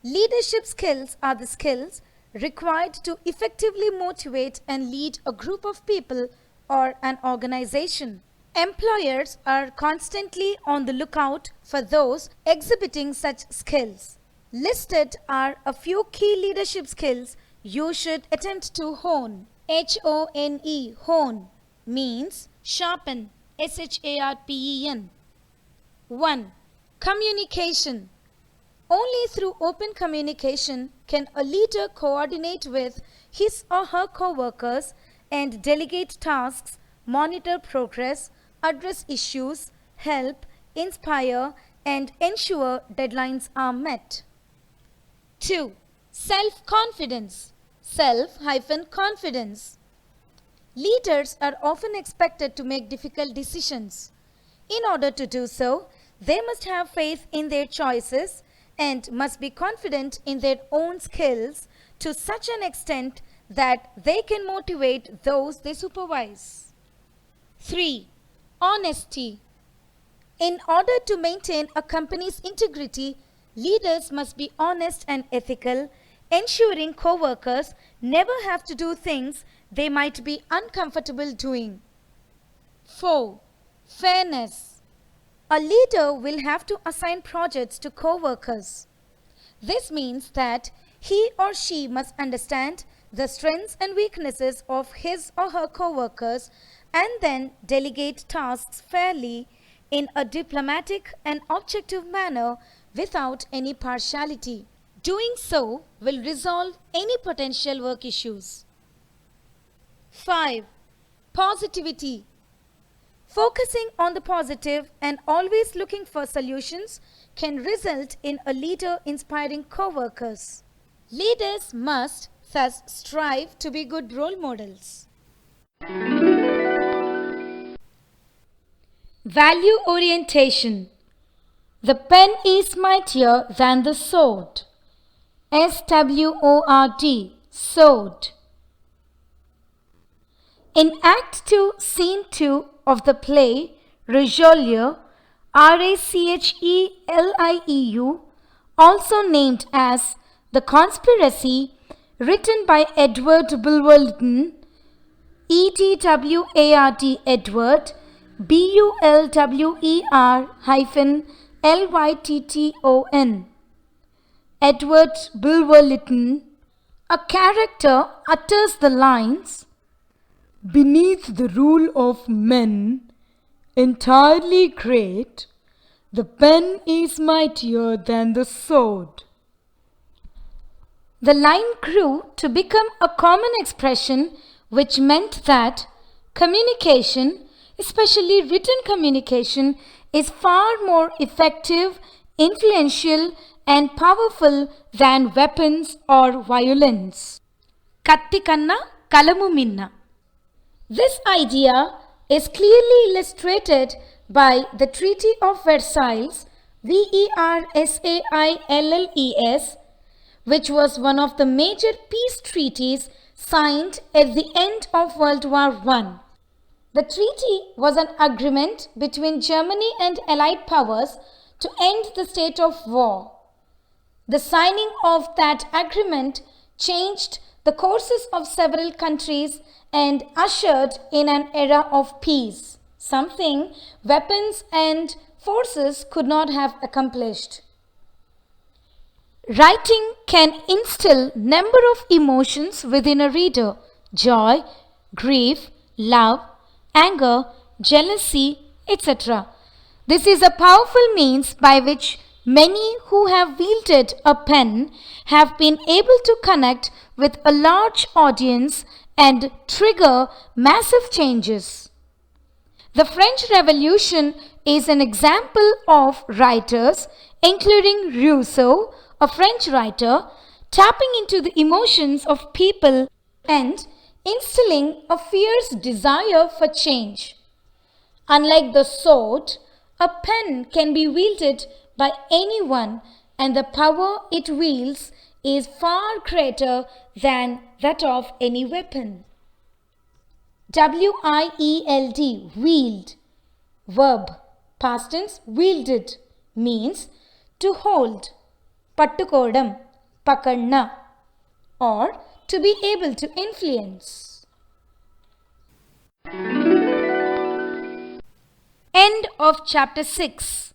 Leadership skills are the skills required to effectively motivate and lead a group of people or an organization. Employers are constantly on the lookout for those exhibiting such skills. Listed are a few key leadership skills you should attempt to hone. H-O-N-E, hone, means sharpen, S-H-A-R-P-E-N. 1. Communication. Only through open communication can a leader coordinate with his or her co-workers and delegate tasks, monitor progress, address issues, help, inspire, and ensure deadlines are met. 2. Self-confidence. Self-confidence. Leaders are often expected to make difficult decisions. In order to do so, they must have faith in their choices and must be confident in their own skills to such an extent that they can motivate those they supervise. 3. Honesty. In order to maintain a company's integrity, leaders must be honest and ethical, ensuring co-workers never have to do things they might be uncomfortable doing. 4. Fairness. A leader will have to assign projects to co-workers. This means that he or she must understand the strengths and weaknesses of his or her co-workers and then delegate tasks fairly in a diplomatic and objective manner without any partiality. Doing so will resolve any potential work issues. 5. Positivity. Focusing on the positive and always looking for solutions can result in a leader inspiring co-workers. Leaders must thus strive to be good role models. Value orientation. The pen is mightier than the sword. SWORD, sword. In Act 2, Scene 2 of the play Richelieu, RACHELIEU, also named as The Conspiracy, written by Edward Bulwer-Lytton, EDWARD Edward, BULWER-LYTTON. Edward Bulwer-Lytton, a character utters the lines, "Beneath the rule of men, entirely great, the pen is mightier than the sword." The line grew to become a common expression which meant that communication, especially written communication, is far more effective, influential, and powerful than weapons or violence. Katti kanna kalamu minna. This idea is clearly illustrated by the Treaty of Versailles, VERSAILLES, which was one of the major peace treaties signed at the end of World War I. The treaty was an agreement between Germany and Allied powers to end the state of war. The signing of that agreement changed the courses of several countries and ushered in an era of peace, something weapons and forces could not have accomplished. Writing can instill number of emotions within a reader: joy, grief, love, anger, jealousy, etc. This is a powerful means by which many who have wielded a pen have been able to connect with a large audience and trigger massive changes. The French Revolution is an example of writers, including Rousseau, a French writer, tapping into the emotions of people and instilling a fierce desire for change. Unlike the sword, a pen can be wielded by anyone, and the power it wields is far greater than that of any weapon. WIELD, wield. Verb, past tense, wielded, means to hold. Pattukodam, pakanna, or to be able to influence. End of chapter 6.